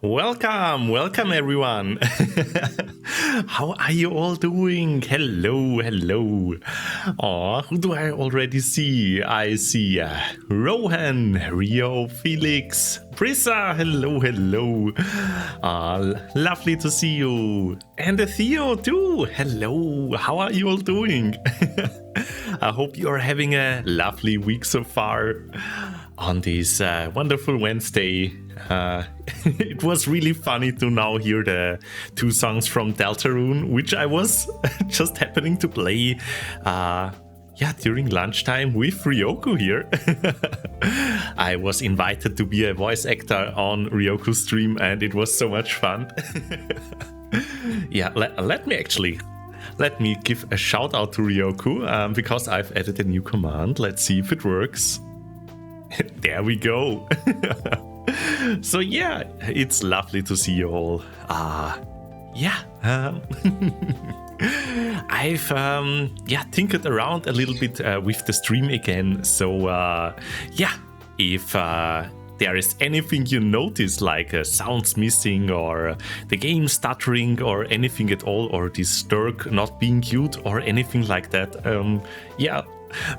Welcome everyone. How are you all doing? Hello. Oh, who do I already see? I see Rohan, Rio, Felix, Brixxy. Hello. Lovely to see you. And Theo too. Hello. How are you all doing? I hope you are having a lovely week so far on this wonderful Wednesday. It was really funny to now hear the two songs from Deltarune, which I was just happening to play during lunchtime with Ryoku here. I was invited to be a voice actor on Ryoku's stream and it was so much fun. Let me give a shout out to Ryoku because I've added a new command. Let's see if it works. There we go. So yeah, it's lovely to see you all. I've tinkered around a little bit with the stream again. So if there is anything you notice, like sounds missing or the game stuttering or anything at all, or this Sturk not being cute or anything like that,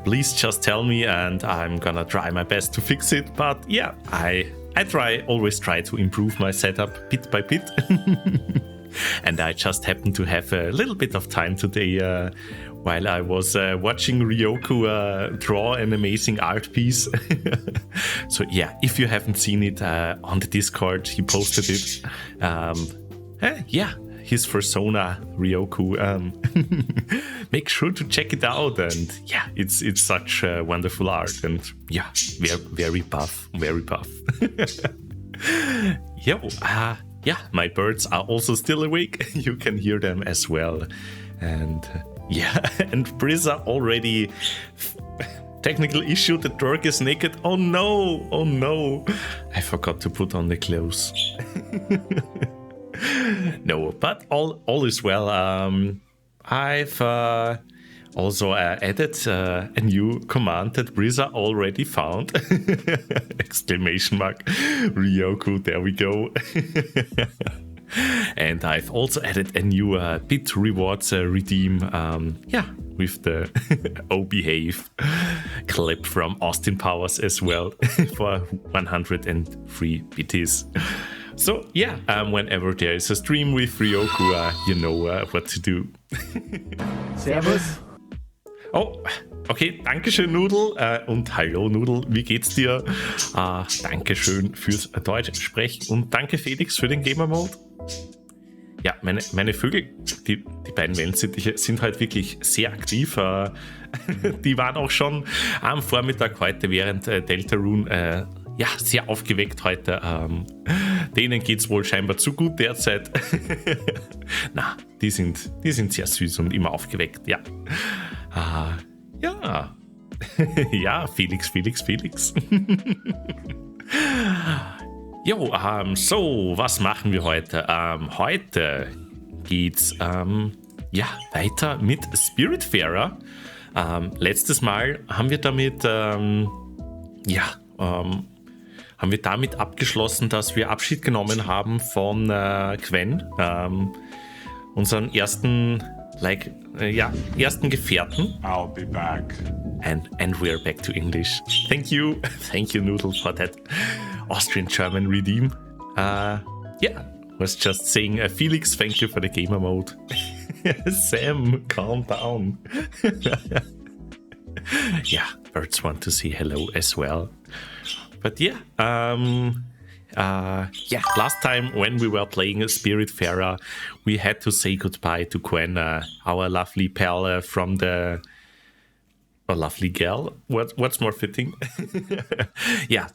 please just tell me and I'm gonna try my best to fix it. But yeah, I always try to improve my setup bit by bit. And I just happened to have a little bit of time today while I was watching Ryoku draw an amazing art piece. So yeah, if you haven't seen it on the Discord, he posted it. His persona Ryoku. Make sure to check it out, and yeah, it's such wonderful art, and yeah, very buff. My birds are also still awake. You can hear them as well, and and Brixxy already technical issue. The dog is naked. Oh no! I forgot to put on the clothes. No, but all is well. I've also added a new command that Brixxy already found. Exclamation mark. Ryoku, there we go. And I've also added a new bit rewards redeem. With the Oh Behave clip from Austin Powers as well for 103 bitties. So yeah, whenever there is a stream with Ryoku, you know what to do. Servus. Oh, okay, dankeschön Nudel und hallo Nudel, wie geht's dir? Dankeschön fürs Deutsch sprechen und danke Felix für den Gamer Mode. Ja, meine Vögel, die beiden Wellensittiche sind halt wirklich sehr aktiv. Die waren auch schon am Vormittag heute während Deltarune sehr aufgeweckt heute. Denen geht's wohl scheinbar zu gut derzeit. Na, die sind sehr süß und immer aufgeweckt, ja. Ja, Felix. Jo, so, was machen wir heute? Heute geht's weiter mit Spiritfarer. Letztes Mal haben wir damit abgeschlossen, dass wir Abschied genommen haben von Quen, unseren ersten Gefährten. I'll be back. And we're back to English. Thank you Noodle, for that Austrian-German redeem. Was just saying, Felix, thank you for the gamer mode. Sam, calm down. Yeah, birds want to say hello as well. But last time when we were playing Spiritfarer, we had to say goodbye to Quen, our lovely pal from the... lovely gal. What's more fitting? Yeah,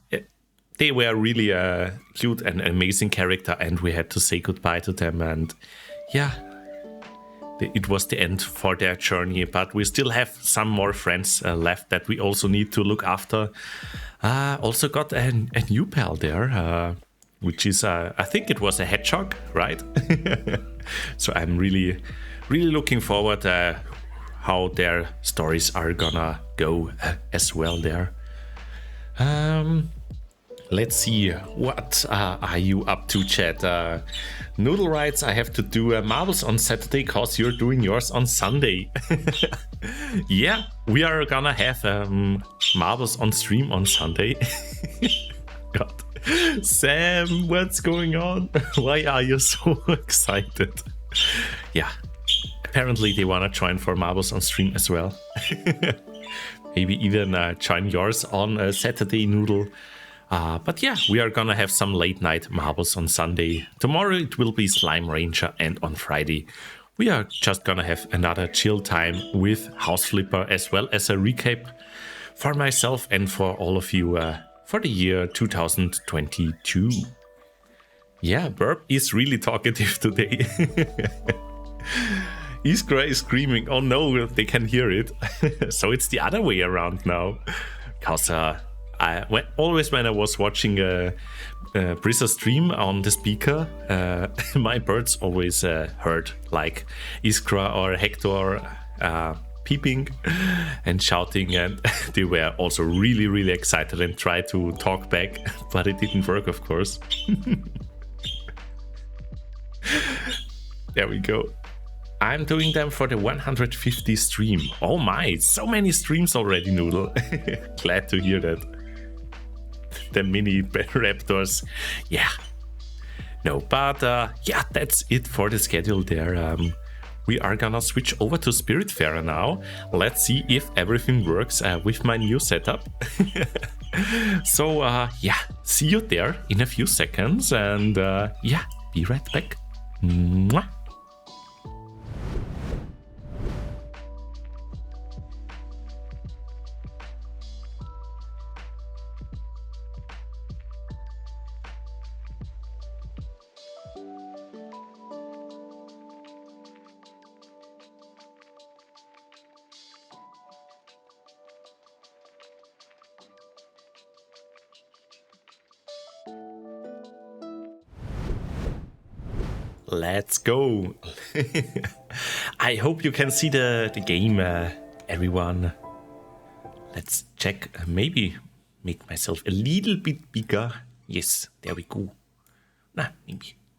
they were really a cute and amazing character, and we had to say goodbye to them. And yeah, it was the end for their journey. But we still have some more friends left that we also need to look after. Also got a new pal there, which is I think it was a hedgehog, right? So I'm really looking forward how their stories are gonna go as well there. Let's see, what are you up to, chat? Noodle writes, I have to do marbles on Saturday cause you're doing yours on Sunday. Yeah, we are gonna have marbles on stream on Sunday. God. Sam, what's going on? Why are you so excited? Yeah, apparently they wanna join for marbles on stream as well. Maybe even join yours on Saturday, Noodle. But yeah, we are gonna have some late night marbles on Sunday. Tomorrow it will be Slime Ranger, and on Friday we are just gonna have another chill time with House Flipper, as well as a recap for myself and for all of you for the year 2022. Yeah, Burp is really talkative today. Iskra is screaming, oh no, they can hear it. So it's the other way around now. Because always when I was watching Brixxy stream on the speaker, my birds always heard like Iskra or Hector peeping and shouting, and they were also really excited and tried to talk back, but it didn't work, of course. There we go. I'm doing them for the 150 stream. Oh my, so many streams already, Noodle. Glad to hear that. The mini raptors. Yeah. No, but yeah, that's it for the schedule there. We are gonna switch over to Spiritfarer now. Let's see if everything works with my new setup. So yeah, see you there in a few seconds, and yeah, be right back. Mwah. Let's go. I hope you can see the game, everyone. Let's check. Maybe make myself a little bit bigger. Yes, there we go. Nah,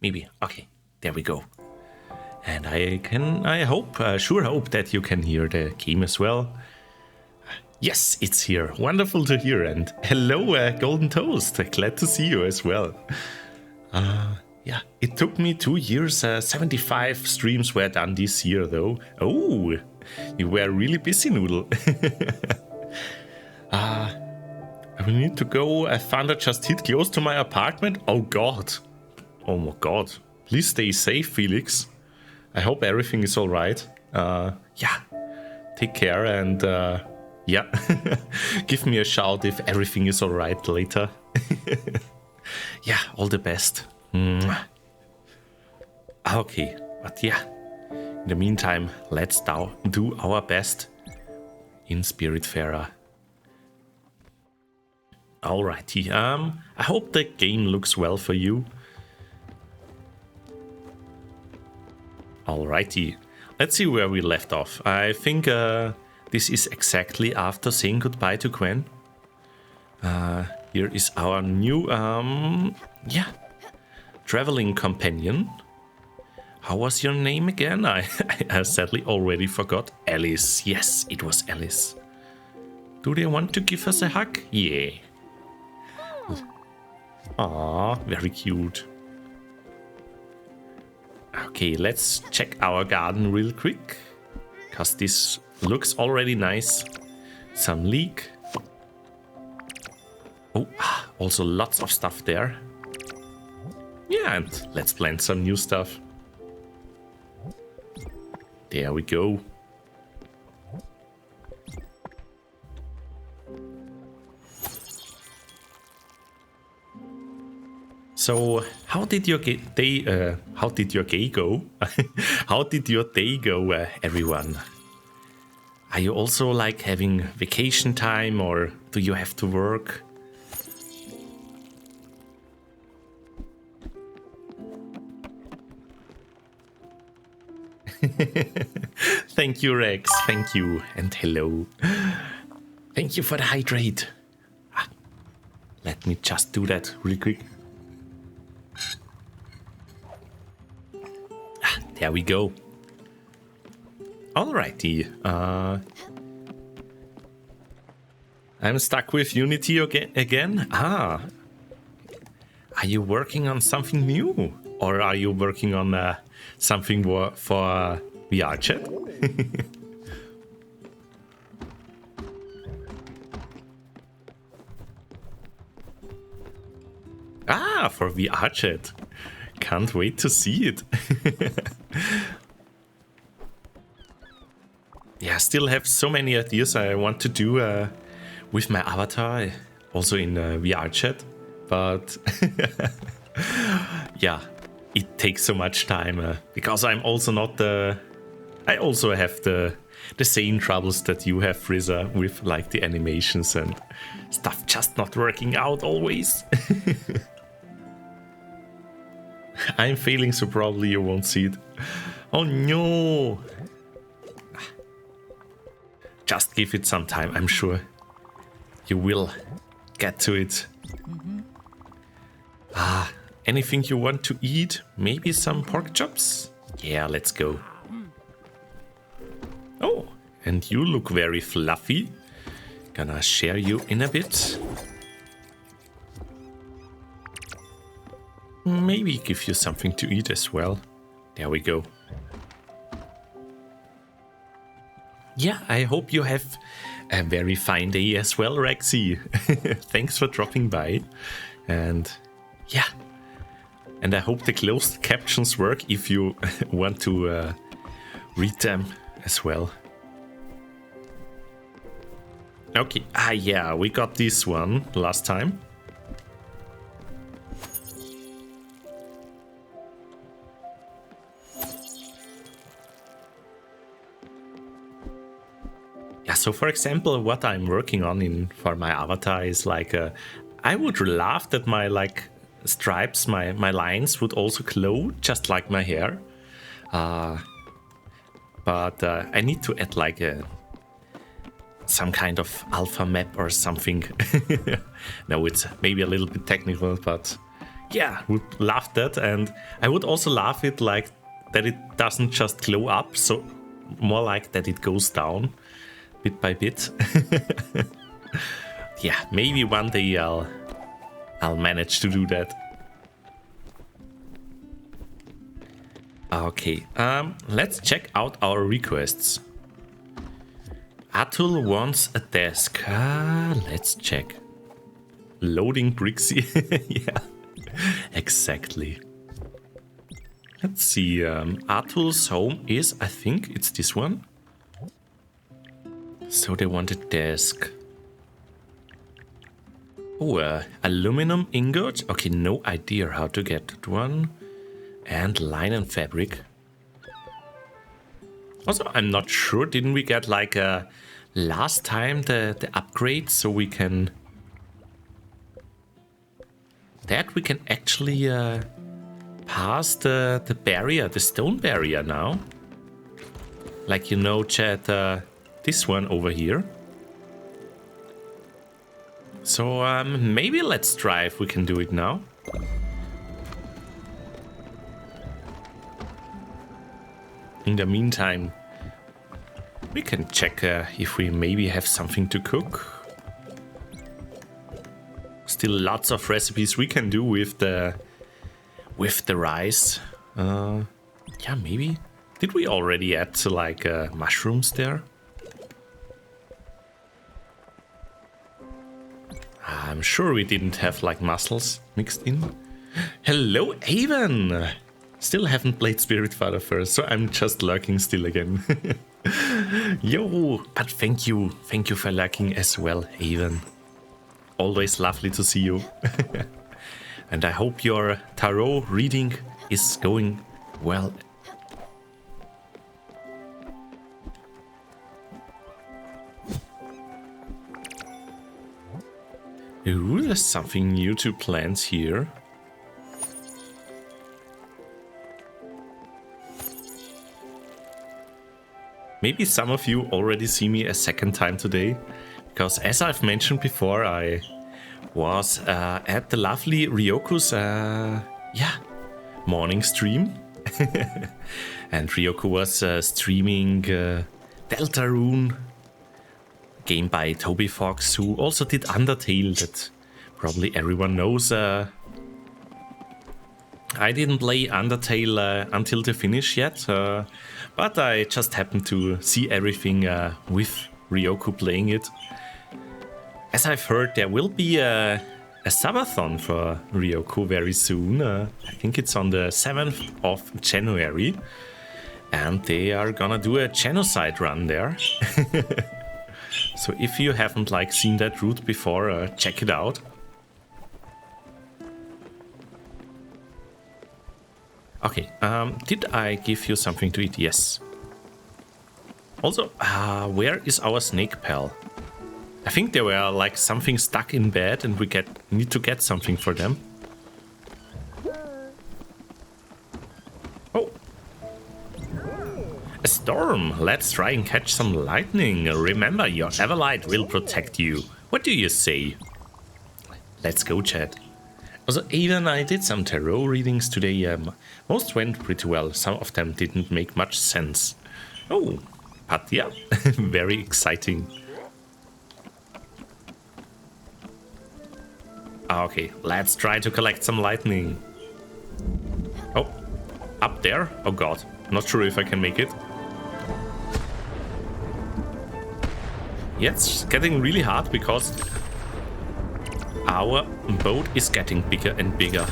maybe. Okay, there we go. And I sure hope that you can hear the game as well. Yes, it's here. Wonderful to hear. And hello, Golden Toast. Glad to see you as well. Yeah, it took me 2 years. 75 streams were done this year, though. Oh, you were really busy, Noodle. I need to go. Thunder just hit close to my apartment. Oh, God. Oh, my God. Please stay safe, Felix. I hope everything is all right. Yeah, take care, and yeah, give me a shout if everything is all right later. Yeah, all the best. Okay, but yeah, in the meantime, let's now do our best in Spiritfarer. Alrighty, I hope the game looks well for you. Alrighty, let's see where we left off. I think this is exactly after saying goodbye to Gwen. Here is our new, yeah, traveling companion. How was your name again? I sadly already forgot. Alice. Yes, it was Alice. Do they want to give us a hug? Yeah. Aww, very cute. Okay, let's check our garden real quick, because this looks already nice. Some leek. Oh, also lots of stuff there. Yeah, and let's plant some new stuff. There we go. So, how did your day go? How did your day go, everyone? Are you also like having vacation time, or do you have to work? Thank you, Rex. Thank you, and hello. Thank you for the hydrate. Let me just do that really quick. There we go. Alrighty. I'm stuck with Unity again. Are you working on something new? Or are you working on something for VR chat? For VR chat. Can't wait to see it. Yeah, I still have so many ideas I want to do with my avatar, also in VR chat, but yeah, it takes so much time because I'm also not I also have the same troubles that you have, Frieza, with like the animations and stuff just not working out always. I'm failing, so probably you won't see it. Oh no! Just give it some time, I'm sure you will get to it. Anything you want to eat? Maybe some pork chops? Yeah, let's go. Oh, and you look very fluffy. Gonna share you in a bit. Maybe give you something to eat as well. There we go. Yeah, I hope you have a very fine day as well, Rexy. Thanks for dropping by. And yeah, and I hope the closed captions work if you want to read them as well. Okay, yeah, we got this one last time. Yeah, so for example, what I'm working on for my avatar is like, I would love that my like stripes, my lines would also glow just like my hair. But I need to add like some kind of alpha map or something. No, it's maybe a little bit technical, but yeah, would love that. And I would also love it like that it doesn't just glow up, so more like that it goes down bit by bit. Yeah, maybe one day I'll manage to do that. Okay, let's check out our requests. Atul wants a desk. Let's check. Loading Brixxy. Yeah, exactly. Let's see. Atul's home is, I think it's this one. So they want a desk. Oh, aluminum ingot. Okay, no idea how to get that one. And line and fabric. Also, I'm not sure. Didn't we get like last time the upgrade so we can... That we can actually pass the barrier, the stone barrier now. Like, you know, chat, this one over here. So maybe let's try if we can do it now. In the meantime, we can check if we maybe have something to cook. Still lots of recipes we can do with the rice. Yeah, maybe. Did we already add like mushrooms there? I'm sure we didn't have like mussels mixed in. Hello, Avon! Still haven't played Spiritfarer first, so I'm just lurking still again. Yo, but thank you for lurking as well, Avon. Always lovely to see you. And I hope your tarot reading is going well. Ooh, there's something new to plants here. Maybe some of you already see me a second time today, because as I've mentioned before, I was at the lovely Ryoku's morning stream. And Ryoku was streaming Deltarune, game by Toby Fox, who also did Undertale, that probably everyone knows. I didn't play Undertale until the finish yet, but I just happened to see everything with Ryoku playing it. As I've heard, there will be a subathon for Ryoku very soon. I think it's on the 7th of January. And they are gonna do a genocide run there. So if you haven't seen that route before, check it out. Okay, did I give you something to eat? Yes. Also, where is our snake pal? I think they were something stuck in bed and we need to get something for them. Oh. A storm. Let's try and catch some lightning. Remember, your Everlight will protect you. What do you say? Let's go, chat. Also, even I did some tarot readings today. Most went pretty well. Some of them didn't make much sense. Oh, but yeah, very exciting. Okay, let's try to collect some lightning. Oh, up there? Oh god, not sure if I can make it. Yeah, it's getting really hard because our boat is getting bigger and bigger.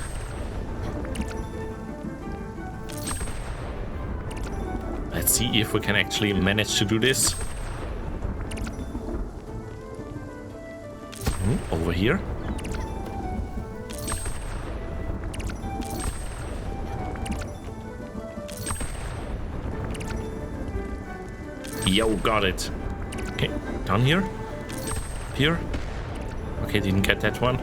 Let's see if we can actually manage to do this. Over here. Yo, got it. Okay, down here. Here. Okay, didn't get that one.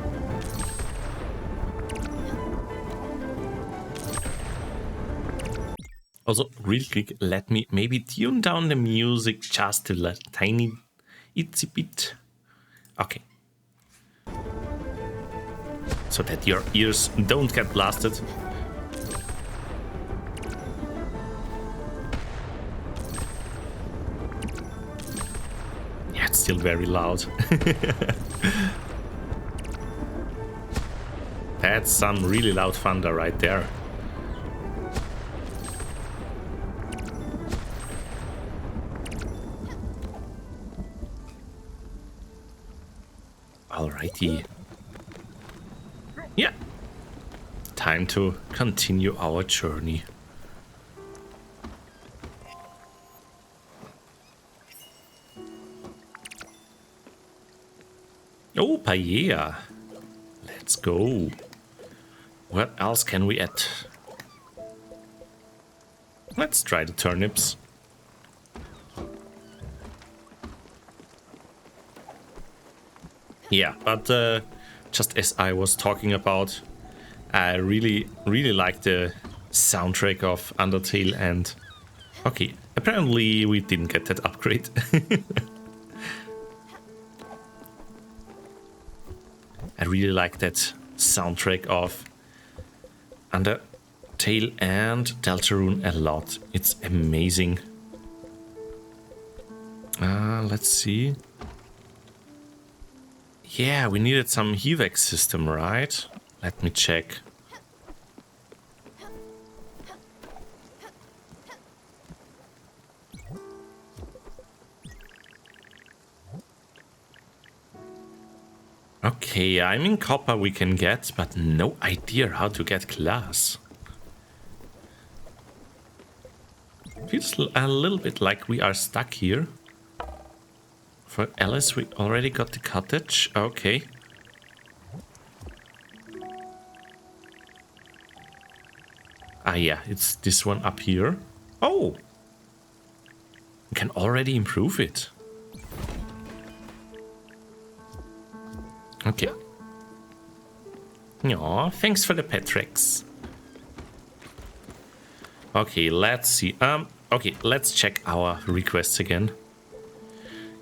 Also, real quick, let me maybe tune down the music just a tiny itsy bit. Okay. So that your ears don't get blasted. Yeah, it's still very loud. That's some really loud thunder right there. Alrighty. Yeah. Time to continue our journey. Oh, paella. Let's go. What else can we add? Let's try the turnips. Yeah, but just as I was talking about, I really like the soundtrack of Undertale, and okay, apparently we didn't get that upgrade. I really like that soundtrack of Undertale and Deltarune a lot. It's amazing. Let's see. Yeah, we needed some HVAC system, right? Let me check. Okay, I mean copper we can get, but no idea how to get glass. Feels a little bit like we are stuck here. For Alice, we already got the cottage. Okay. Ah, yeah, it's this one up here. Oh! We can already improve it. Okay. Aw, thanks for the Petrix. Okay, let's see. Okay, let's check our requests again.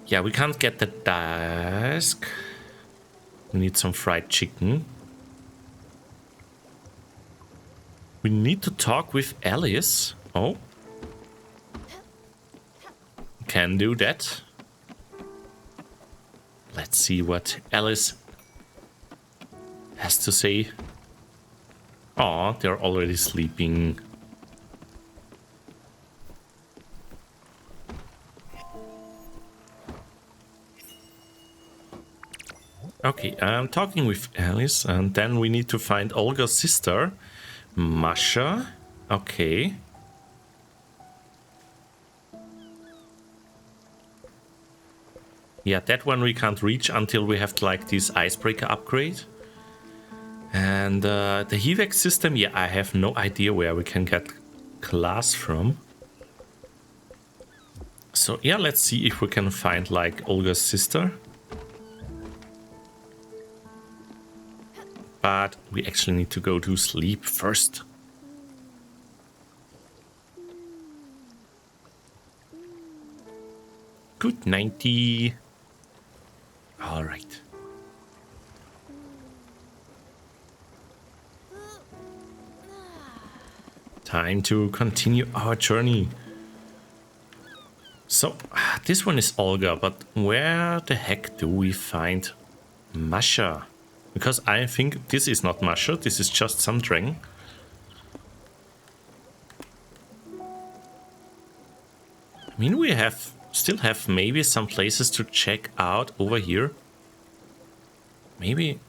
Yeah, we can't get the desk. We need some fried chicken. We need to talk with Alice. Oh. Can do that. Let's see what Alice has to say. Oh, they're already sleeping. Okay, I'm talking with Alice, and then we need to find Olga's sister, Masha. Okay. Yeah, that one we can't reach until we have like this icebreaker upgrade. And the HVAC system, yeah, I have no idea where we can get glass from. So yeah, let's see if we can find like Olga's sister. But we actually need to go to sleep first. Good nighty. All right. Time to continue our journey. So, this one is Olga, but where the heck do we find Masha? Because I think this is not Masha, this is just some dragon. I mean, we still have maybe some places to check out over here. Maybe...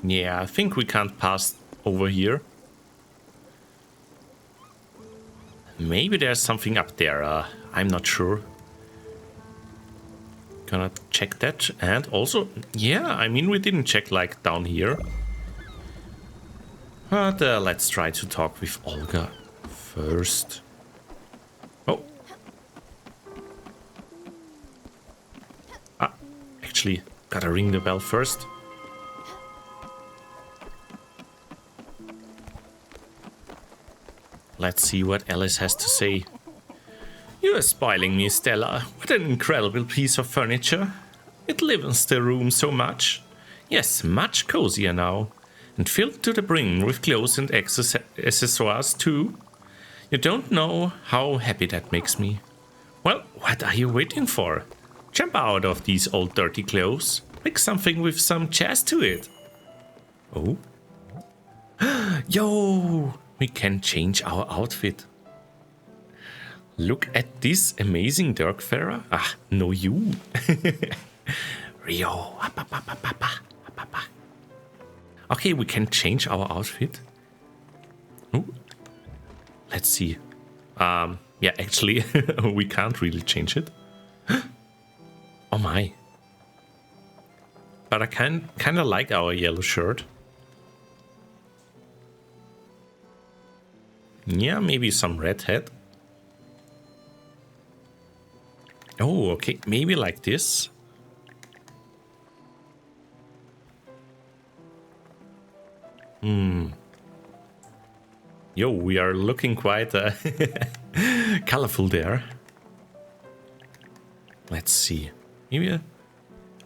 Yeah, I think we can't pass over here. Maybe there's something up there, I'm not sure. Gonna check that. And also, yeah, I mean, we didn't check like down here. But let's try to talk with Olga first. Oh. Actually, gotta ring the bell first. Let's see what Alice has to say. You are spoiling me, Stella. What an incredible piece of furniture. It livens the room so much. Yes, much cozier now. And filled to the brim with clothes and accessoires too. You don't know how happy that makes me. Well, what are you waiting for? Jump out of these old dirty clothes. Make something with some jazz to it. Oh. Yo! We can change our outfit. Look at this amazing Spiritfarer. Ah, no you. Rio. Okay, we can change our outfit. Ooh. Let's see. Yeah, actually, we can't really change it. Oh my. But I kind of like our yellow shirt. Yeah, maybe some red hat. Oh, okay, maybe like this. Yo, we are looking quite colorful there. Let's see. Maybe,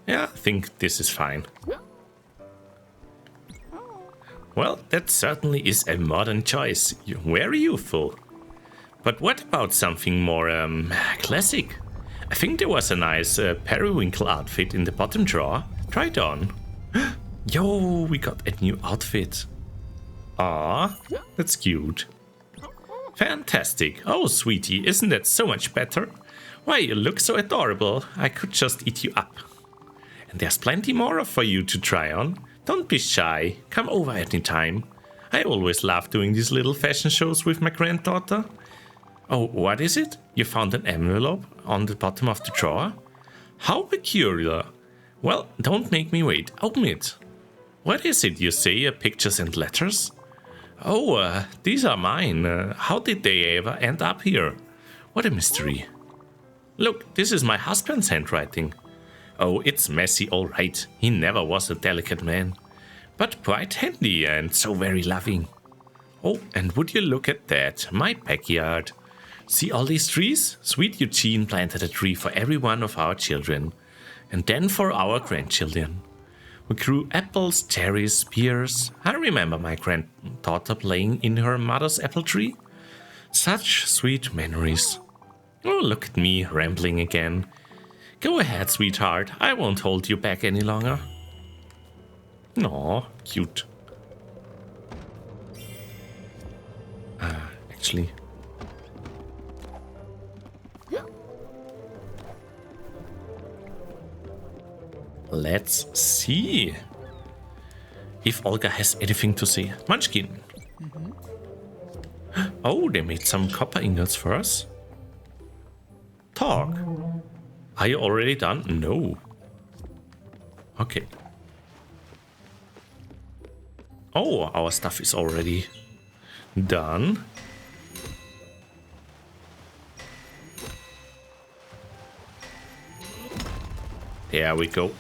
yeah, I think this is fine. Well, that certainly is a modern choice. Very youthful. But what about something more classic? I think there was a nice periwinkle outfit in the bottom drawer. Try it on. Yo, we got a new outfit. Ah, that's cute. Fantastic. Oh, sweetie, isn't that so much better? Why, you look so adorable. I could just eat you up. And there's plenty more for you to try on. Don't be shy. Come over any time. I always love doing these little fashion shows with my granddaughter. Oh, what is it? You found an envelope on the bottom of the drawer? How peculiar. Well, don't make me wait. Open it. What is it you say? Pictures and letters? Oh, these are mine. How did they ever end up here? What a mystery. Look, this is my husband's handwriting. Oh, it's messy, all right. He never was a delicate man. But quite handy and so very loving. Oh, and would you look at that, my backyard. See all these trees? Sweet Eugene planted a tree for every one of our children, and then for our grandchildren. We grew apples, cherries, pears. I remember my granddaughter playing in her mother's apple tree. Such sweet memories. Oh, look at me rambling again. Go ahead, sweetheart. I won't hold you back any longer. Aw, cute. Actually. Let's see if Olga has anything to say. Munchkin. Oh, they made some copper ingots for us. Talk. Are you already done? No. Okay. Oh, our stuff is already done. There we go.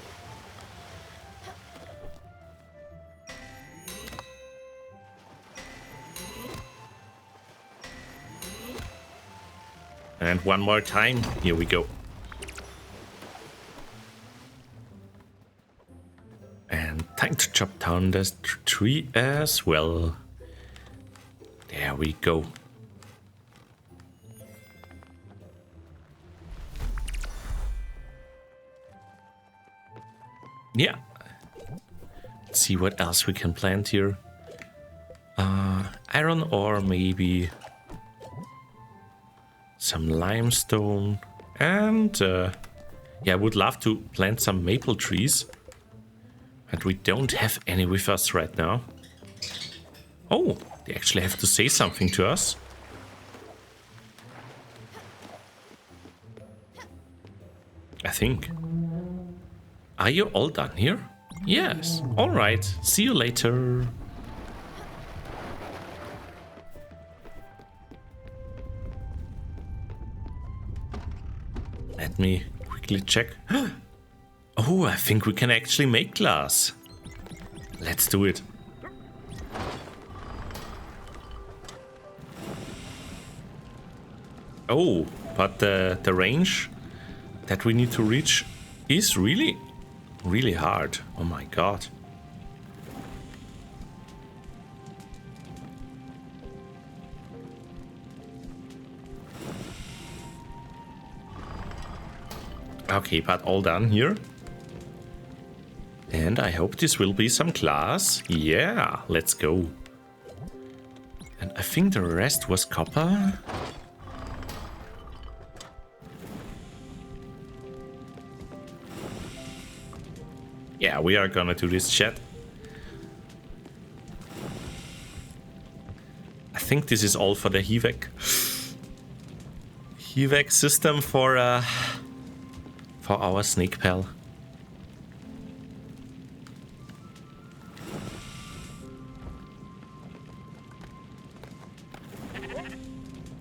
And one more time. Here we go. And time to chop down this tree as well. There we go. Yeah. Let's see what else we can plant here. Iron ore, maybe. Some limestone. And yeah, I would love to plant some maple trees. But we don't have any with us right now. Oh, they actually have to say something to us. I think. Are you all done here? Yes. All right. See you later. Let me quickly check. Oh, I think we can actually make glass. Let's do it. Oh, but the range that we need to reach is really hard. Oh my god. Okay, but all done here. And I hope this will be some glass. Yeah, let's go. And I think the rest was copper. Yeah, we are gonna do this, chat. I think this is all for the HVAC system for our snake pal.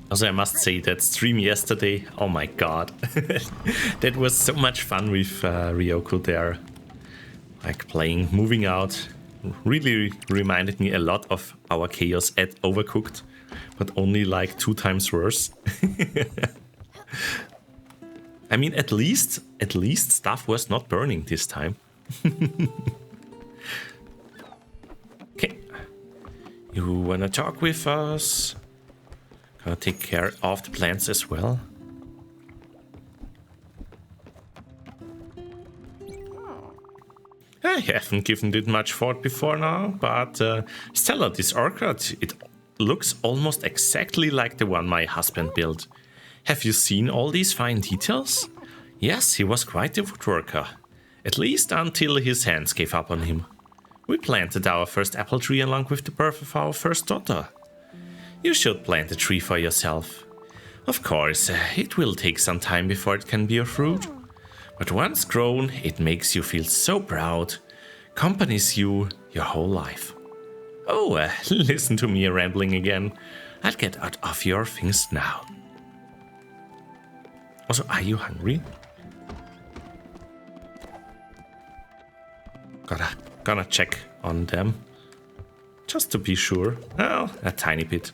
Also, I must say that stream yesterday, oh my god, that was so much fun with Ryoko there. Like playing, moving out, really reminded me a lot of our chaos at Overcooked, but only like 2 times worse. I mean, at least stuff was not burning this time. Okay, you wanna talk with us? Gonna take care of the plants as well. I haven't given it much thought before now, but Stella, this orchid, it looks almost exactly like the one my husband built. Have you seen all these fine details? Yes, he was quite a woodworker. At least until his hands gave up on him. We planted our first apple tree along with the birth of our first daughter. You should plant a tree for yourself. Of course, it will take some time before it can bear fruit. But once grown, it makes you feel so proud, accompanies you your whole life. Oh, listen to me rambling again. I'll get out of your things now. Also, are you hungry? Gonna check on them. Just to be sure. Well, a tiny bit.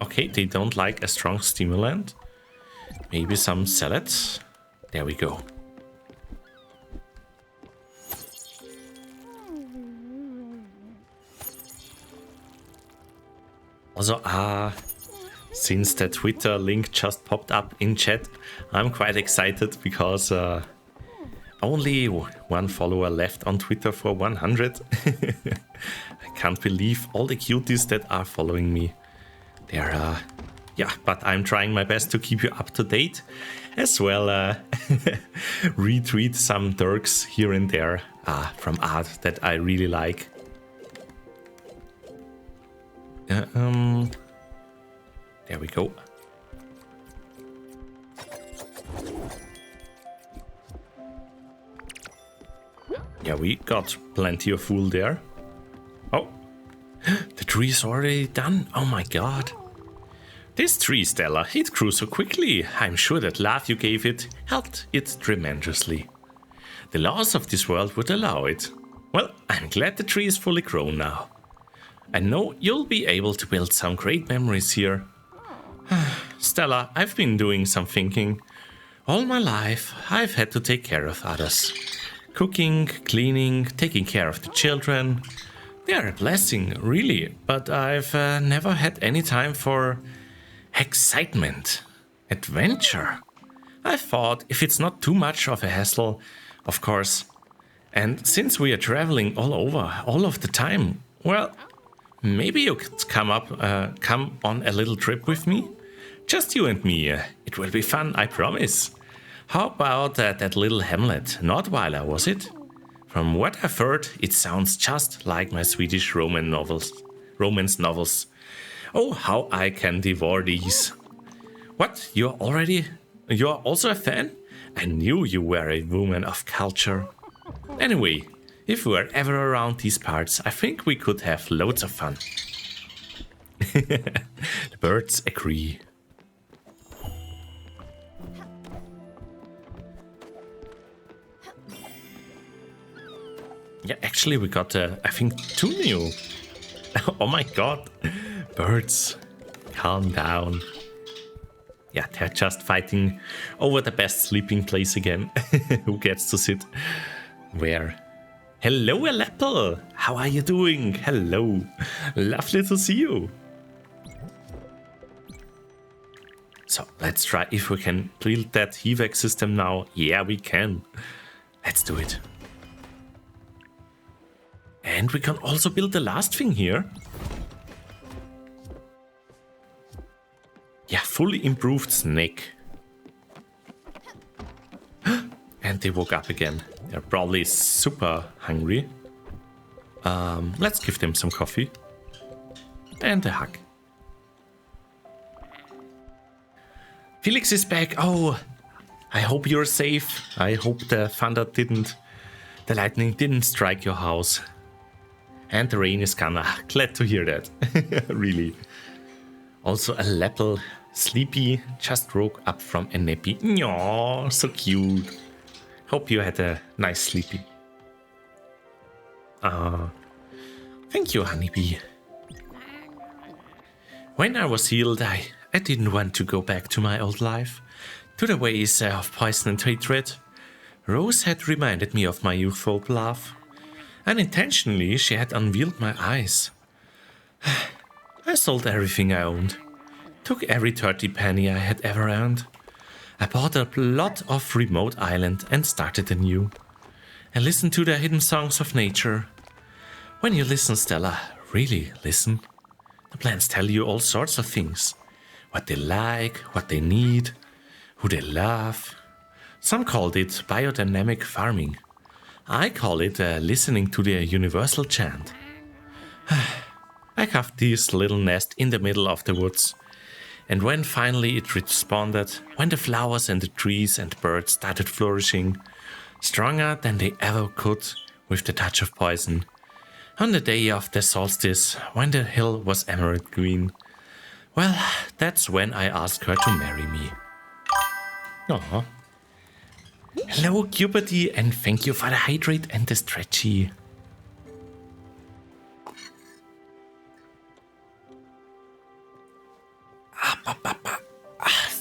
Okay, they don't like a strong stimulant. Maybe some salads. There we go. Also, since the Twitter link just popped up in chat, I'm quite excited because only one follower left on Twitter for 100. I can't believe all the cuties that are following me. They're, yeah, but I'm trying my best to keep you up to date. As well, retweet some Dirks here and there from art that I really like. There we go. Yeah, we got plenty of wool there. Oh, the tree is already done. Oh my god. This tree, Stella, it grew so quickly. I'm sure that love you gave it helped it tremendously. The laws of this world would allow it. Well, I'm glad the tree is fully grown now. I know you'll be able to build some great memories here. Stella, I've been doing some thinking. All my life, I've had to take care of others. Cooking, cleaning, taking care of the children. They're a blessing, really, but I've never had any time for excitement, adventure. I thought if it's not too much of a hassle, of course. And since we are traveling all over, all of the time, well, maybe you could come on a little trip with me? Just you and me. It will be fun, I promise. How about that little hamlet? Nordweiler, was it? From what I've heard, it sounds just like my Swedish romance novels. Oh, how I can devour these. What? You're also a fan? I knew you were a woman of culture. Anyway, if we were ever around these parts, I think we could have loads of fun. The birds agree. Yeah, actually we got, I think, 2 new. Oh my god. Birds, calm down. Yeah, they're just fighting over the best sleeping place again. Who gets to sit where? Hello, Aleppo. How are you doing? Hello. Lovely to see you. So let's try if we can build that HVAC system now. Yeah, we can. Let's do it. And we can also build the last thing here. Yeah, fully improved snake. And they woke up again. They're probably super hungry. Let's give them some coffee. And a hug. Felix is back. Oh, I hope you're safe. I hope the lightning didn't strike your house. And the rain is gonna. Glad to hear that. Really. Also a Leppel, sleepy, just woke up from a nappy. Aww, so cute. Hope you had a nice sleepy. Thank you, honeybee. When I was healed, I didn't want to go back to my old life, to the ways of poison and hatred. Rose had reminded me of my youthful love. Unintentionally, she had unveiled my eyes. I sold everything I owned, took every 30 penny I had ever earned. I bought a lot of remote island and started anew. I listened to the hidden songs of nature. When you listen, Stella, really listen. The plants tell you all sorts of things. What they like, what they need, who they love. Some called it biodynamic farming. I call it listening to the universal chant. I carved this little nest in the middle of the woods. And when finally it responded, when the flowers and the trees and birds started flourishing, stronger than they ever could with the touch of poison, on the day of the solstice, when the hill was emerald green, well, that's when I asked her to marry me. Aww. Hello, Cupidity, and thank you for the hydrate and the stretchy.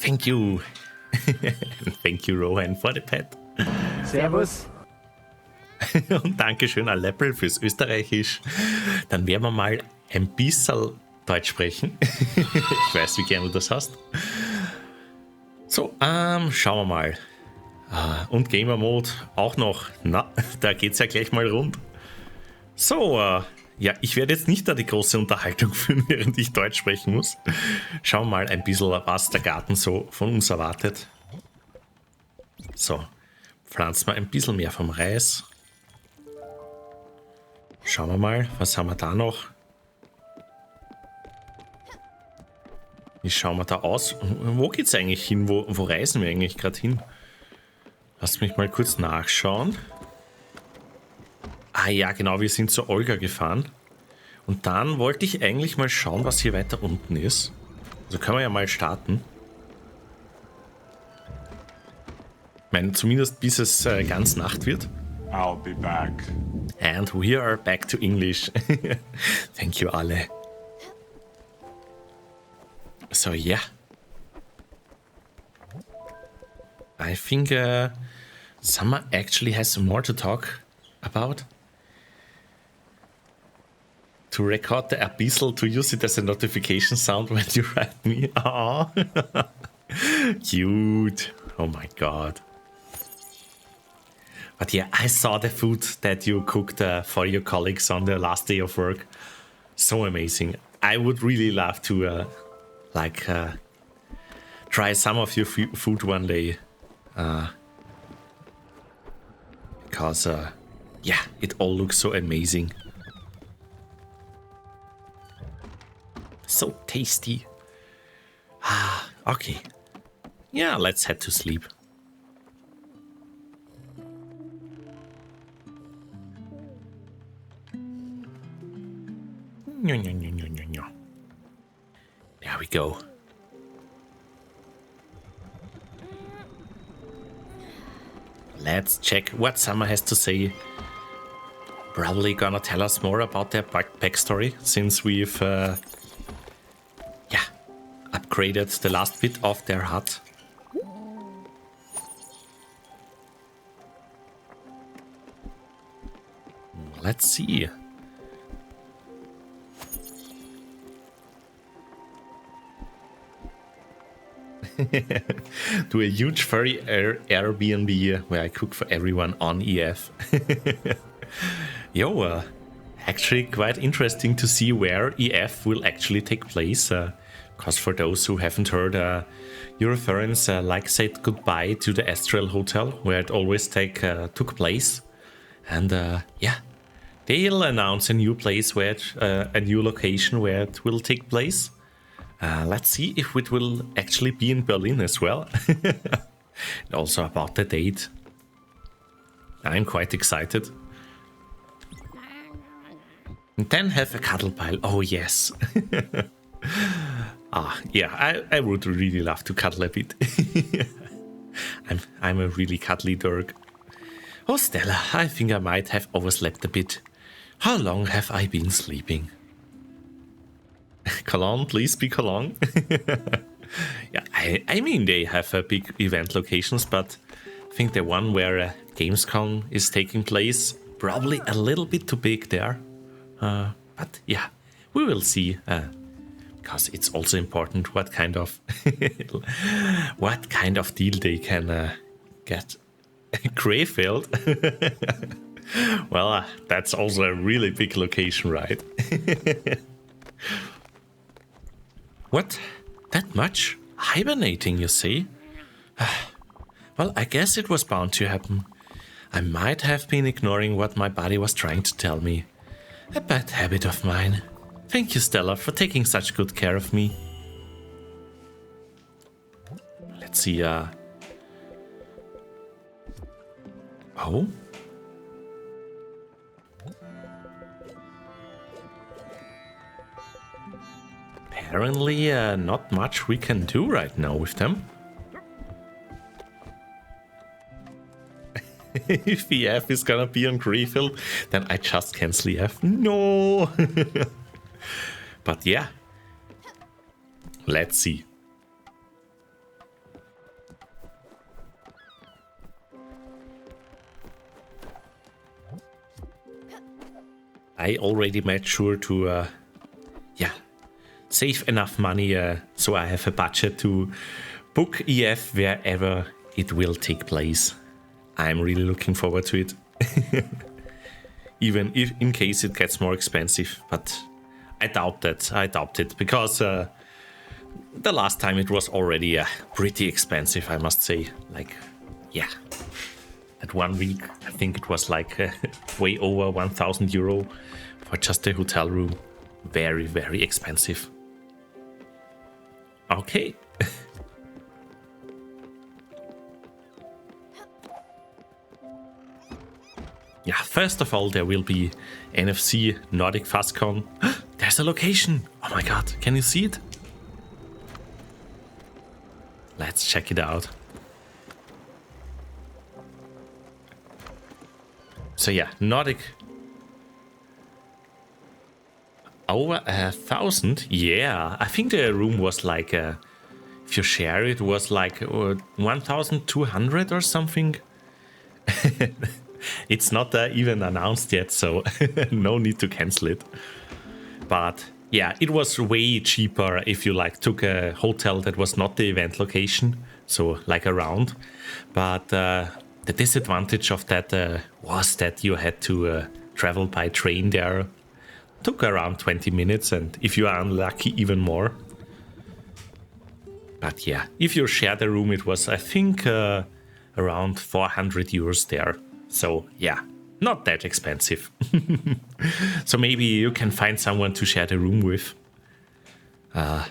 Thank you. Thank you, Rohan, for the pet. Servus. Und Dankeschön, Aleppo, fürs Österreichisch. Dann werden wir mal ein bisschen Deutsch sprechen. Ich weiß, wie gerne du das hast. So, schauen wir mal. Und Gamer Mode auch noch. Na, da geht's ja gleich mal rund. So, ja, ich werde jetzt nicht da die große Unterhaltung führen, während ich Deutsch sprechen muss. Schauen wir mal ein bisschen, was der Garten so von uns erwartet. So, pflanzen wir ein bisschen mehr vom Reis. Schauen wir mal, was haben wir da noch? Wie schauen wir da aus? Wo geht's eigentlich hin? Wo reisen wir eigentlich gerade hin? Lasst mich mal kurz nachschauen. Ah ja, genau, wir sind zu Olga gefahren. Und dann wollte ich eigentlich mal schauen, was hier weiter unten ist. Also können wir ja mal starten. Ich meine, zumindest bis es ganz Nacht wird. I'll be back. And we are back to English. Thank you, alle. So, yeah. I think Summer actually has more to talk about. To record the abyssal, to use it as a notification sound when you write me. Aww. Cute. Oh my god. But yeah, I saw the food that you cooked for your colleagues on the last day of work. So amazing. I would really love to try some of your food one day. Because yeah, it all looks so amazing. So tasty. Okay. Yeah, let's head to sleep. There we go. Let's check what Summer has to say. Probably gonna tell us more about their backstory, since we've upgraded the last bit of their hut. Let's see. Do a huge furry Airbnb where I cook for everyone on EF. Yo, actually quite interesting to see where EF will actually take place. Because for those who haven't heard, your reference like said goodbye to the Astral Hotel where it always took place. And yeah, they'll announce a new place where a new location where it will take place. Let's see if it will actually be in Berlin as well. And also about the date. I'm quite excited. And then have a cuddle pile. Oh yes. Yeah, I would really love to cuddle a bit. I'm a really cuddly dog. Oh Stella, I think I might have overslept a bit. How long have I been sleeping? Cologne, please be Cologne. Yeah, I mean they have big event locations, but I think the one where Gamescom is taking place probably a little bit too big there. But yeah, we will see. Because it's also important what kind of deal they can get. Krefeld. Well, that's also a really big location, right? What? That much? Hibernating, you say? Well, I guess it was bound to happen. I might have been ignoring what my body was trying to tell me. A bad habit of mine. Thank you, Stella, for taking such good care of me. Let's see, Oh? Apparently, not much we can do right now with them. If EF is gonna be on Greyfield, then I just cancel EF. No! But yeah, let's see. I already made sure to, yeah, save enough money so I have a budget to book EF wherever it will take place. I'm really looking forward to it. Even if in case it gets more expensive, but I doubt that. I doubt it because the last time it was already pretty expensive, I must say. Like, yeah, at 1 week, I think it was like way over 1,000 euro for just a hotel room. Very, very expensive. Okay. Yeah, first of all, there will be NFC Nordic FastCon. There's a location. Oh my god, can you see it? Let's check it out. So yeah, Nordic. Over 1,000? Yeah, I think the room was like, if you share it, was like 1,200 or something. It's not even announced yet, so no need to cancel it. But yeah, it was way cheaper if you like took a hotel that was not the event location, so like around. But the disadvantage of that was that you had to travel by train there. Took around 20 minutes, and if you are unlucky, even more. But yeah, if you share the room, it was, I think, around 400 euros there. So yeah, not that expensive. So maybe you can find someone to share the room with. Oh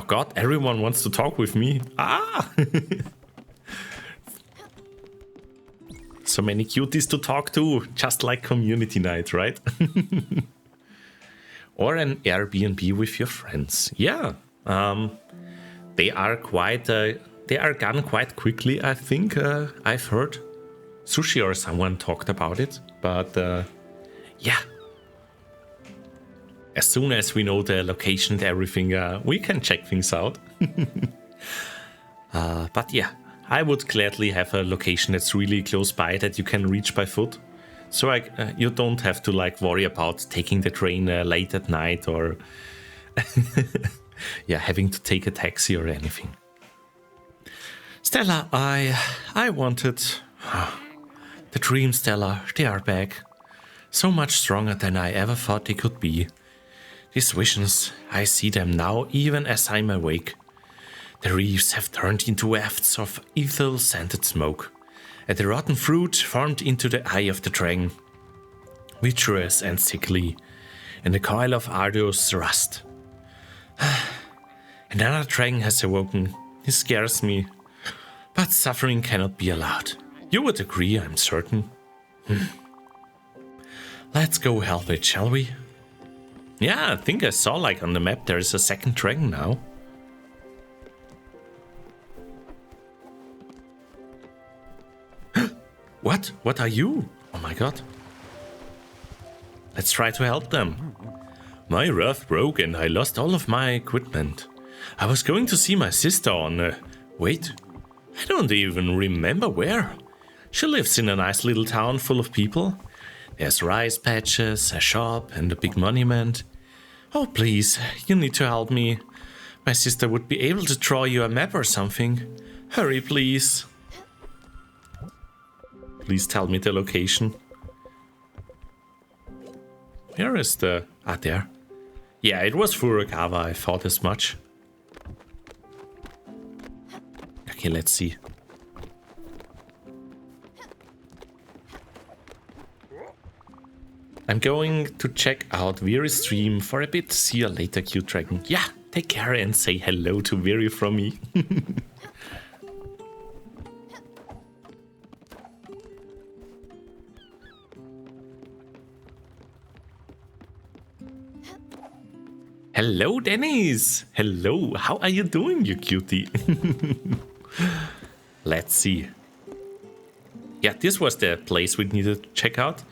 god, everyone wants to talk with me. Ah! So many cuties to talk to, just like community night, right? Or an Airbnb with your friends. Yeah, they are quite... they are gone quite quickly, I think. I've heard Sushi or someone talked about it, but yeah. As soon as we know the location and everything, we can check things out. But yeah, I would gladly have a location that's really close by that you can reach by foot. So you don't have to like worry about taking the train late at night or yeah, having to take a taxi or anything. Stella, I wanted... The dream, Stella, they are back. So much stronger than I ever thought they could be. These visions, I see them now even as I'm awake. The reefs have turned into wafts of ethyl-scented smoke, and the rotten fruit formed into the eye of the dragon. Vitreous and sickly, in the coil of arduous rust. Another dragon has awoken. He scares me. But suffering cannot be allowed. You would agree, I'm certain. Let's go help it, shall we? Yeah, I think I saw like on the map there is a second dragon now. What? What are you? Oh my god. Let's try to help them. My raft broke and I lost all of my equipment. I was going to see my sister on... wait. I don't even remember where. She lives in a nice little town full of people. There's rice patches, a shop, and a big monument. Oh, please, you need to help me. My sister would be able to draw you a map or something. Hurry, please. Please tell me the location. Where is the... Ah, there. Yeah, it was Furukawa, I thought as much. Okay, let's see. I'm going to check out Viri's stream for a bit. See you later, cute dragon. Yeah, take care and say hello to Viri from me. Hello, Dennis. Hello, how are you doing, you cutie? Let's see. Yeah, this was the place we needed to check out.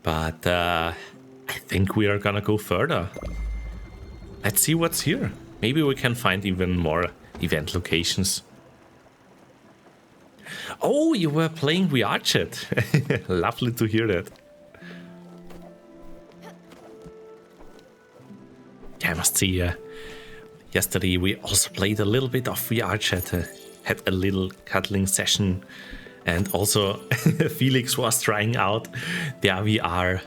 But I think we are gonna go further. Let's see what's here. Maybe we can find even more event locations. Oh, you were playing VR chat. Lovely to hear that. Yeah, I must say, yesterday we also played a little bit of VR chat, had a little cuddling session, and also Felix was trying out the VR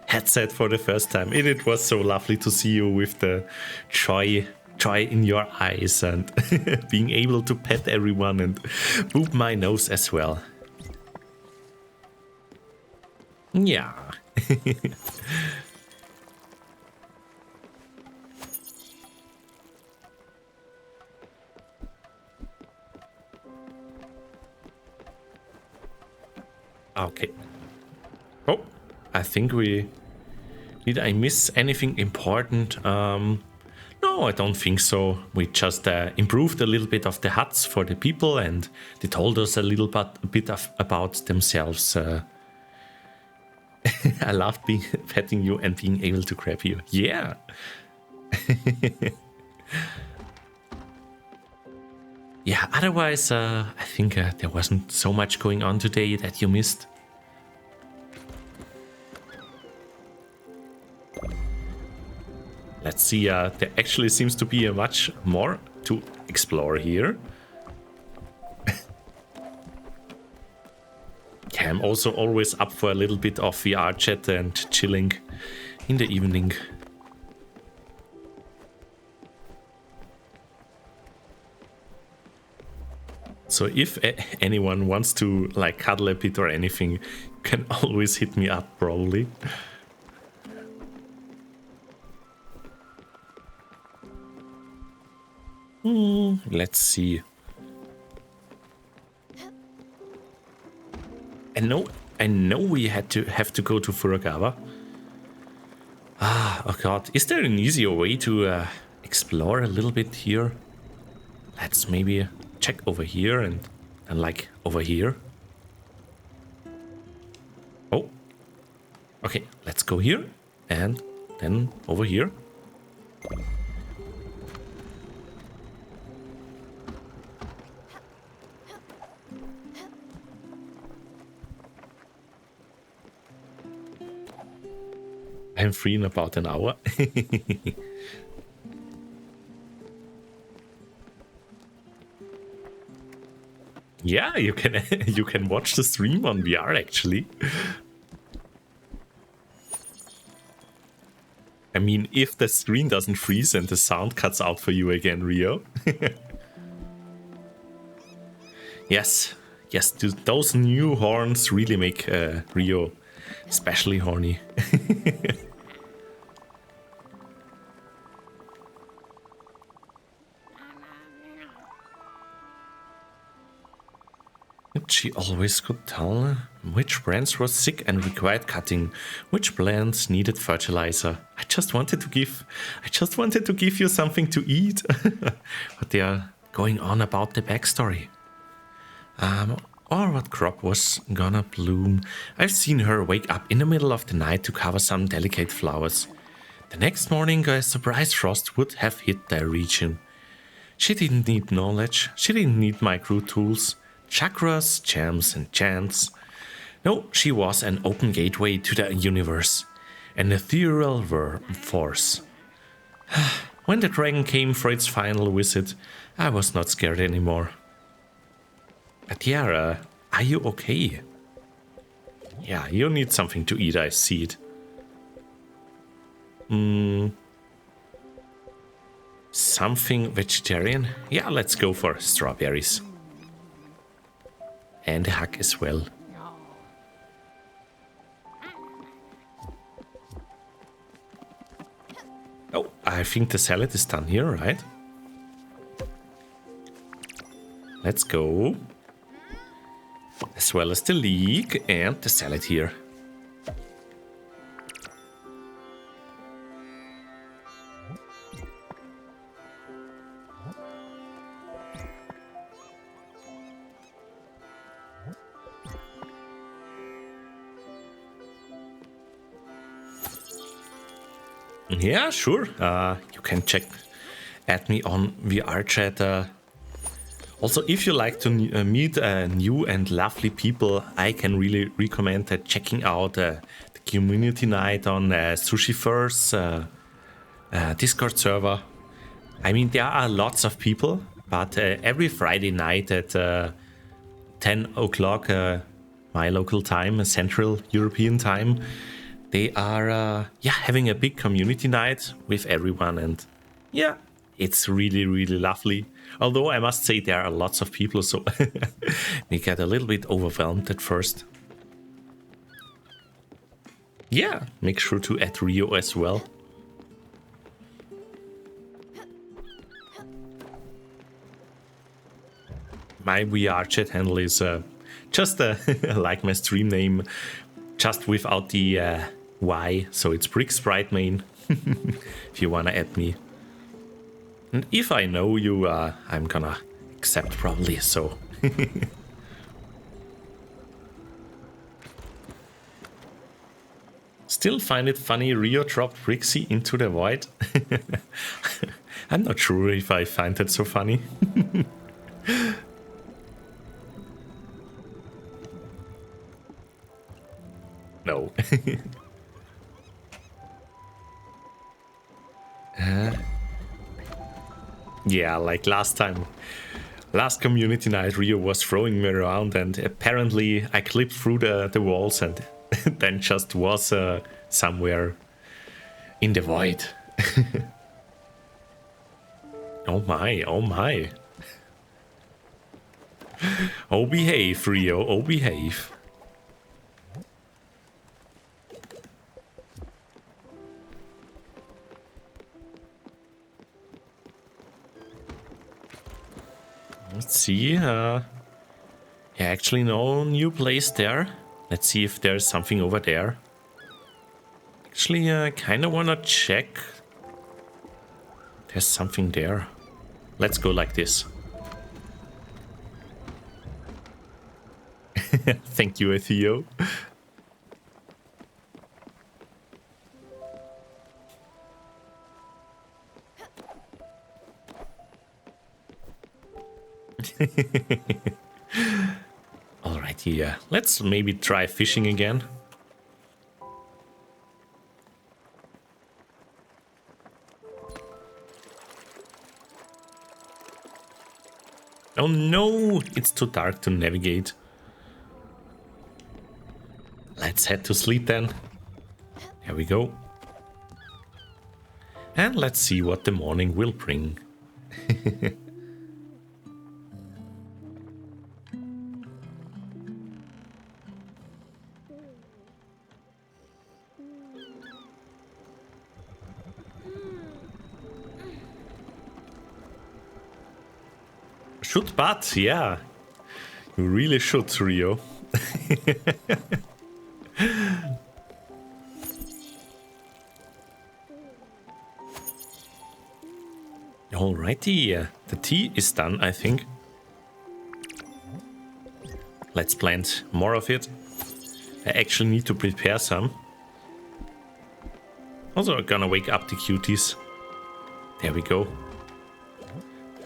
headset for the first time. And it was so lovely to see you with the joy in your eyes and being able to pet everyone and boop my nose as well. Yeah. Okay. Oh, I think we... Did I miss anything important? No, I don't think so. We just improved a little bit of the huts for the people, and they told us a little bit about themselves. I loved petting you and being able to grab you. Yeah. Yeah, otherwise, I think there wasn't so much going on today that you missed. Let's see, there actually seems to be a much more to explore here. Yeah, I'm also always up for a little bit of VR chat and chilling in the evening. So if anyone wants to like cuddle a bit or anything, you can always hit me up probably. Let's see. I know we have to go to Furukawa. Oh god, is there an easier way to explore a little bit here? Let's maybe check over here and like over here. Oh, okay, let's go here and then over here. I'm free in about an hour. Yeah, you can watch the stream on VR actually. I mean, if the screen doesn't freeze and the sound cuts out for you again, Rio. Yes, those new horns really make Rio especially horny. She always could tell which plants were sick and required cutting, which plants needed fertilizer. I just wanted to give you something to eat. But they are going on about the backstory. Or what crop was gonna bloom. I've seen her wake up in the middle of the night to cover some delicate flowers. The next morning a surprise frost would have hit their region. She didn't need knowledge, she didn't need micro tools. Chakras, charms, and chants. No, she was an open gateway to the universe, an ethereal force. When the dragon came for its final visit, I was not scared anymore. Tiara, are you okay? Yeah, you need something to eat, I see it. Something vegetarian? Yeah, let's go for strawberries. And a hug as well. Oh, I think the salad is done here, right? Let's go. As well as the leek and the salad here. Yeah, sure. You can add me on VR chat Also, if you like to meet new and lovely people, I can really recommend checking out the community night on Sushiver's Discord server. I mean, there are lots of people, but every Friday night at 10 o'clock my local time, Central European time, they are having a big community night with everyone, and yeah, it's really, really lovely. Although I must say there are lots of people, so they get a little bit overwhelmed at first. Yeah, make sure to add Rio as well. My VR chat handle is just like my stream name, just without the Y, so it's Brixxy Brightmane, if you wanna add me. And if I know you, I'm gonna accept probably, so. Still find it funny Rio dropped Brixxy into the void? I'm not sure if I find that so funny. No. Yeah, like last time. Last community night, Rio was throwing me around, and apparently I clipped through the walls and then just was somewhere in the void. Oh my, oh my. Oh behave, Rio, oh behave. Let's see, yeah, actually no new place there. Let's see if there's something over there. Actually, I kind of want to check. There's something there. Let's go like this. Thank you, Theo. Alrighty, yeah. Let's maybe try fishing again. Oh no, it's too dark to navigate. Let's head to sleep then. There we go. And let's see what the morning will bring. Should, but yeah, you really should, Rio. Alrighty, the tea is done, I think. Let's plant more of it. I actually need to prepare some. Also, I'm gonna wake up the cuties. There we go.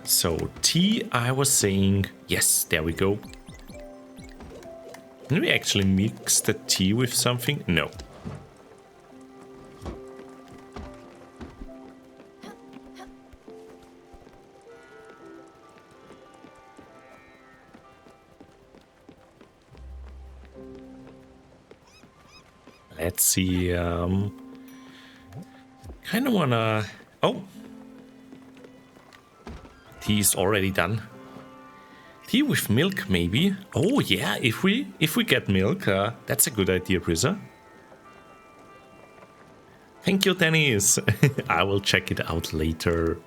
So, tea, I was saying, yes, there we go. Can we actually mix the tea with something? No. Let's see, kind of wanna... Oh! Tea is already done. Tea with milk, maybe? Oh yeah, if we get milk, that's a good idea, Brisa. Thank you, Dennis. I will check it out later.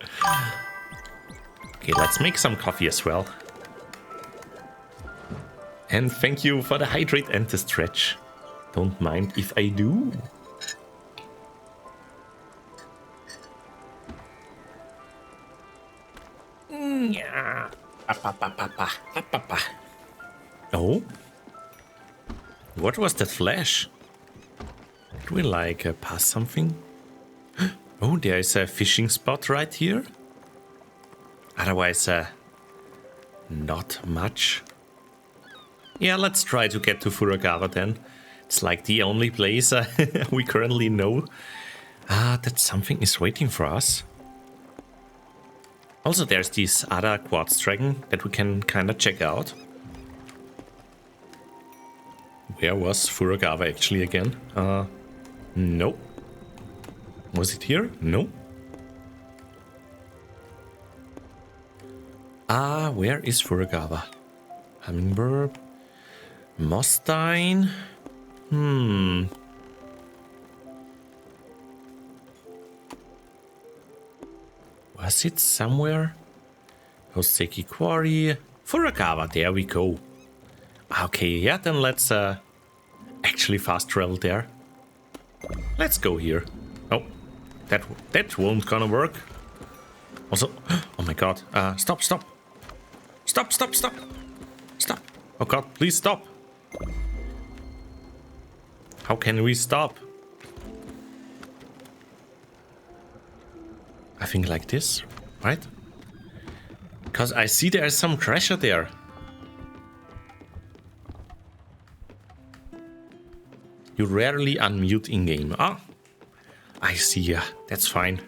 Okay, let's make some coffee as well. And thank you for the hydrate and the stretch. Don't mind if I do. Oh? What was that flash? Did we like pass something? Oh, there is a fishing spot right here. Otherwise, Not much. Yeah, let's try to get to Furagawa then. It's like the only place we currently know that something is waiting for us. Also, there's this other quartz dragon that we can kind of check out. Where was Furagawa actually again? No. Was it here? No. Where is Furagawa? Hummingbird. Mostein. Was it somewhere? Hoseki Quarry. Furagawa, there we go. Okay, yeah, then let's actually fast travel there. Let's go here. Oh, that won't gonna work. Also, oh my god, stop. Stop. Oh god, please stop. How can we stop? I think like this, right? Because I see there's some treasure there. You rarely unmute in-game. Ah, I see, yeah, that's fine.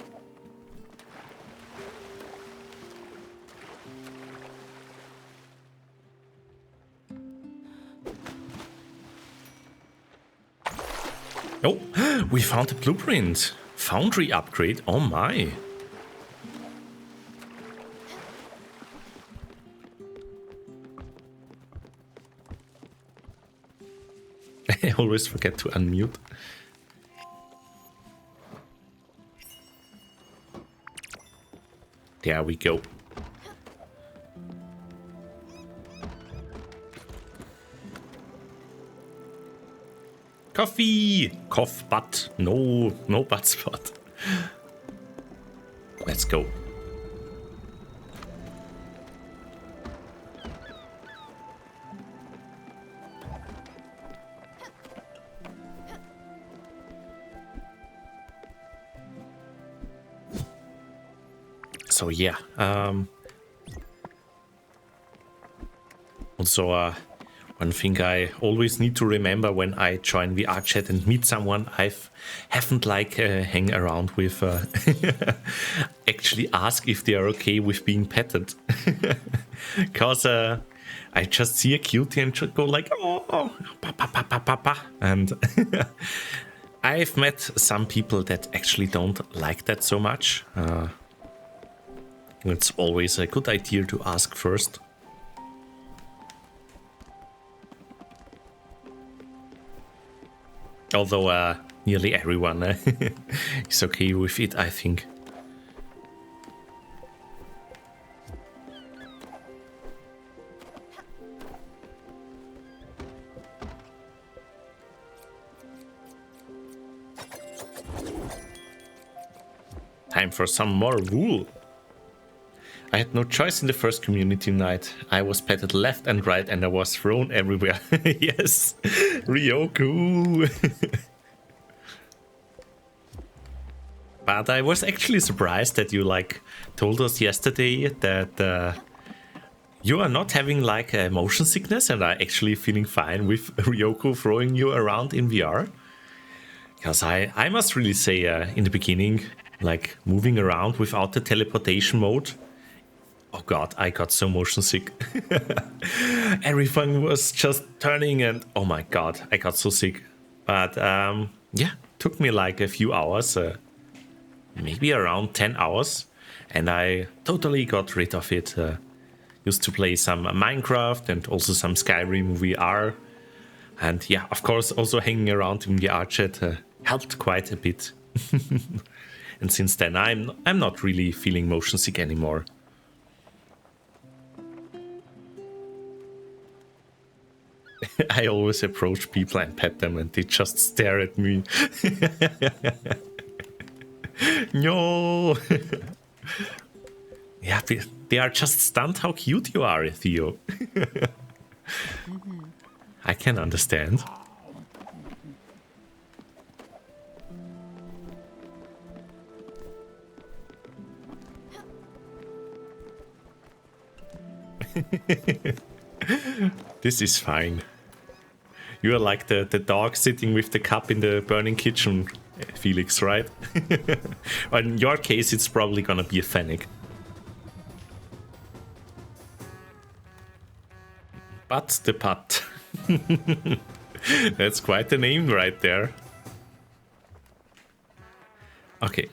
Oh, we found a blueprint. Foundry upgrade, oh my. I always forget to unmute. There we go. Coffee! Cough butt. No butt spot. Let's go. So yeah, also one thing I always need to remember when I join VR chat and meet someone I haven't hang around with, actually ask if they are okay with being petted, because I just see a cutie and just go like, oh, pa. And I've met some people that actually don't like that so much. It's always a good idea to ask first. Although nearly everyone is okay with it, I think. Time for some more wool. I had no choice in the first community night. I was petted left and right and I was thrown everywhere. Yes, Ryoku. But I was actually surprised that you told us yesterday that you are not having a motion sickness and are actually feeling fine with Ryoku throwing you around in VR. Because I must really say in the beginning, moving around without the teleportation mode, oh god, I got so motion sick. Everything was just turning and oh my god, I got so sick. But yeah, took me a few hours, maybe around 10 hours, and I totally got rid of it. Used to play some Minecraft and also some Skyrim VR. And yeah, of course, also hanging around in VR chat helped quite a bit. And since then, I'm not really feeling motion sick anymore. I always approach people and pet them and they just stare at me. No. Yeah, they are just stunned how cute you are, Theo. I can understand. This is fine. You are like the dog sitting with the cup in the burning kitchen, Felix, right? In your case, it's probably gonna be a fennec. But the Putt. That's quite the name right there. Okay.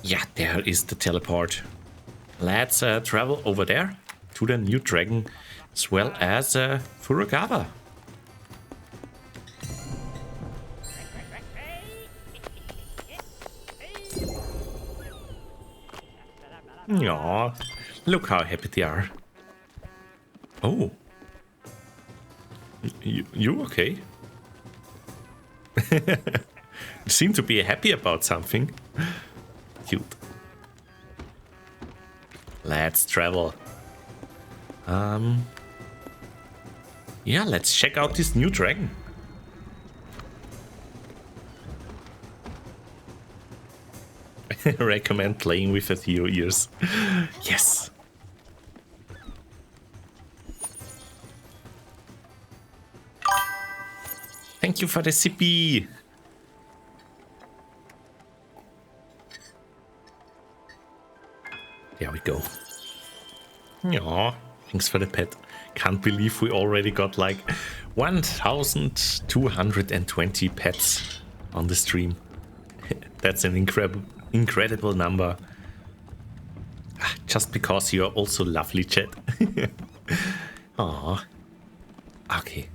Yeah, there is the teleport. Let's travel over there to the new dragon, as well as Furukawa. Aww, look how happy they are. Oh. You okay? You seem to be happy about something. Cute. Let's travel. Yeah, let's check out this new dragon. Recommend playing with a hero ears. Yes. Thank you for the CP. There we go. Aw, thanks for the pet. Can't believe we already got like 1,220 pets on the stream. That's an incredible number. Just because you're also lovely, chat. Aw. Okay.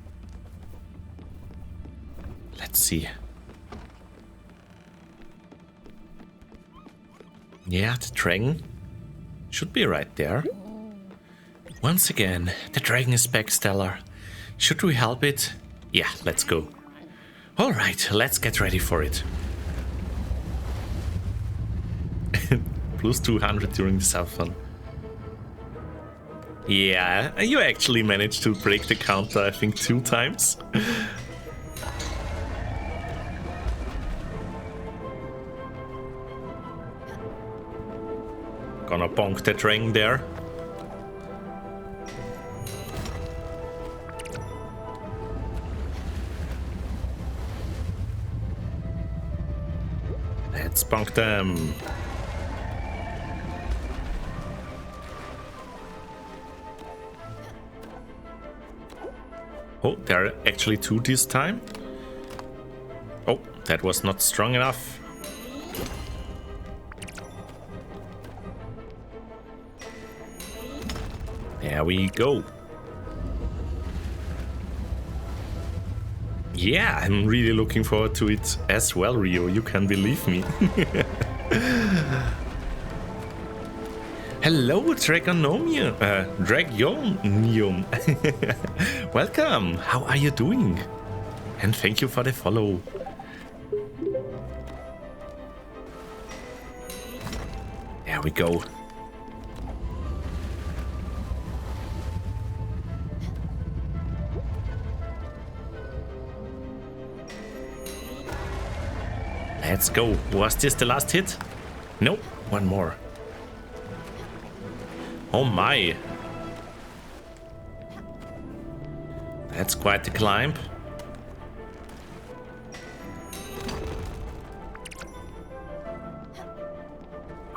Let's see. Yeah, the dragon should be right there. Once again, the dragon is back, Stellar. Should we help it? Yeah, let's go. Alright, let's get ready for it. Plus 200 during the Southern. Yeah, you actually managed to break the counter, I think, 2 times. Gonna bonk the dragon there. Let's bonk them. Oh, there are actually 2 this time. Oh, that was not strong enough. There we go. Yeah, I'm really looking forward to it as well, Rio. You can believe me. Hello, Dragonomium. Welcome. How are you doing? And thank you for the follow. There we go. Let's go. Was this the last hit? Nope, one more. Oh my. That's quite the climb.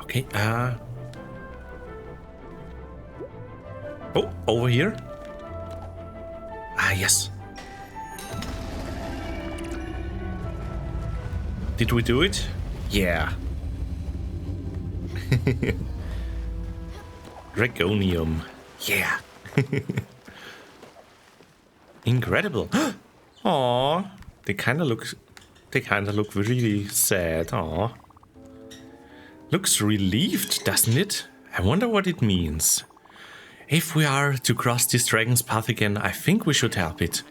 Okay, oh, over here. Ah, yes. Did we do it? Yeah. Dragonium. Yeah. Incredible. Aww. They kinda look really sad. Aww. Looks relieved, doesn't it? I wonder what it means. If we are to cross this dragon's path again, I think we should help it.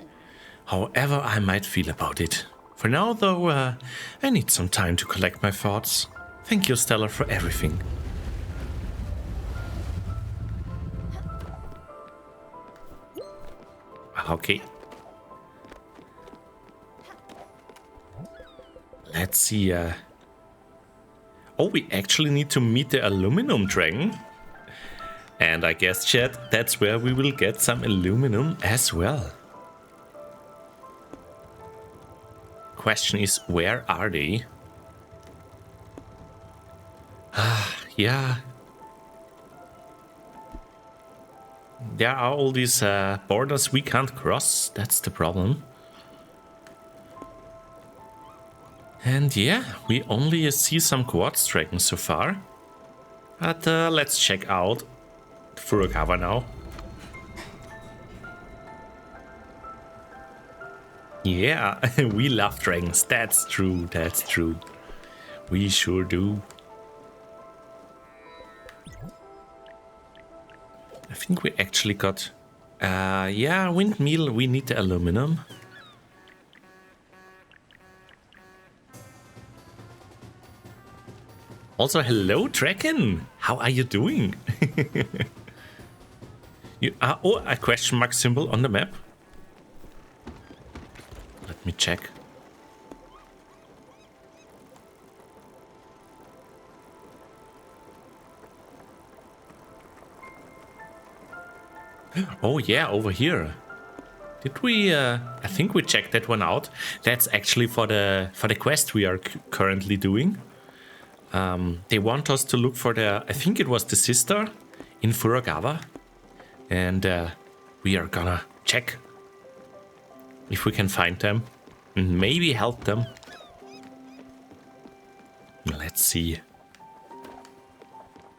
However I might feel about it. For now, though, I need some time to collect my thoughts. Thank you, Stellar, for everything. Okay. Let's see. Oh, we actually need to meet the aluminum dragon. And I guess, chat, that's where we will get some aluminum as well. Question is, where are they? Yeah. There are all these borders we can't cross. That's the problem. And yeah, we only see some quartz dragons so far. But let's check out Furukawa now. Yeah, we love dragons. That's true, that's true. We sure do. I think we actually got... yeah, windmill, we need the aluminum. Also, hello, Dragon! How are you doing? You are... Oh, a question mark symbol on the map. Let me check. Oh yeah, over here. Did we... I think we checked that one out. That's actually for the quest we are currently doing. They want us to look for the... I think it was the sister in Furukawa. And we are gonna check if we can find them and maybe help them. Let's see.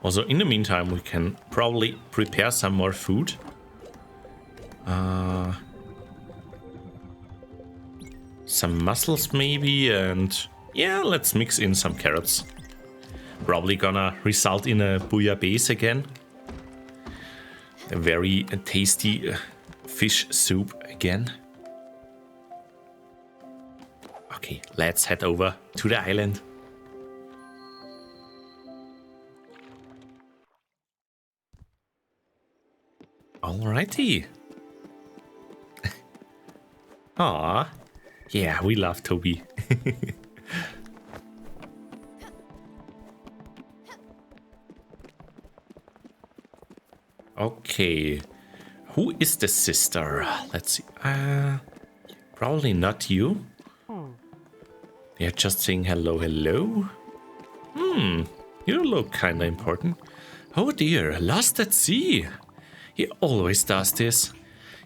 Also, in the meantime, we can probably prepare some more food. Some mussels maybe, and yeah, let's mix in some carrots. Probably gonna result in a bouillabaisse again. A very tasty fish soup again. Okay, let's head over to the island. Alrighty. Aww. Yeah, we love Toby. Okay. Who is the sister? Let's see. Probably not you. They're just saying hello, hello. You look kinda important. Oh dear, lost at sea. He always does this.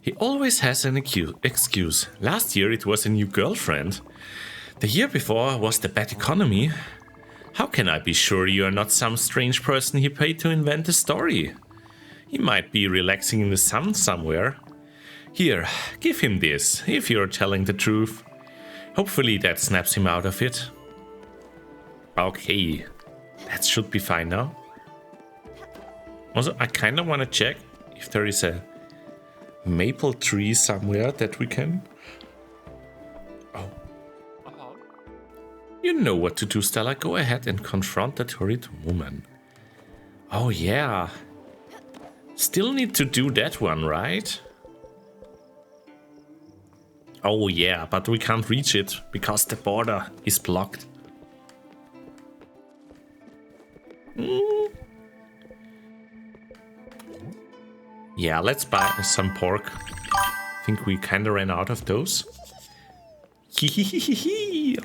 He always has an excuse. Last year it was a new girlfriend. The year before was the bad economy. How can I be sure you are not some strange person he paid to invent a story? He might be relaxing in the sun somewhere. Here, give him this, if you're telling the truth. Hopefully that snaps him out of it. Okay, that should be fine now. Also, I kinda wanna check if there is a maple tree somewhere that we can... Oh. You know what to do, Stella. Go ahead and confront that horrid woman. Oh yeah. Still need to do that one, right? Oh yeah, but we can't reach it because the border is blocked. Yeah, let's buy some pork. I think we kinda ran out of those.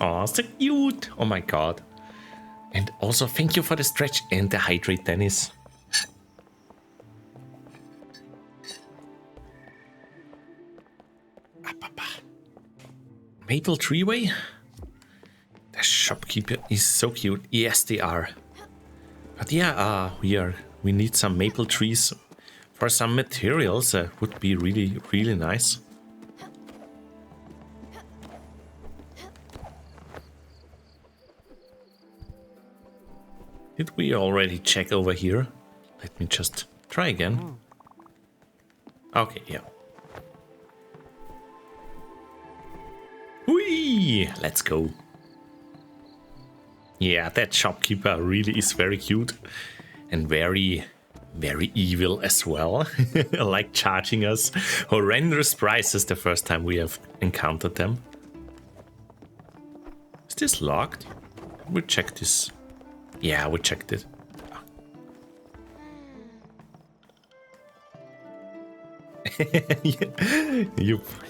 Aw, so cute! Oh my god. And also thank you for the stretch and the hydrate, Dennis. Maple Treeway? The shopkeeper is so cute. Yes, they are. But yeah, we need some maple trees for some materials. Would be really, really nice. Did we already check over here? Let me just try again. Okay, yeah. Whee! Let's go. Yeah, that shopkeeper really is very cute. And very, very evil as well. Like charging us horrendous prices the first time we have encountered them. Is this locked? We check this. Yeah, we checked it.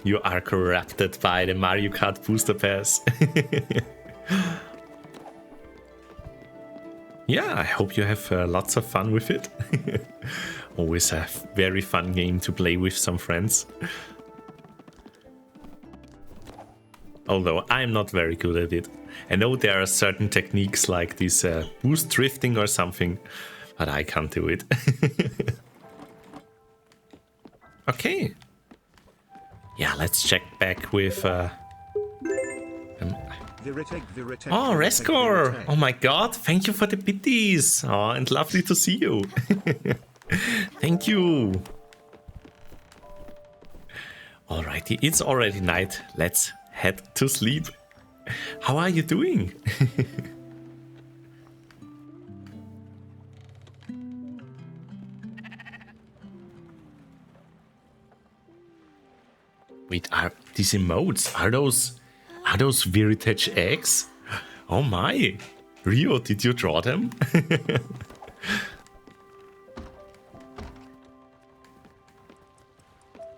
You are corrupted by the Mario Kart Booster Pass. Yeah, I hope you have lots of fun with it. Always a very fun game to play with some friends. Although I'm not very good at it. I know there are certain techniques like this boost drifting or something, but I can't do it. Okay. Yeah, let's check back with... Oh, Rescore! Oh my god, thank you for the biddies! Oh, and lovely to see you. Thank you. Alrighty, it's already night. Let's head to sleep. How are you doing? Wait, are these emotes? Are those Veritage eggs? Oh my! Rio, did you draw them?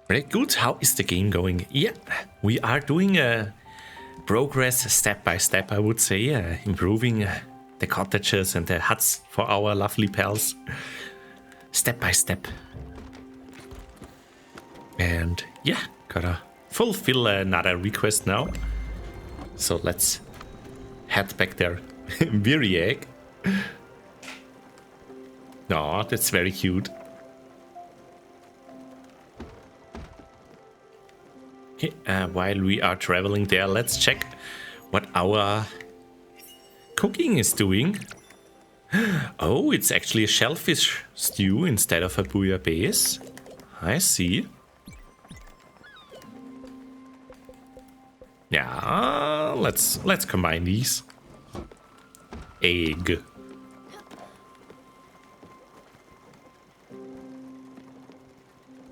Very good. How is the game going? Yeah, we are doing progress step by step, I would say. Improving the cottages and the huts for our lovely pals. Step by step. And yeah, gotta fulfill another request now. So let's head back there. Very egg. Oh, that's very cute. Okay, while we are traveling there, let's check what our cooking is doing. Oh, it's actually a shellfish stew instead of a bouillabaisse. I see. Yeah, let's combine these. Egg.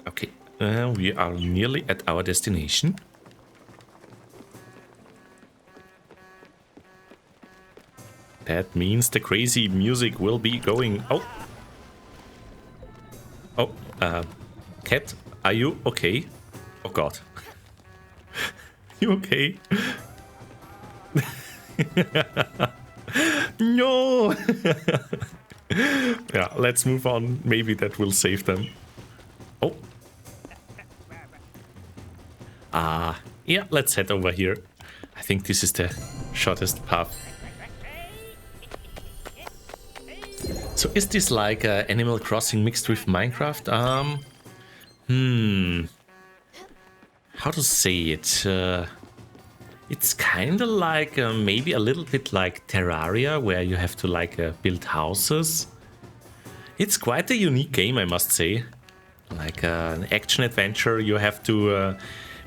Okay, we are nearly at our destination. That means the crazy music will be going. Oh. Oh, Cat, are you okay? Oh god. You okay? No! Yeah, let's move on. Maybe that will save them. Oh. Yeah, let's head over here. I think this is the shortest path. So is this like Animal Crossing mixed with Minecraft? How to say it? It's kind of like maybe a little bit like Terraria, where you have to like build houses. It's quite a unique game, I must say. Like an action adventure, you have to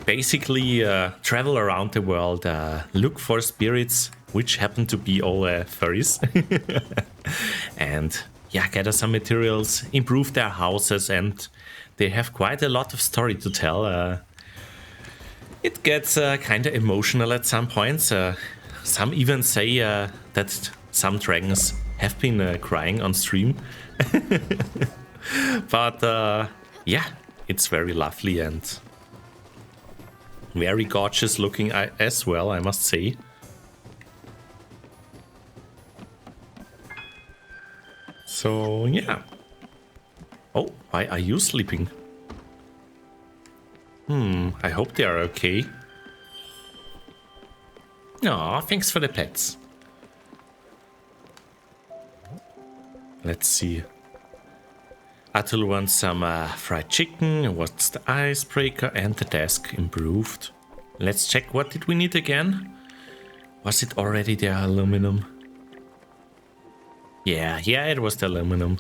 basically travel around the world, look for spirits, which happen to be all furries, and yeah, gather some materials, improve their houses, and they have quite a lot of story to tell. It gets kind of emotional at some points. Some even say that some dragons have been crying on stream. But yeah, it's very lovely and very gorgeous looking as well, I must say. So yeah. Oh, why are you sleeping? I hope they are okay. Aw, thanks for the pets. Let's see. Atul wants some fried chicken. What's the icebreaker? And the desk improved. Let's check, what did we need again? Was it already the aluminum? Yeah, it was the aluminum.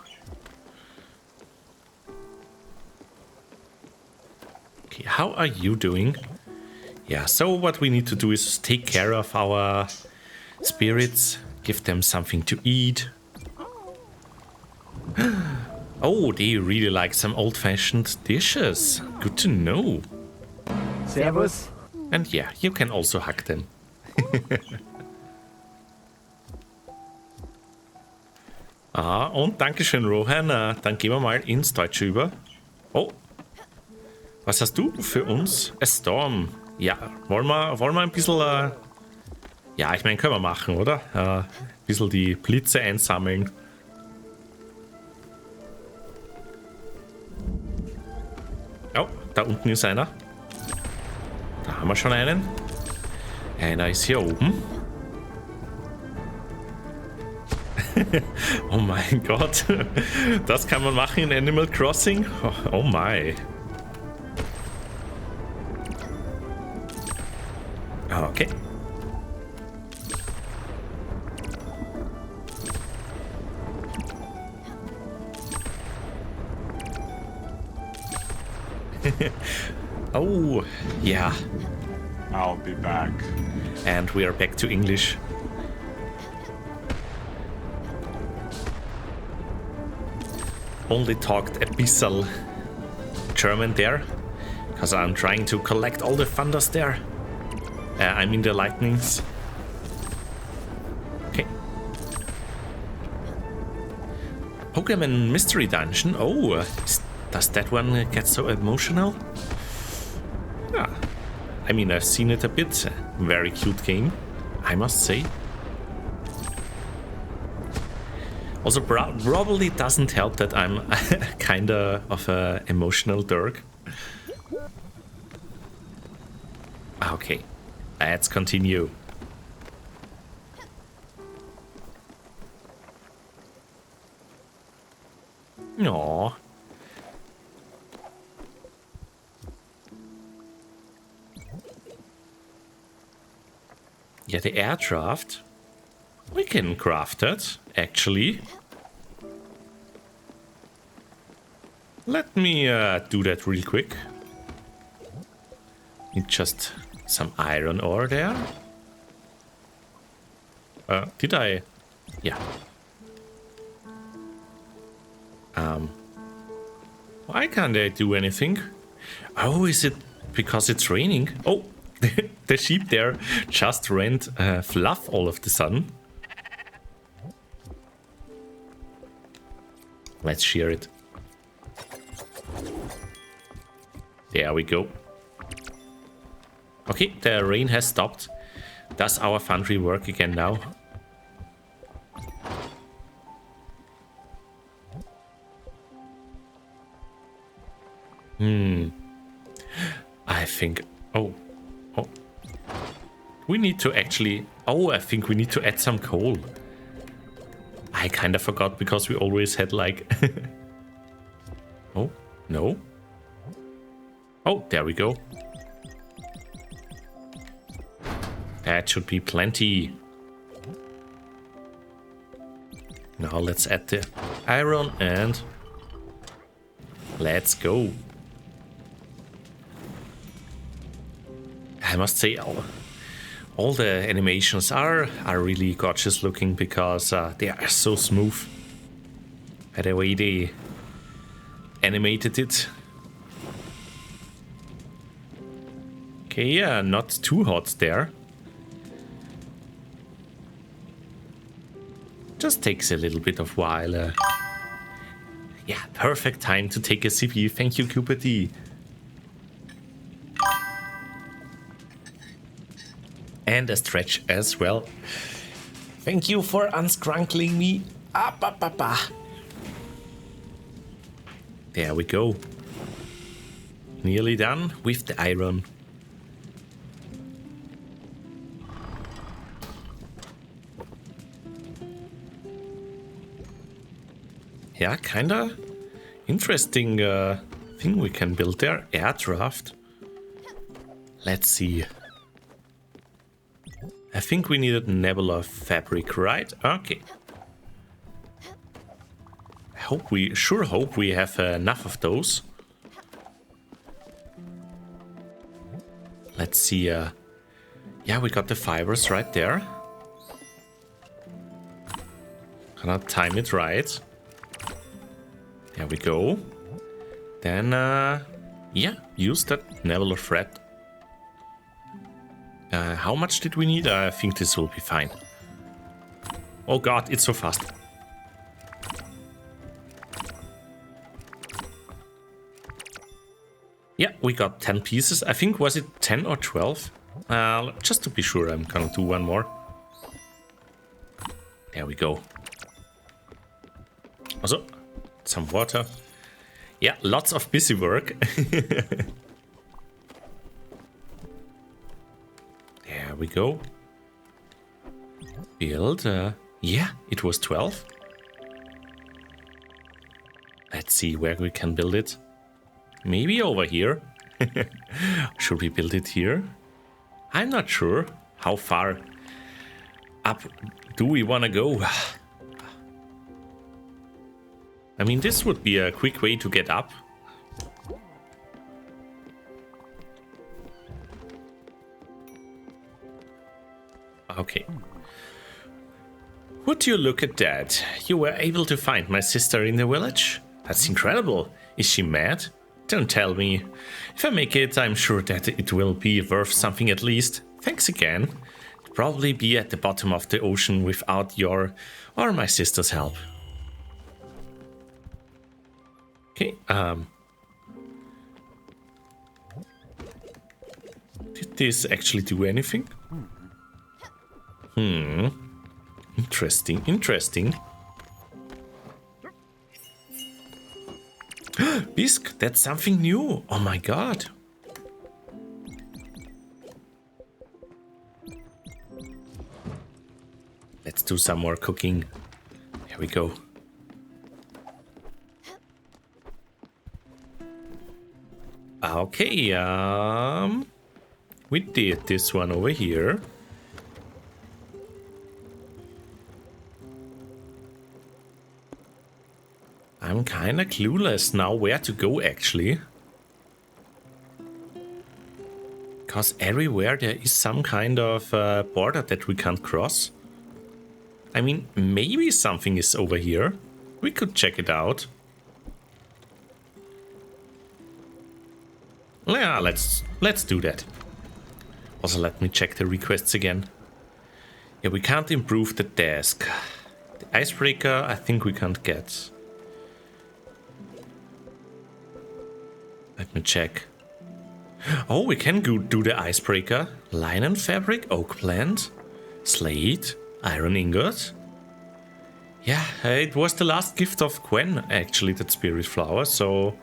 Okay, how are you doing? Yeah, so what we need to do is take care of our spirits, give them something to eat. Oh, they really like some old-fashioned dishes. Good to know. Servus. And yeah, you can also hug them. Ah, und Dankeschön, Rohan. Dann gehen wir mal ins Deutsche über. Oh, was hast du für uns? A Storm. Ja, wollen wir ein bisschen... ja, ich meine, können wir machen, oder? Ein bisschen die Blitze einsammeln. Oh, da unten ist einer. Da haben wir schon einen. Einer ist hier oben. Oh mein Gott. Das kann man machen in Animal Crossing? Oh my. Okay. Oh, yeah. I'll be back. And we are back to English. Only talked a bissel German there, because I'm trying to collect all the thunders there. I mean the lightnings. Okay. Pokemon Mystery Dungeon. Oh, does that one get so emotional? Yeah. I mean, I've seen it a bit. Very cute game, I must say. Also, probably doesn't help that I'm kinda of a emotional dork. Okay, let's continue. Aww. Yeah, the air draft. We can craft it, actually. Let me do that real quick. Need just some iron ore there. Did I? Yeah. Why can't I do anything? Oh, is it because it's raining? Oh, the sheep there just went fluff all of the sudden. Let's shear it. There we go. Okay, the rain has stopped. Does our foundry work again now? I think... Oh. We need to actually... Oh, I think we need to add some coal. I kind of forgot because we always had like... Oh, no. Oh, there we go. That should be plenty. Now let's add the iron and let's go. I must say all the animations are really gorgeous looking because they are so smooth. By the way they animated it. Okay, yeah, not too hot there. Just takes a little bit of while. Yeah, perfect time to take a sippy. Thank you, Cooper D. And a stretch as well. Thank you for unscrunkling me. There we go. Nearly done with the iron. Yeah, kinda interesting thing we can build there. Air draft. Let's see. I think we needed nebula fabric, right? Okay. Sure hope we have enough of those. Let's see. Yeah, we got the fibers right there. Gonna time it right. There we go. Then, yeah, use that nebula thread. How much did we need? I think this will be fine. Oh god, it's so fast. Yeah, we got 10 pieces. I think, was it 10 or 12? Just to be sure, I'm gonna do one more. There we go. Also, some water. Yeah, lots of busy work. There we go. Build. Yeah, it was 12. Let's see where we can build it. Maybe over here. Should we build it here? I'm not sure. How far up do we want to go? I mean, this would be a quick way to get up. Okay. Would you look at that? You were able to find my sister in the village? That's incredible. Is she mad? Don't tell me. If I make it, I'm sure that it will be worth something at least. Thanks again. It'd probably be at the bottom of the ocean without your or my sister's help. Okay, did this actually do anything? Interesting, interesting. Bisque, that's something new. Oh my god. Let's do some more cooking. Here we go. Okay, we did this one over here. I'm kinda clueless now where to go actually. Because everywhere there is some kind of border that we can't cross. I mean, maybe something is over here. We could check it out. Yeah, let's do that. Also, let me check the requests again. Yeah, we can't improve the desk. The icebreaker, I think we can't get. Let me check. Oh, we can go do the icebreaker. Linen fabric, oak plant, slate, iron ingot. Yeah, it was the last gift of Gwen, actually, that Spiritfarer, so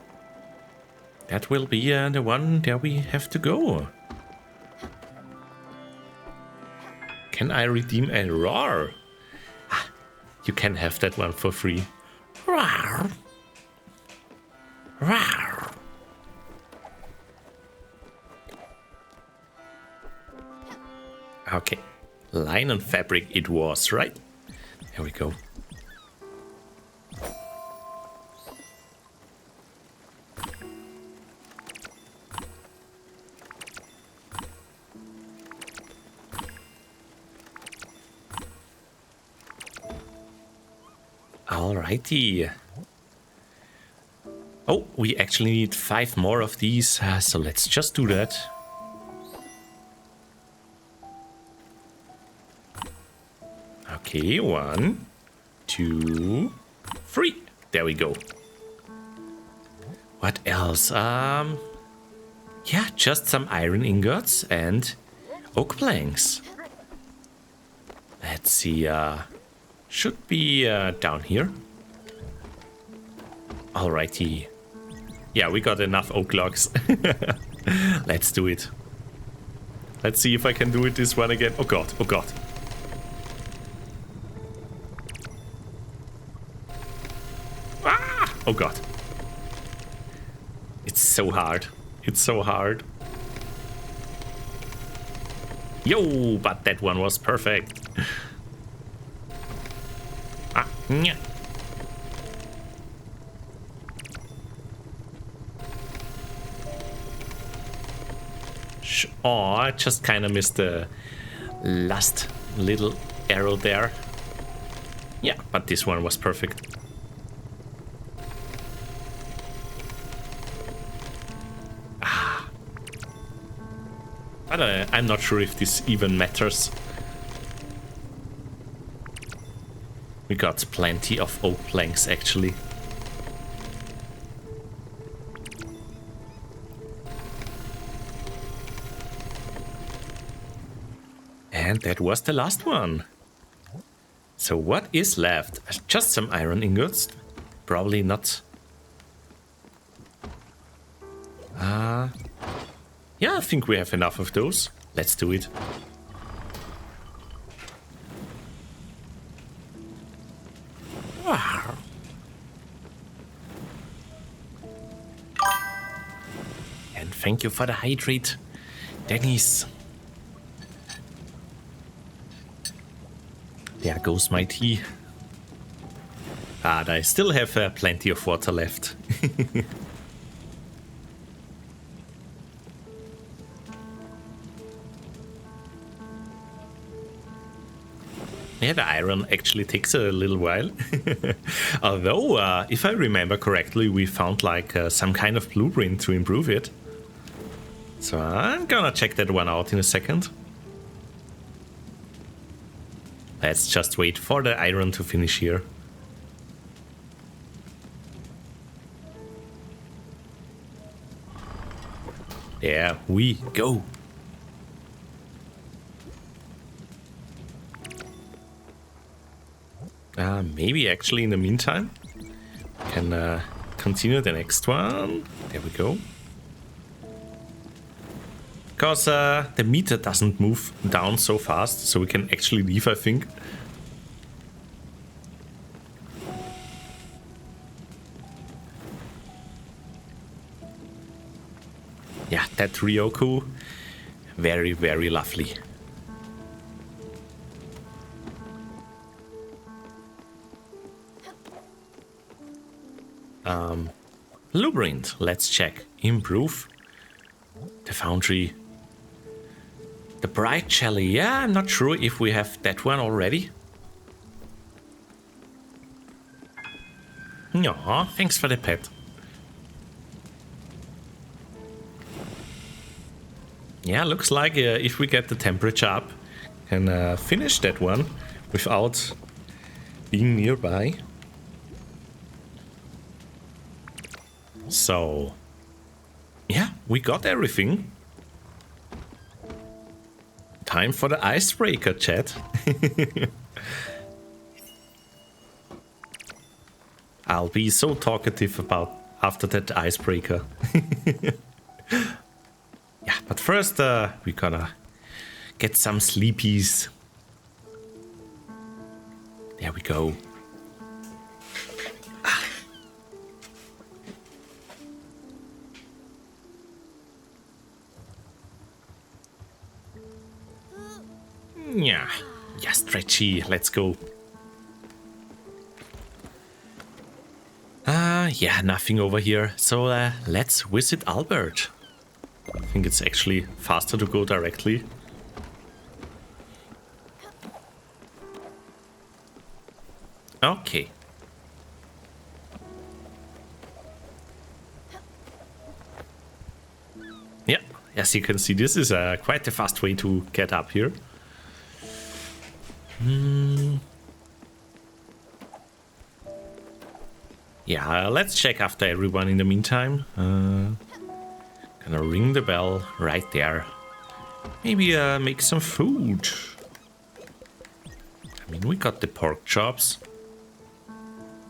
that will be the one that we have to go. Can I redeem a roar? Ah, you can have that one for free. Roar. Roar. Okay, linen fabric it was, right? Here we go. Alrighty. Oh, we actually need 5 more of these, so let's just do that. Okay, 1, 2, 3. There we go. What else? Yeah, just some iron ingots and oak planks. Let's see, should be down here. Alrighty. Yeah, we got enough oak logs. Let's do it. Let's see if I can do it this one again. Oh god, oh god. Ah! Oh god. It's so hard. It's so hard. Yo, but that one was perfect. Ah, yeah. Oh, I just kind of missed the last little arrow there. Yeah, but this one was perfect. Ah. But I'm not sure if this even matters. We got plenty of oak planks, actually. And that was the last one. So what is left? Just some iron ingots. Probably not. Yeah, I think we have enough of those. Let's do it. Wow. And thank you for the hydrate, Dennis. There goes my tea. But I still have plenty of water left. Yeah, the iron actually takes a little while. Although, if I remember correctly, we found like some kind of blueprint to improve it. So I'm gonna check that one out in a second. Let's just wait for the iron to finish here. There we go. Maybe actually in the meantime, we can continue the next one. There we go. Because the meter doesn't move down so fast, so we can actually leave, I think. Yeah, that Ryoku, very, very lovely. Blueprint, let's check. Improve. The foundry. The bright jelly, yeah, I'm not sure if we have that one already. Aw, thanks for the pet. Yeah, looks like if we get the temperature up, can finish that one without being nearby. So, yeah, we got everything. Time for the icebreaker, chat. I'll be so talkative about after that icebreaker. Yeah, but first we're gonna get some sleepies. There we go. Yeah, stretchy, let's go. Yeah, nothing over here. So let's visit Albert. I think it's actually faster to go directly. Okay. Yeah, as you can see, this is quite a fast way to get up here. Yeah, let's check after everyone in the meantime. Gonna ring the bell right there. Maybe make some food. I mean, we got the pork chops.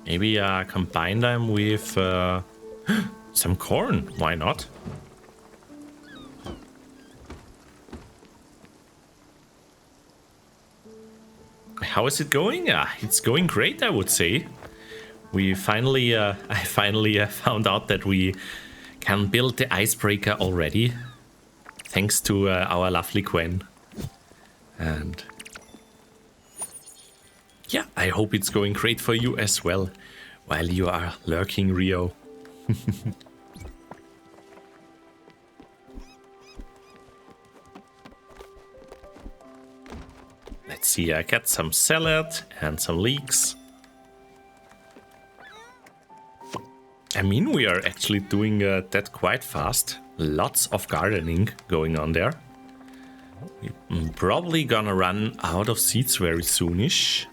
Maybe combine them with some corn. Why not? How is it going? It's going great, I would say. We finally, I finally found out that we can build the icebreaker already, thanks to our lovely Gwen. And yeah, I hope it's going great for you as well, while you are lurking, Rio. Let's see, I got some salad and some leeks. I mean, we are actually doing that quite fast. Lots of gardening going on there. We're probably gonna run out of seeds very soonish.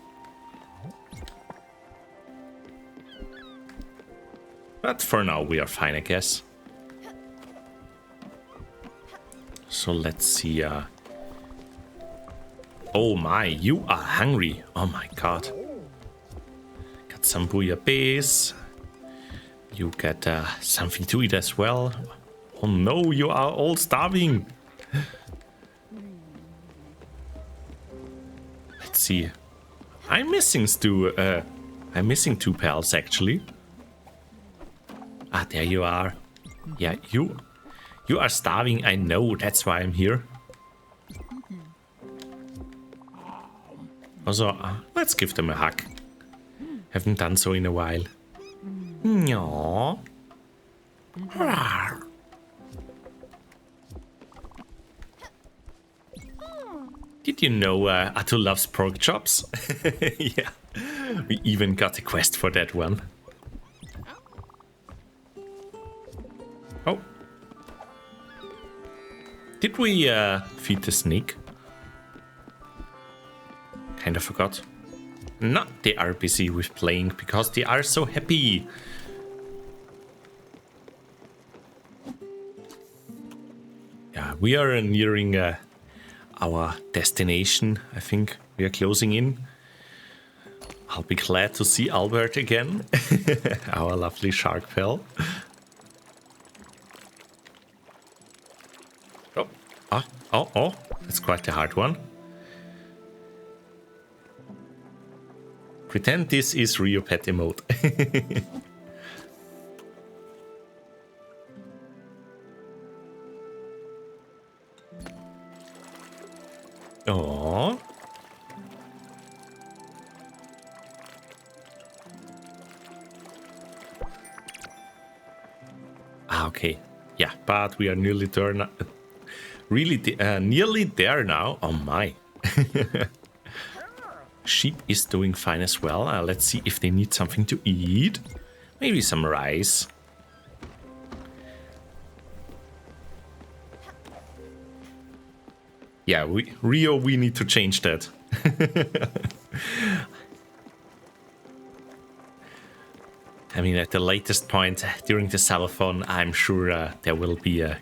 But for now we are fine, I guess. So let's see. Oh my, you are hungry. Oh my god. Got some bouillabaisse. You get something to eat as well. Oh no, you are all starving. Let's see. I'm missing two pals actually. Ah, there you are. Yeah, you are starving. I know. That's why I'm here. Also, let's give them a hug. Haven't done so in a while. Aww. Did you know Atul loves pork chops? Yeah, we even got a quest for that one. Oh. Did we feed the snake? Kinda forgot. No, they are busy with playing because they are so happy. Yeah, we are nearing our destination. I think we are closing in. I'll be glad to see Albert again. Our lovely shark pal. Oh, that's quite a hard one. Pretend this is Rio Pet emote. Oh. Ah, okay. Yeah, but we are nearly there now. Nearly there now. Oh my. Sheep is doing fine as well. Let's see if they need something to eat. Maybe some rice. Yeah, we need to change that. I mean, at the latest point during the subathon, I'm sure there will be a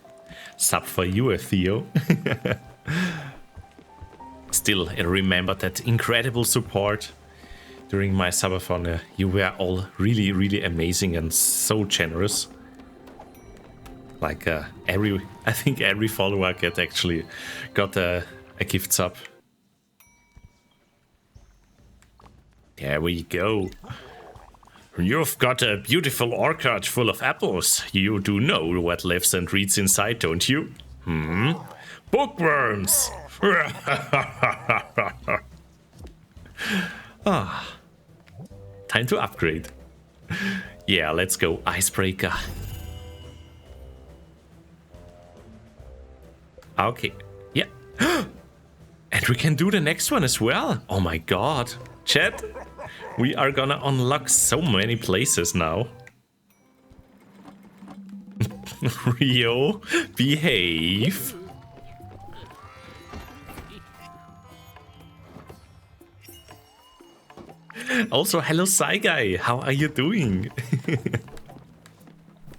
sub for you, Theo. Still, remember that incredible support during my subathon. You were all really, really amazing and so generous. Like I think every follower got a gift sub. There we go. You've got a beautiful orchard full of apples. You do know what lives and reads inside, don't you? Bookworms! Time to upgrade. Yeah, let's go. Icebreaker. Okay, yeah. And we can do the next one as well. Oh my god. Chat, we are gonna unlock so many places now. Rio, behave. Also, hello Saigai, how are you doing?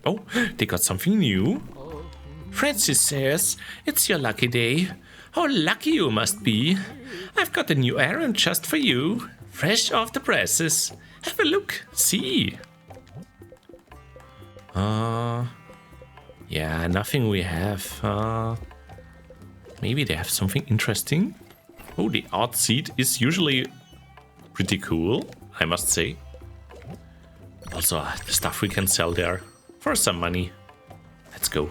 Oh, they got something new. Francis says, it's your lucky day. How lucky you must be. I've got a new errand just for you. Fresh off the presses. Have a look, see. Yeah, nothing we have. Maybe they have something interesting. Oh, the art seat is usually pretty cool, I must say. Also, the stuff we can sell there for some money. Let's go.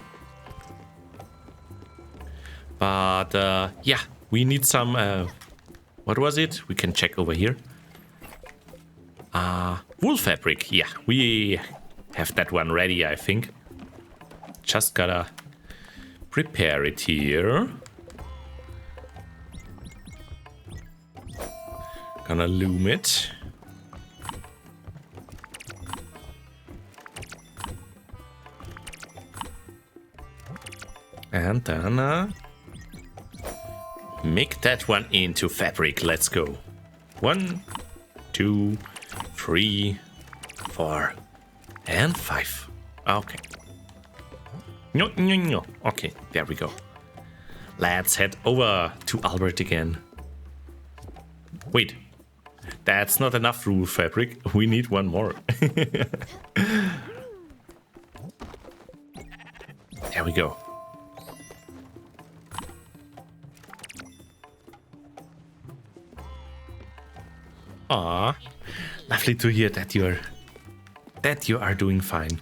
But yeah, we need some. What was it? We can check over here. Wool fabric. Yeah, we have that one ready, I think. Just gotta prepare it here. Gonna loom it. And then make that one into fabric. Let's go. 1, 2, 3, 4, and 5. Okay. No. Okay, there we go. Let's head over to Albert again. Wait. That's not enough rule fabric. We need one more. There we go. Aw, lovely to hear that you are doing fine.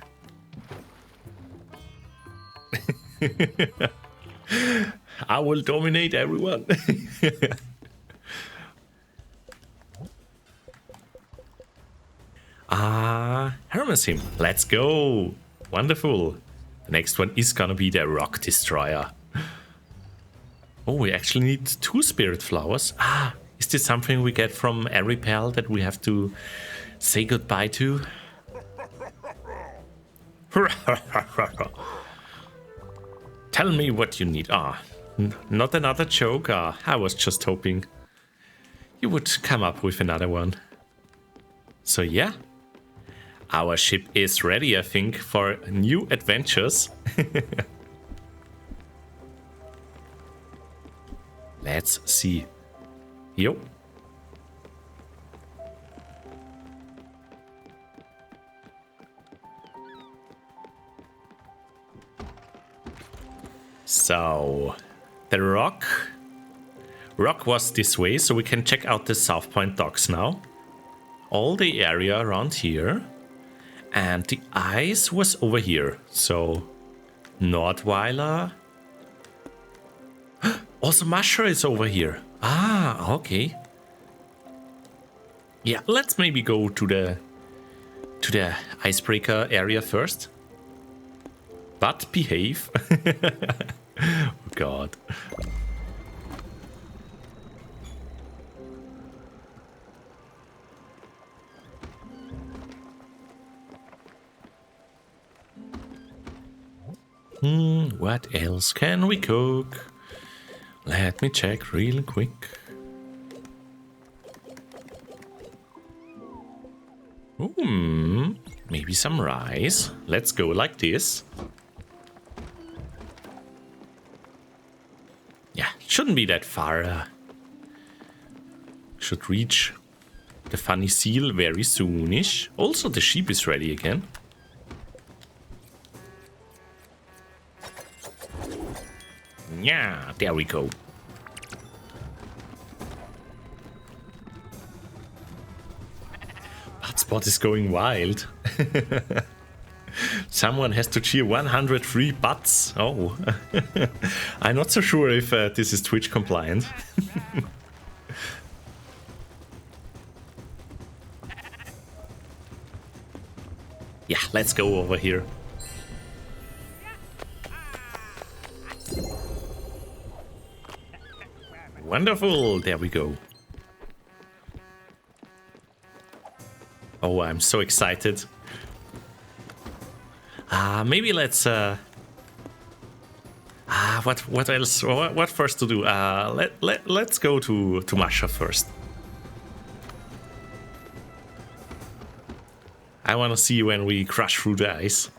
I will dominate everyone. Hermesim, let's go. Wonderful. The next one is gonna be the Rock Destroyer. Oh, we actually need 2 spirit flowers. Is this something we get from every pal that we have to say goodbye to? Tell me what you need. Not another joke. I was just hoping you would come up with another one. So yeah, our ship is ready, I think, for new adventures. Let's see. Yo. So, the rock was this way, so we can check out the South Point docks now. All the area around here. And the ice was over here, so Nordweiler. Also, Masher is over here. Okay. Yeah, let's maybe go to the icebreaker area first. But behave. Oh God. What else can we cook? Let me check real quick. Maybe some rice. Let's go like this. Yeah, shouldn't be that far. Should reach the funny seal very soonish. Also, the sheep is ready again. Yeah, there we go. Hotspot is going wild. Someone has to cheer 103 butts. Oh, I'm not so sure if this is Twitch compliant. Yeah, let's go over here. Wonderful, there we go. Oh, I'm so excited. Maybe let's what else? What first to do? Let's go to Masha first. I want to see when we crush through the ice.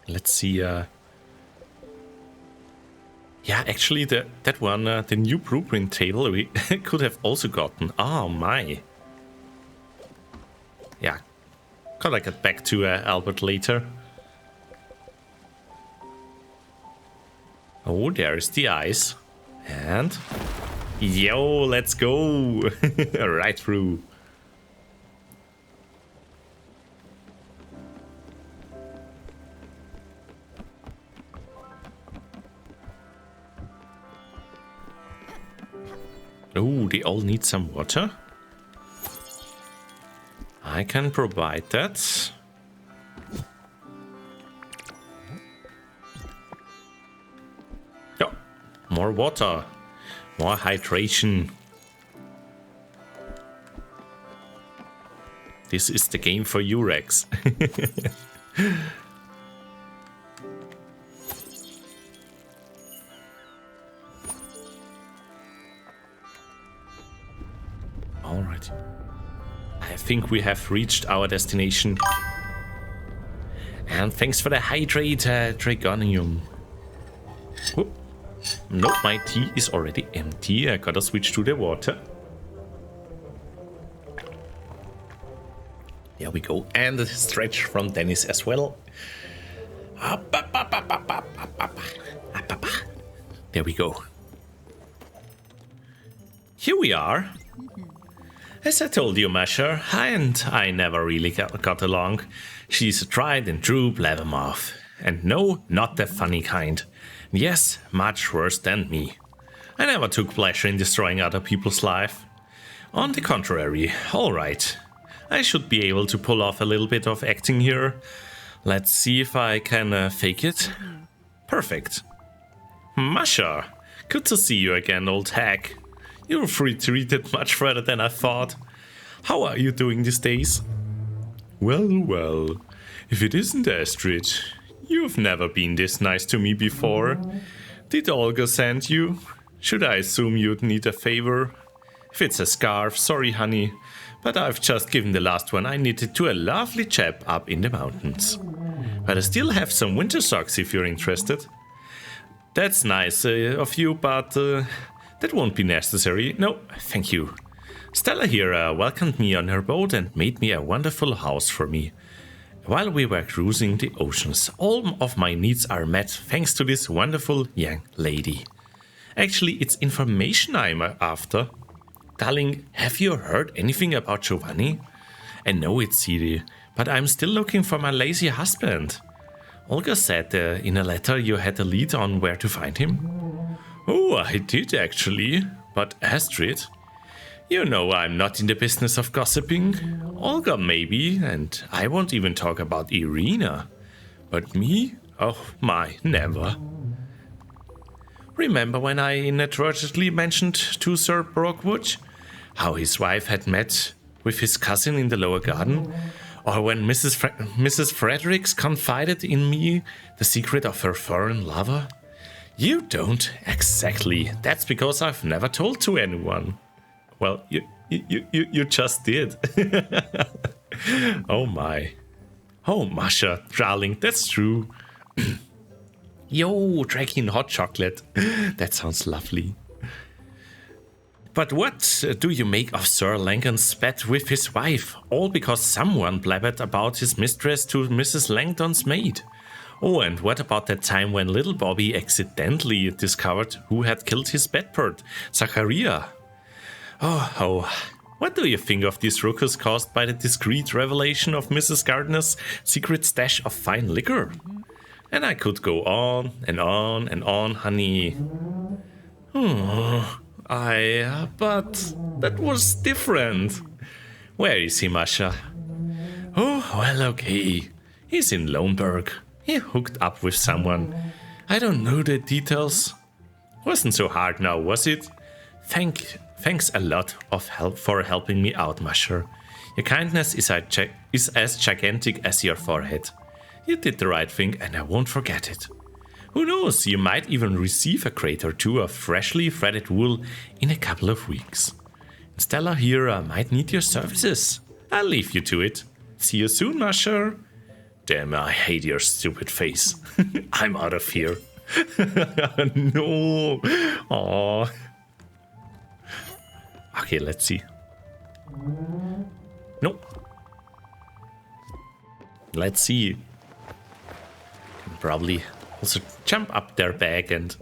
Let's see. Yeah, actually, that one, the new blueprint table, we could have also gotten. Oh my. Yeah, gotta get back to Albert later. Oh, there's the ice. And yo, let's go. Right through. Oh, they all need some water. I can provide that. Oh, more water. More hydration. This is the game for you, Rex. Alright. I think we have reached our destination. And thanks for the hydrate, Dragonium. Whoop. Nope, my tea is already empty. I gotta switch to the water. There we go. And a stretch from Dennis as well. There we go. Here we are. As I told you, Masher, and I never really got along. She's a tried and true blabbermouth. And no, not the funny kind. Yes, much worse than me. I never took pleasure in destroying other people's life. On the contrary, alright. I should be able to pull off a little bit of acting here. Let's see if I can fake it. Perfect. Masha, good to see you again, old hag. You've retreated much further than I thought. How are you doing these days? Well, if it isn't Astrid, you've never been this nice to me before. Did Olga send you? Should I assume you'd need a favor? If it's a scarf, sorry honey, but I've just given the last one I knitted to a lovely chap up in the mountains. But I still have some winter socks if you're interested. That's nice of you, but that won't be necessary. No, thank you. Stella here welcomed me on her boat and made me a wonderful house for me. While we were cruising the oceans, all of my needs are met thanks to this wonderful young lady. Actually, it's information I'm after. Darling, have you heard anything about Giovanni? I know it's silly, but I'm still looking for my lazy husband. Olga said in a letter you had a lead on where to find him. Oh, I did actually. But Astrid, you know I'm not in the business of gossiping. Olga maybe, and I won't even talk about Irina. But me? Oh my, never. Remember when I inadvertently mentioned to Sir Brockwood how his wife had met with his cousin in the lower garden? Or when Mrs. Fredericks confided in me the secret of her foreign lover? You don't exactly. That's because I've never told to anyone. Well, you just did. Oh my. Oh, Masha, darling, that's true. Yo, drinking hot chocolate. That sounds lovely. But what do you make of Sir Langdon's spat with his wife? All because someone blabbered about his mistress to Mrs. Langdon's maid. Oh, and what about that time when little Bobby accidentally discovered who had killed his bedbird, Zachariah? Oh, what do you think of this ruckus caused by the discreet revelation of Mrs. Gardner's secret stash of fine liquor? And I could go on and on and on, honey. But that was different. Where is he, Masha? Oh, well, okay. He's in Loneburg. He hooked up with someone. I don't know the details. Wasn't so hard now, was it? Thanks a lot for helping me out, Masha. Your kindness is as gigantic as your forehead. You did the right thing and I won't forget it. Who knows, you might even receive a crate or two of freshly threaded wool in a couple of weeks. Stella here might need your services. I'll leave you to it. See you soon, Masha. Damn, I hate your stupid face. I'm out of here. No. Aww. Okay, let's see. Nope. Let's see. Can probably also jump up their bag and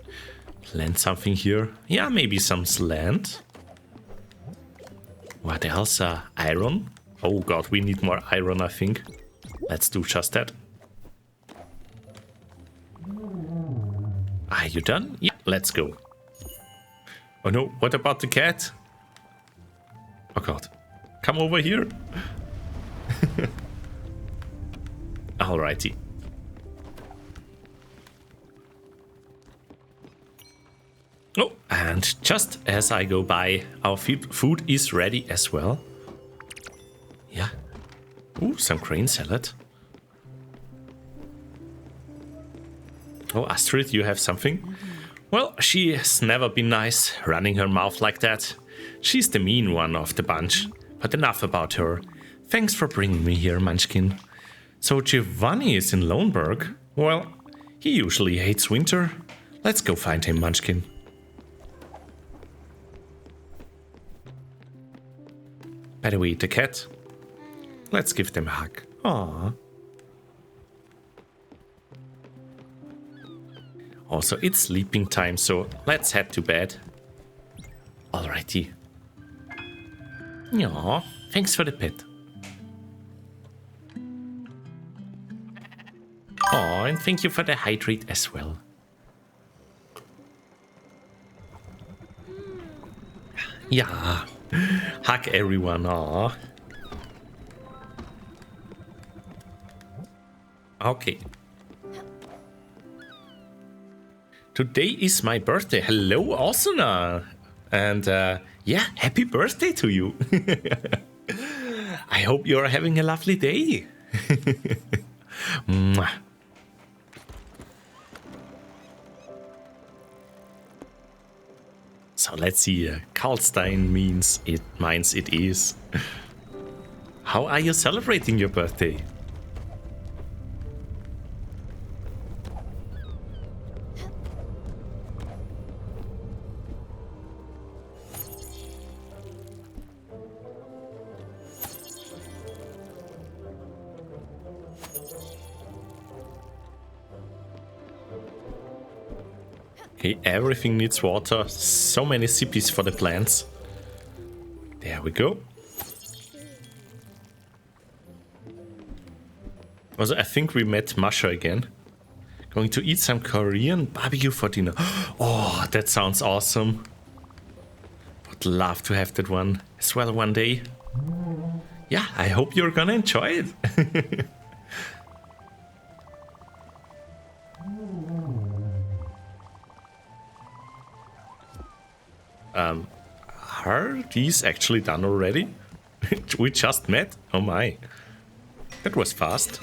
plant something here. Yeah, maybe some slant. What else? Iron? Oh god, we need more iron, I think. Let's do just that. Are you done? Yeah, let's go. Oh no, what about the cat? Oh god, come over here. Alrighty. Oh, and just as I go by, our food is ready as well. Yeah. Ooh, some crane salad. Oh, Astrid, you have something? Well, she has never been nice, running her mouth like that. She's the mean one of the bunch. But enough about her. Thanks for bringing me here, Munchkin. So Giovanni is in Loneburg? Well, he usually hates winter. Let's go find him, Munchkin. By the way, the cat. Let's give them a hug. Aww. Also, it's sleeping time, so let's head to bed. Alrighty. Aww, thanks for the pet. Aww, and thank you for the hydrate as well. Yeah. Hug everyone, aww. Okay. Today is my birthday. Hello, Asuna. And yeah, happy birthday to you. I hope you're having a lovely day. Mwah. So let's see. Karlstein means it mines it is. How are you celebrating your birthday? Okay, everything needs water. So many sippies for the plants. There we go. Also, I think we met Masha again. Going to eat some Korean barbecue for dinner. Oh, that sounds awesome. Would love to have that one as well one day. Yeah, I hope you're gonna enjoy it. Are these actually done already? We just met? Oh my. That was fast.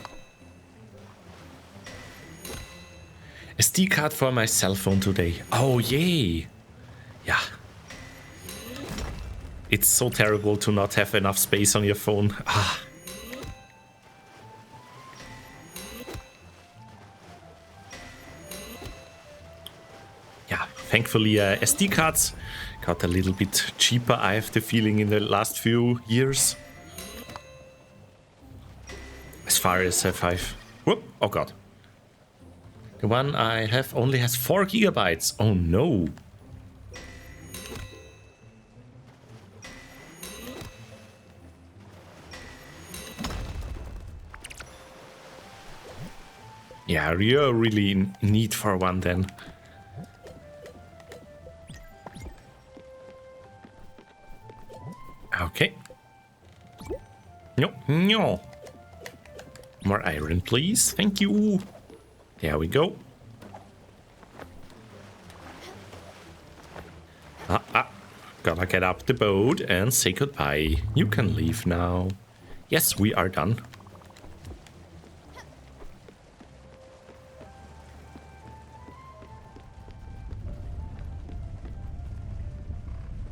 SD card for my cell phone today. Oh yay. Yeah. It's so terrible to not have enough space on your phone. Ah. Yeah, thankfully SD cards got a little bit cheaper, I have the feeling, in the last few years. As far as 5. Whoop, oh god. The one I have only has 4 gigabytes. Oh no. Yeah, you're really in need for one then. Okay. No, no. More iron, please. Thank you. There we go. Gotta get up the boat and say goodbye. You can leave now. Yes, we are done.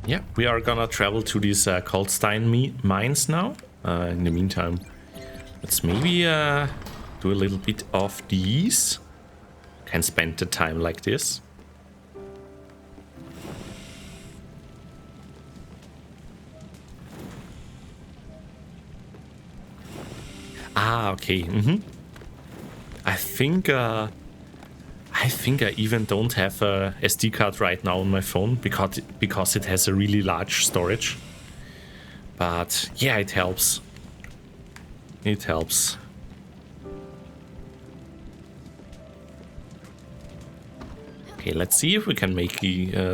Yeah, we are gonna travel to these Karlstein mines now. In the meantime, let's maybe do a little bit of these. Can spend the time like this. Ah, okay. I think I even don't have a SD card right now on my phone because it has a really large storage. But yeah, it helps. It helps. Okay, let's see if we can make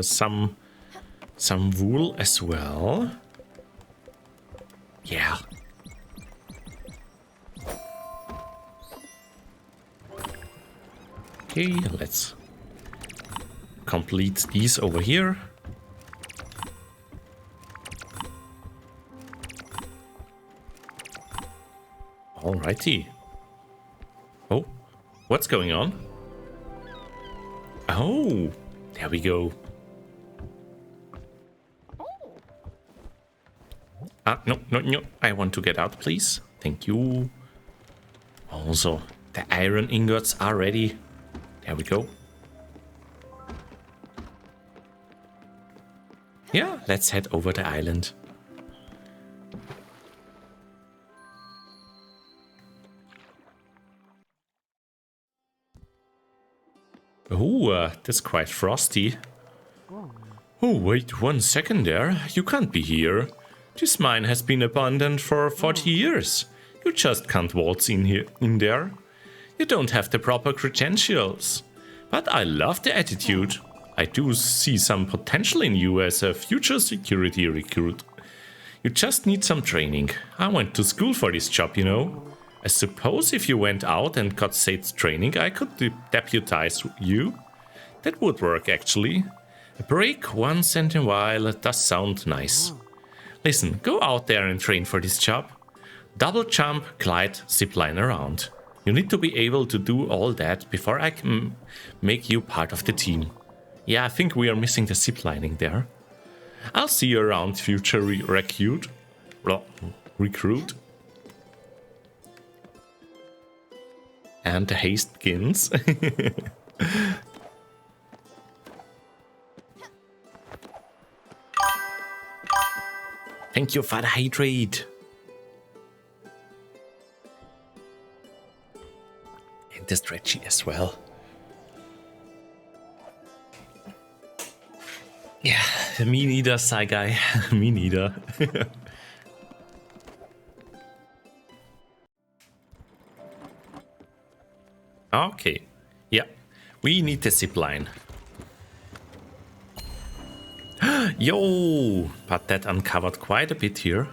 some wool as well. Yeah. Okay, let's complete these over here. Alrighty. Oh, what's going on? Oh, there we go. Ah, no, no, no. I want to get out, please. Thank you. Also, the iron ingots are ready. There we go. Yeah, let's head over the island. Oh, that's quite frosty. Oh, wait 1 second there. You can't be here. This mine has been abandoned for 40 years. You just can't waltz in there. You don't have the proper credentials. But I love the attitude. I do see some potential in you as a future security recruit. You just need some training. I went to school for this job, you know. I suppose if you went out and got safe training, I could deputize you. That would work, actually. A break once in a while does sound nice. Listen, go out there and train for this job. Double jump, glide, zipline around. You need to be able to do all that before I can make you part of the team. Yeah, I think we are missing the ziplining there. I'll see you around, future recruit. And the haste begins. Thank you for the hydrate. And the stretchy as well. Yeah, me neither, Psy Guy. Me neither. Okay. Yeah, we need the zipline. Yo! But that uncovered quite a bit here.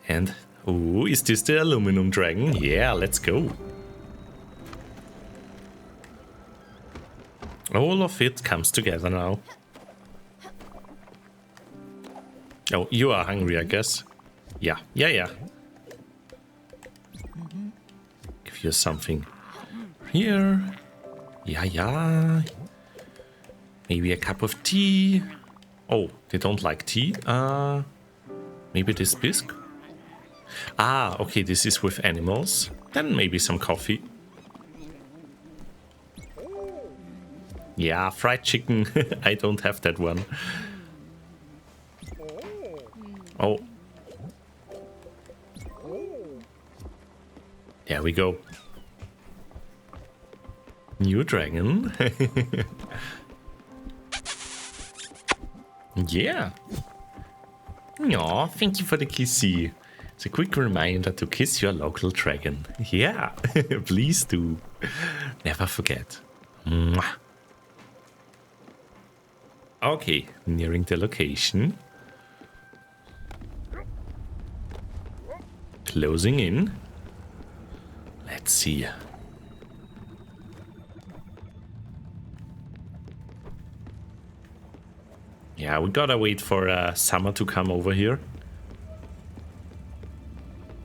And, oh, is this the aluminum dragon? Yeah, let's go. All of it comes together now. Oh, you are hungry, I guess. Yeah. Give you something here. Yeah. Maybe a cup of tea. Oh, they don't like tea. Maybe this bisque. Ah, okay, this is with animals. Then maybe some coffee. Yeah, fried chicken. I don't have that one. Oh. There we go. New dragon. Yeah. Aw, thank you for the kissy. It's a quick reminder to kiss your local dragon. Yeah, please do. Never forget. Mwah. Okay, nearing the location. Closing in. Let's see. Yeah, we gotta wait for summer to come over here.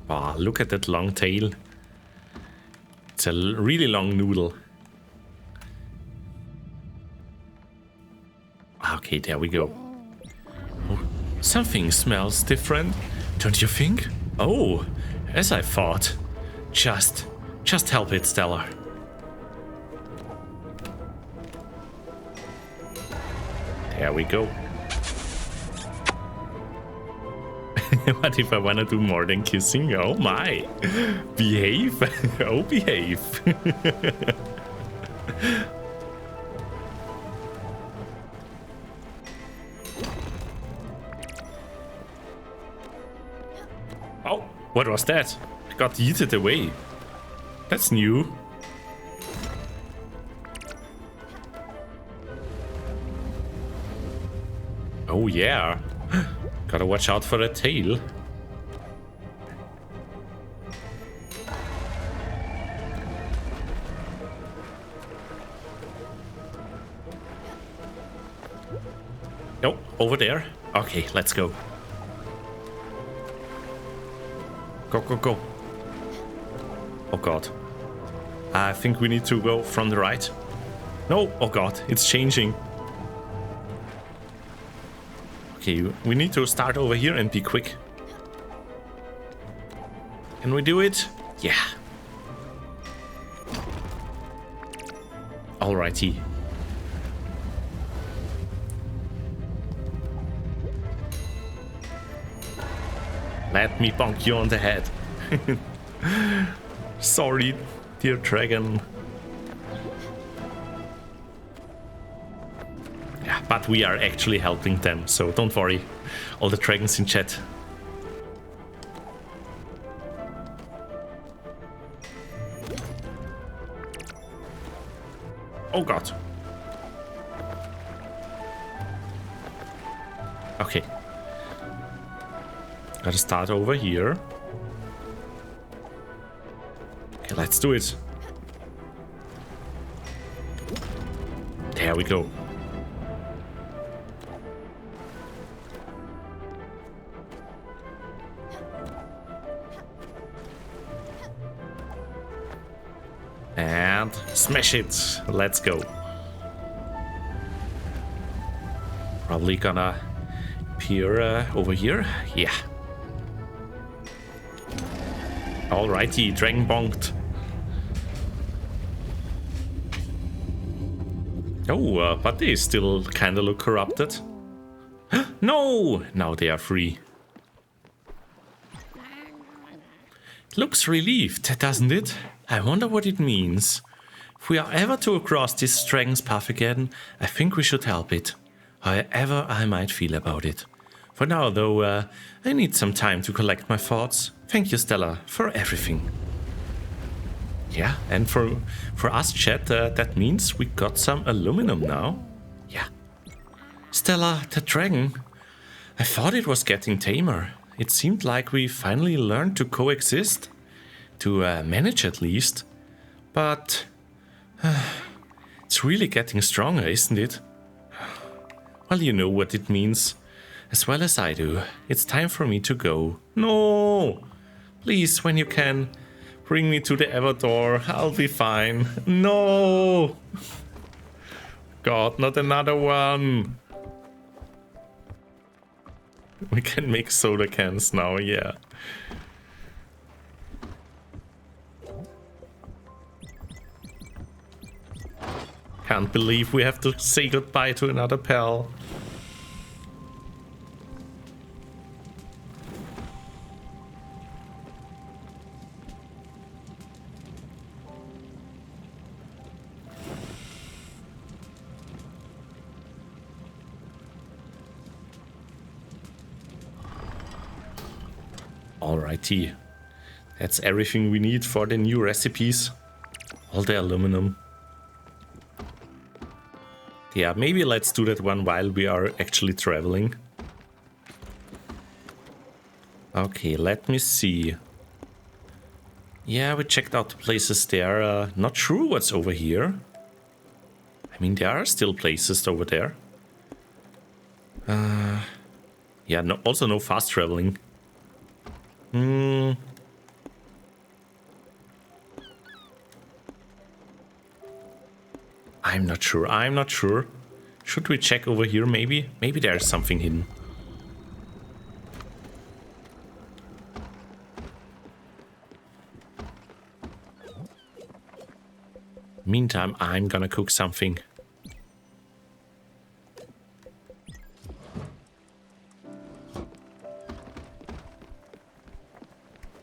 Wow, look at that long tail. It's a really long noodle. Okay, there we go. Oh, something smells different, don't you think? Oh, as I thought. Just help it, Stella. There we go. What if I wanna do more than kissing? Oh my! Behave! Oh, behave! Oh, what was that? I got yeeted away. That's new. Oh yeah. Gotta watch out for that tail. Oh, over there. Okay, let's go. Go. Oh god. I think we need to go from the right. No, oh god, it's changing. Okay, we need to start over here and be quick. Can we do it? Yeah. Alrighty. Let me bonk you on the head. Sorry, dear dragon. Yeah, but we are actually helping them, so don't worry. All the dragons in chat. Oh god. Okay. Gotta start over here. Okay, let's do it. There we go. And smash it. Let's go. Probably gonna appear over here. Yeah. Alrighty, dragon bonked. Oh, but they still kinda look corrupted. No! Now they are free. Looks relieved, doesn't it? I wonder what it means. If we are ever to cross this dragon's path again, I think we should help it. However I might feel about it. For now, though, I need some time to collect my thoughts. Thank you, Stella, for everything. Yeah, and for us, chat, that means we got some aluminum now. Yeah. Stella, the dragon. I thought it was getting tamer. It seemed like we finally learned to coexist. To manage at least. But it's really getting stronger, isn't it? Well, you know what it means. As well as I do. It's time for me to go. No! Please, when you can, bring me to the Everdor. I'll be fine. No! God, not another one! We can make soda cans now, yeah. Can't believe we have to say goodbye to another pal. Alrighty. That's everything we need for the new recipes. All the aluminum. Yeah, maybe let's do that one while we are actually traveling. Okay, let me see. Yeah, we checked out the places there. Not sure what's over here. I mean, there are still places over there. Yeah, no, also no fast traveling. I'm not sure. Should we check over here maybe? Maybe there's something hidden. Meantime, I'm gonna cook something.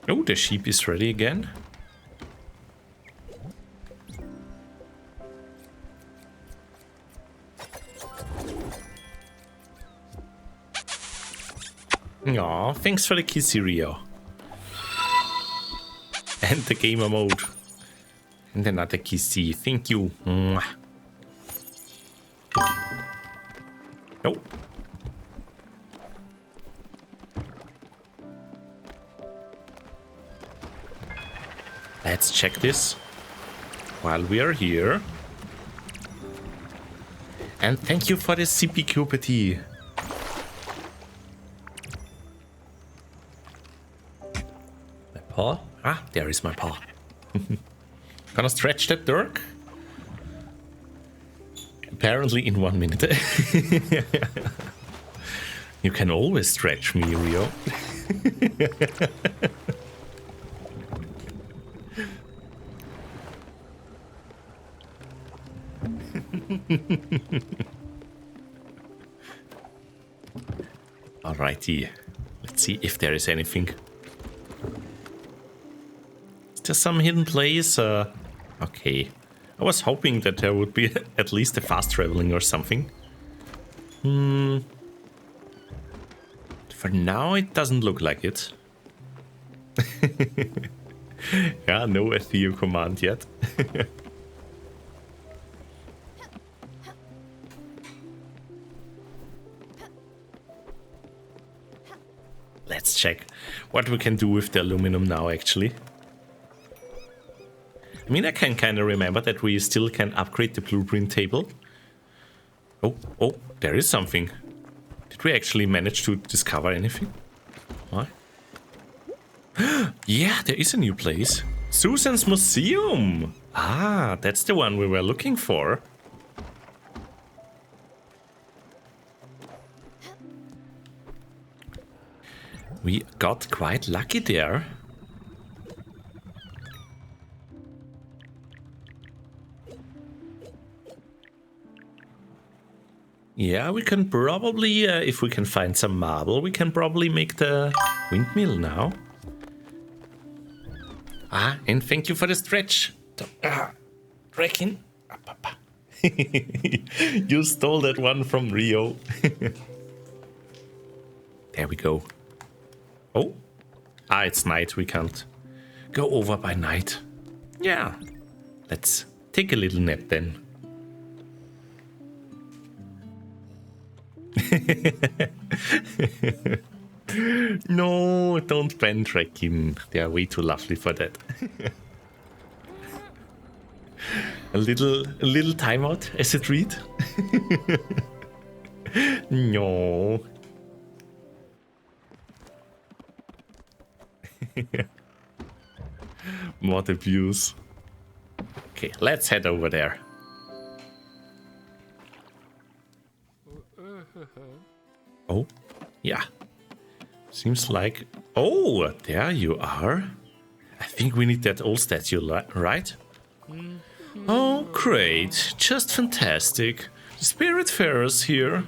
Oh, the sheep is ready again. Aw, thanks for the kissy, Rio. And the gamer mode. And another kissy. Thank you. Mwah. Oh. Let's check this while we are here. And thank you for the CPQPT. My paw? Ah, there is my paw. Gonna stretch that dirk? Apparently in 1 minute. You can always stretch me, Rio. Alrighty. Let's see if there is anything. Is there some hidden place? Okay. I was hoping that there would be at least a fast traveling or something. For now, it doesn't look like it. Yeah, no SEO command yet. Let's check what we can do with the aluminum now, actually. I mean, I can kind of remember that we still can upgrade the blueprint table. Oh, there is something. Did we actually manage to discover anything? What? Yeah, there is a new place. Susan's Museum! Ah, that's the one we were looking for. We got quite lucky there. Yeah, we can probably, if we can find some marble, we can probably make the windmill now. Ah, and thank you for the stretch. Reckon. You stole that one from Rio. There we go. Oh. Ah, it's night. We can't go over by night. Yeah. Let's take a little nap then. No, don't ban trekking. They are way too lovely for that. a little timeout as a treat. No. What abuse. Okay, let's head over there. Oh, yeah. Seems like... Oh, there you are. I think we need that old statue, right? Oh, great. Just fantastic. The Spiritfarer's here.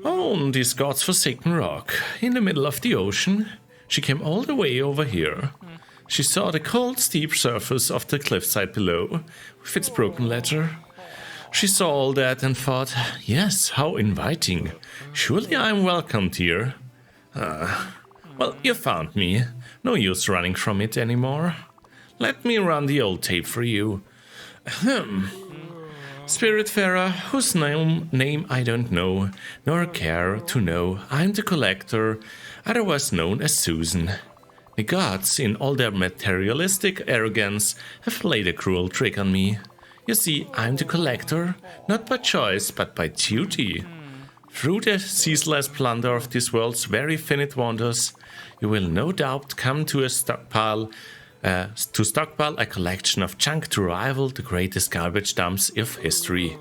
On this god's forsaken rock, in the middle of the ocean. She came all the way over here. She saw the cold, steep surface of the cliffside below, with its broken ledger. She saw all that and thought, yes, how inviting. Surely I'm welcomed here. Well, you found me. No use running from it anymore. Let me run the old tape for you. Spiritfarer, whose name I don't know, nor care to know. I'm the collector, otherwise known as Susan. The gods, in all their materialistic arrogance, have played a cruel trick on me. You see, I'm the collector, not by choice, but by duty. Through the ceaseless plunder of this world's very finite wonders, you will no doubt come to stockpile a collection of junk to rival the greatest garbage dumps of history.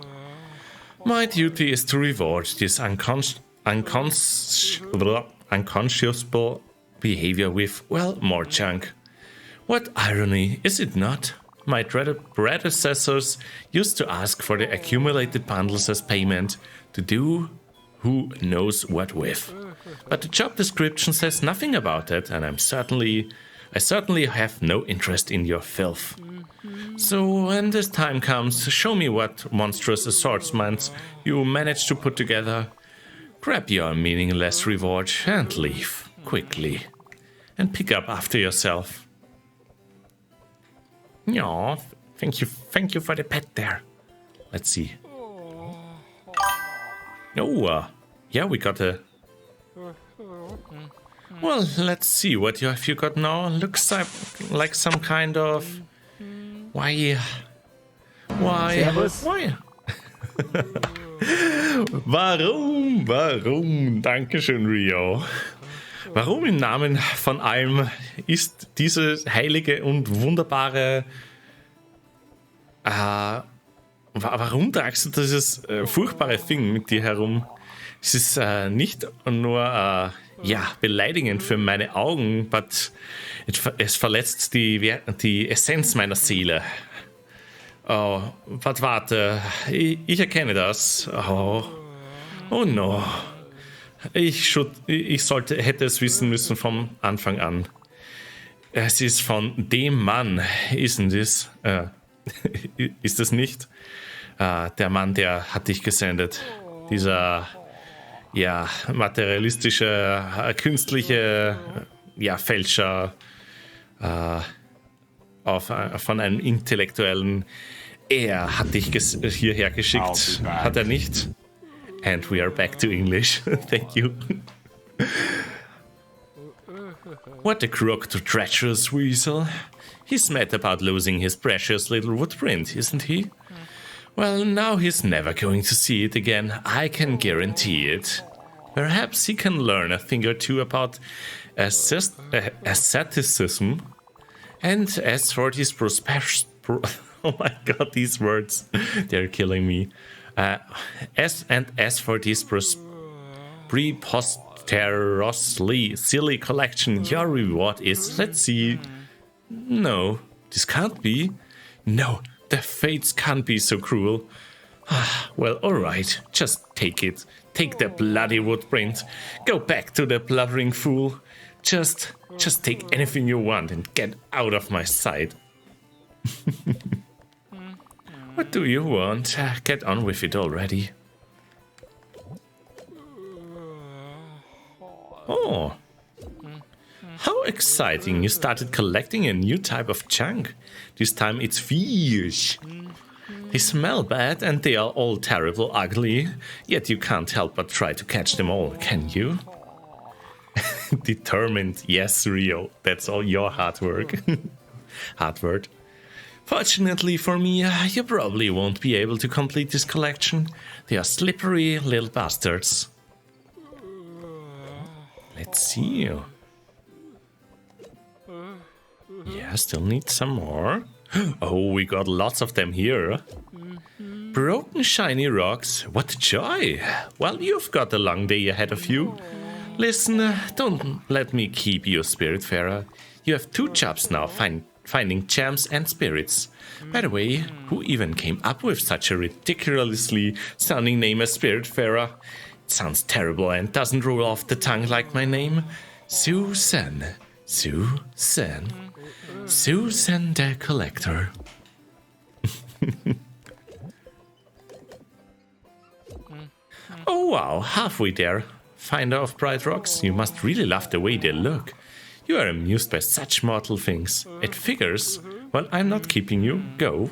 My duty is to reward this unconscionable behavior with, well, more junk. What irony, is it not? My predecessors used to ask for the accumulated bundles as payment to do who knows what with. But the job description says nothing about it, and I certainly have no interest in your filth. So when this time comes, show me what monstrous assortments you managed to put together. Grab your meaningless reward and leave quickly. And pick up after yourself. Aw, thank you for the pet there. Let's see. Oh, yeah, we got a... Well, let's see, what have you got now? Looks like some kind of... Why? Warum? Dankeschön, Rio. Warum im Namen von allem ist diese heilige und wunderbare... warum tragst du dieses furchtbare Ding mit dir herum? Es ist nicht nur beleidigend für meine Augen, aber es verletzt die Essenz meiner Seele. Oh, warte. Ich erkenne das. Oh. Oh no. Hätte es wissen müssen vom Anfang an. Es ist von dem Mann, isn't it? Ist es nicht? Der Mann, der hat dich gesendet. Dieser, ja, materialistische, künstliche, Fälscher von einem Intellektuellen. Er hat dich hierher geschickt. Hat er nicht? And we are back to English. Thank you. What a crooked, treacherous weasel. He's mad about losing his precious little woodprint, isn't he? Well, now he's never going to see it again, I can guarantee it. Perhaps he can learn a thing or two about asceticism. And as for his oh my god, these words, they're killing me. As for this preposterously silly collection, your reward is, let's see. No, this can't be. No, the fates can't be so cruel. Well, alright, just take it. Take the bloody woodprint. Go back to the blubbering fool. Just take anything you want and get out of my sight. What do you want? Get on with it already. Oh. How exciting! You started collecting a new type of junk. This time it's fish. They smell bad and they are all terrible ugly. Yet you can't help but try to catch them all, can you? Determined, yes, Rio. That's all your hard work. Hard word. Fortunately for me, you probably won't be able to complete this collection. They are slippery little bastards. Let's see. Yeah, still need some more. Oh, we got lots of them here. Broken shiny rocks, what joy! Well, you've got a long day ahead of you. Listen, don't let me keep you, Spiritfarer. You have two jobs now, finding gems and spirits. By the way, who even came up with such a ridiculously sounding name as Spiritfarer? It sounds terrible and doesn't roll off the tongue like my name. Susan. Susan the Collector. Oh wow, halfway there. Finder of bright rocks, you must really love the way they look. You are amused by such mortal things. It figures. Well, I'm not keeping you. Go.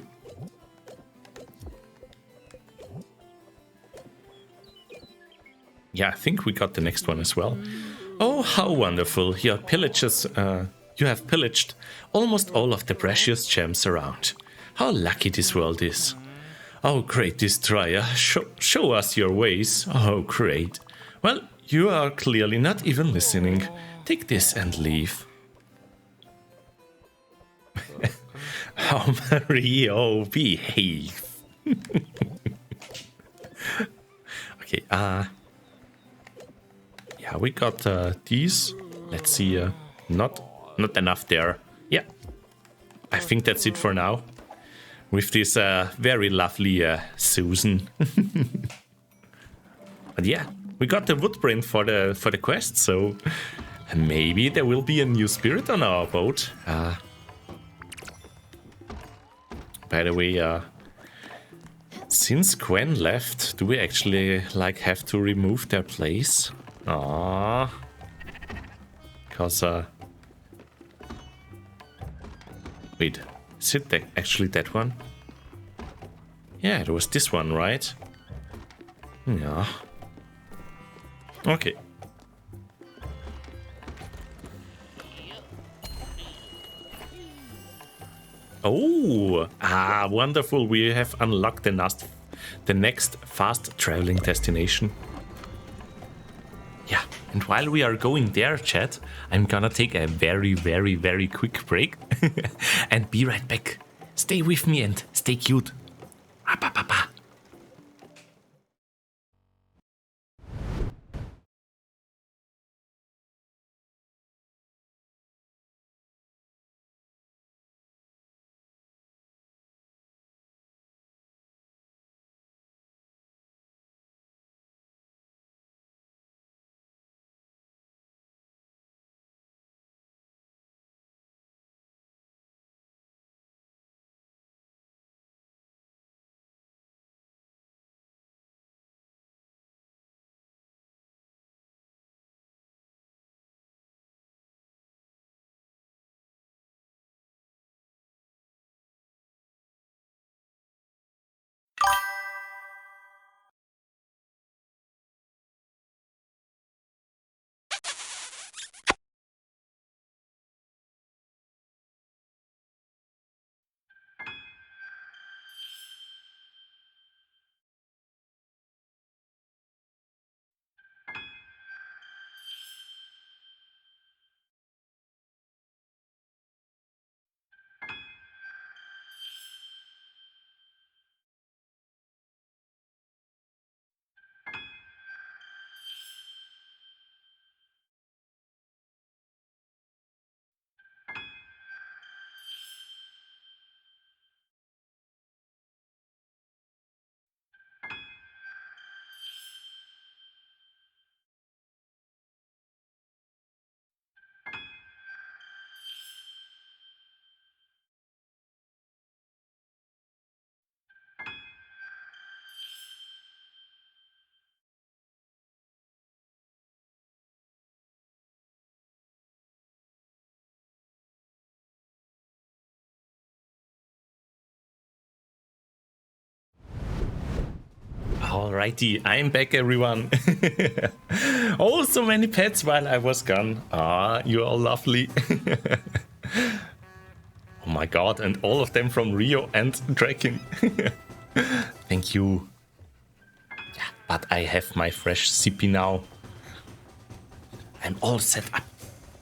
Yeah, I think we got the next one as well. Oh, how wonderful. You have pillaged almost all of the precious gems around. How lucky this world is. Oh, great destroyer, show us your ways. Oh, great. Well, you are clearly not even listening. Take this and leave. Oh, Mario, behave. Okay, yeah, we got these. Let's see, not enough there. Yeah, I think that's it for now. With this very lovely Susan. But yeah, we got the woodprint for the quest, so maybe there will be a new spirit on our boat. By the way, since Gwen left, do we actually have to remove their place? Ah, because wait, is it actually that one? Yeah, it was this one, right? Yeah. Okay. Oh, wonderful. We have unlocked the next fast traveling destination. Yeah, and while we are going there, chat, I'm gonna take a very, very, very quick break and be right back. Stay with me and stay cute. Alrighty, I'm back, everyone. Oh, so many pets while I was gone. Ah, you are lovely. Oh my god, and all of them from Rio and Draken. Thank you. Yeah, but I have my fresh sippy now. I'm all set up,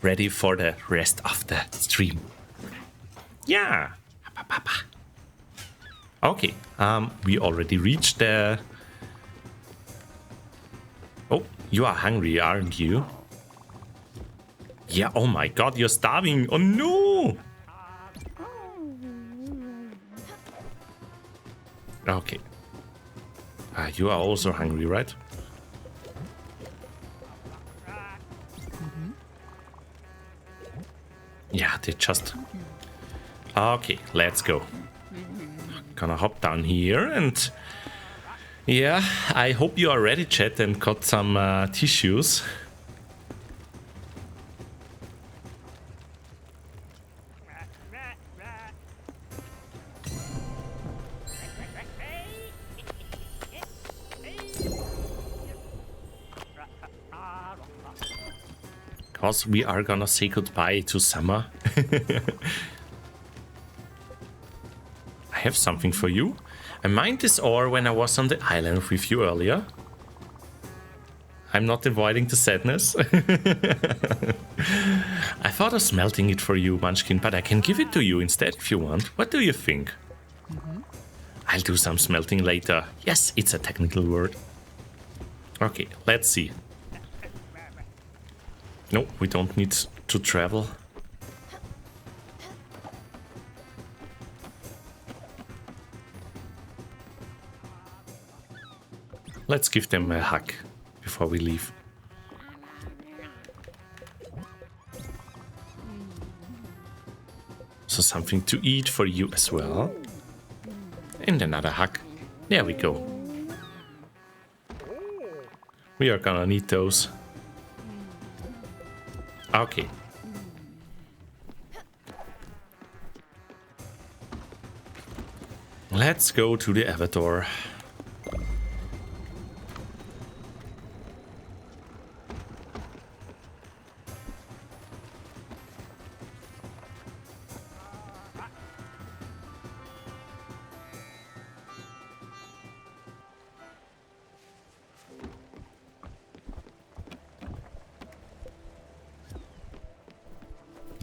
ready for the rest of the stream. Yeah. Okay, we already reached the... Oh, you are hungry, aren't you? Yeah, oh my god, you're starving. Oh no! Okay. You are also hungry, right? Yeah, they just... Okay, let's go. Gonna hop down here and... Yeah, I hope you are ready, chat, and got some tissues. Because we are gonna say goodbye to summer. I have something for you. I mined this ore when I was on the island with you earlier. I'm not avoiding the sadness. I thought of smelting it for you, Munchkin, but I can give it to you instead if you want. What do you think? I'll do some smelting later. Yes, it's a technical word. Okay, let's see. No, we don't need to travel. Let's give them a hug before we leave. So something to eat for you as well. And another hug. There we go. We are gonna need those. Okay. Let's go to the avatar.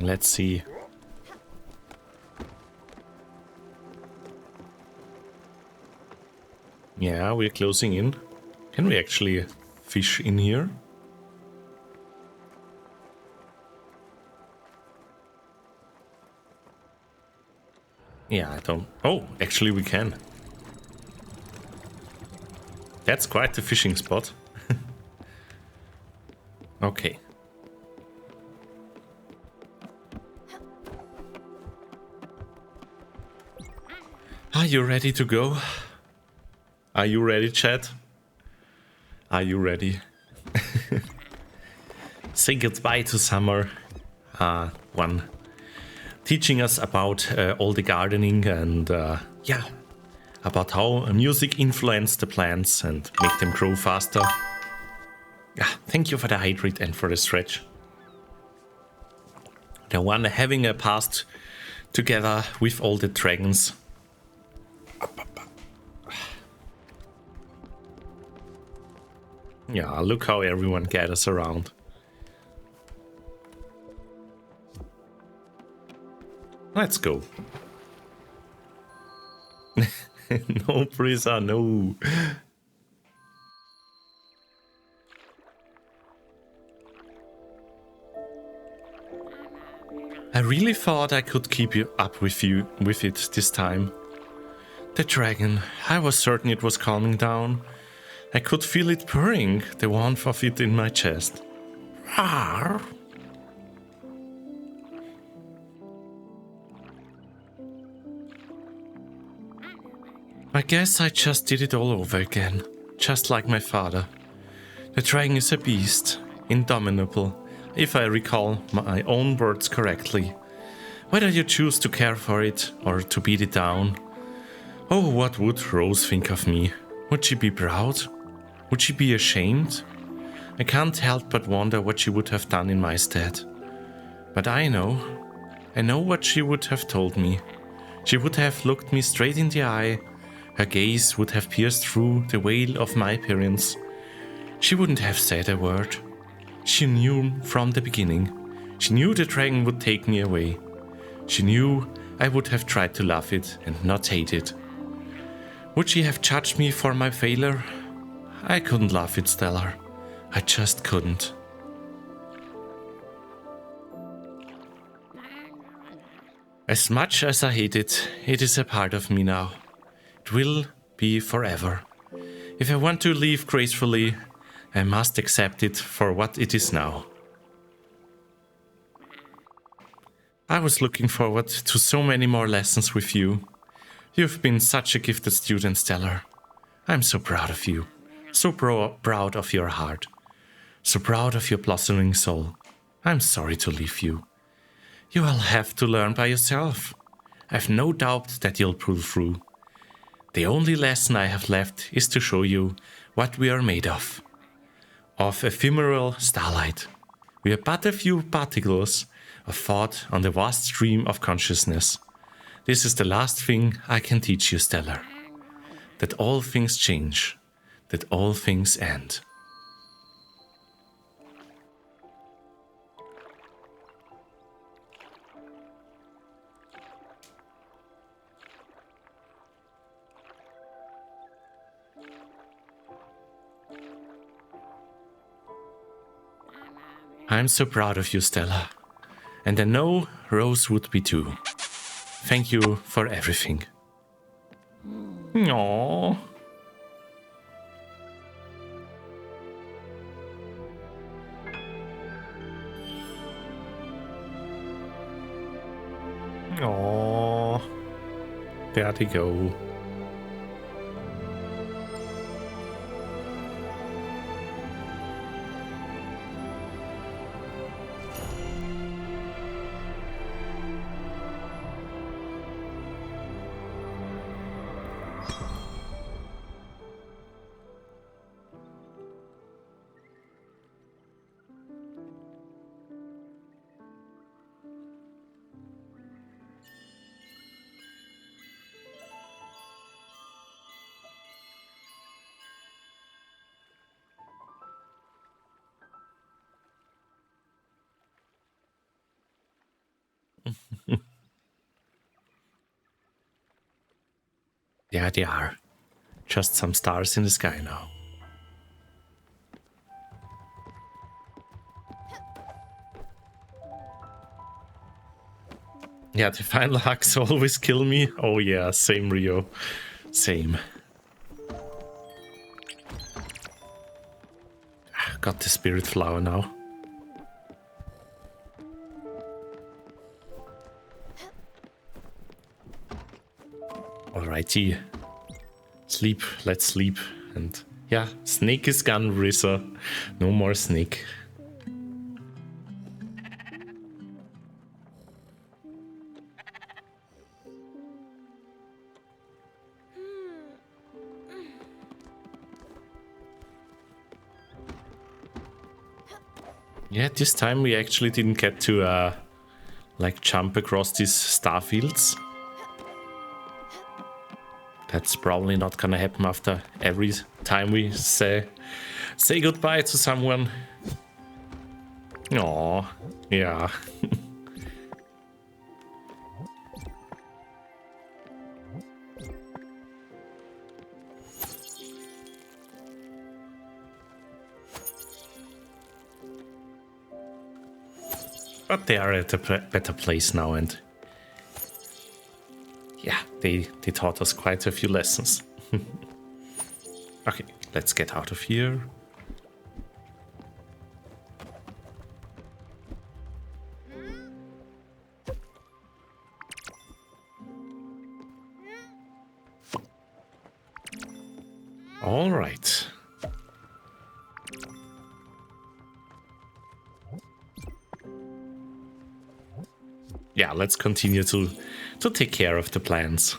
Let's see. Yeah, we're closing in. Can we actually fish in here? Yeah, I don't... Oh, actually we can. That's quite the fishing spot. Okay. Are you ready to go? Are you ready, chat? Are you ready? Say goodbye to summer. One teaching us about all the gardening and yeah, about how music influenced the plants and make them grow faster. Yeah, thank you for the hydrate and for the stretch. The one having a past together with all the dragons. Yeah, look how everyone gathers around. Let's go. No, Brisa, no. I really thought I could keep you up with it this time. The dragon, I was certain it was calming down. I could feel it purring, the warmth of it in my chest. Rawr. I guess I just did it all over again, just like my father. The dragon is a beast, indomitable, if I recall my own words correctly. Whether you choose to care for it or to beat it down. Oh, what would Rose think of me? Would she be proud? Would she be ashamed? I can't help but wonder what she would have done in my stead. But I know what she would have told me. She would have looked me straight in the eye. Her gaze would have pierced through the veil of my appearance. She wouldn't have said a word. She knew from the beginning. She knew the dragon would take me away. She knew I would have tried to love it and not hate it. Would she have judged me for my failure? I couldn't love it, Stellar. I just couldn't. As much as I hate it, it is a part of me now. It will be forever. If I want to leave gracefully, I must accept it for what it is now. I was looking forward to so many more lessons with you. You've been such a gifted student, Stellar. I'm so proud of you. So proud of your heart. So proud of your blossoming soul. I'm sorry to leave you. You will have to learn by yourself. I've no doubt that you'll pull through. The only lesson I have left is to show you what we are made of. Of ephemeral starlight. We are but a few particles of thought on the vast stream of consciousness. This is the last thing I can teach you, Stellar. That all things change. That all things end. I'm so proud of you, Stella. And I know Rose would be too. Thank you for everything. Aww. Aww. There they go. Yeah, they are. Just some stars in the sky now. Yeah, the final hugs always kill me. Oh yeah, same Rio. Same. Got the spirit flower now. Alrighty. Sleep, let's sleep. And yeah, snake is gone, Rissa. No more snake. Yeah, this time we actually didn't get to like jump across these star fields. That's probably not gonna happen after every time we say goodbye to someone. Aww, yeah. But they are at a better place now, and yeah, they taught us quite a few lessons. Okay, let's get out of here. All right. Yeah, let's continue to take care of the plants.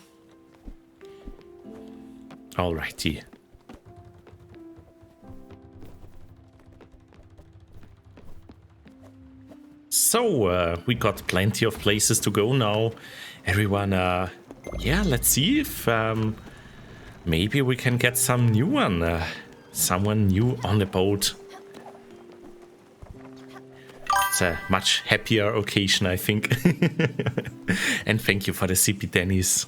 Alrighty. So, we got plenty of places to go now. Everyone, yeah, let's see if maybe we can get some new one. Someone new on the boat. It's a much happier occasion, I think. And thank you for the sippy Dennis.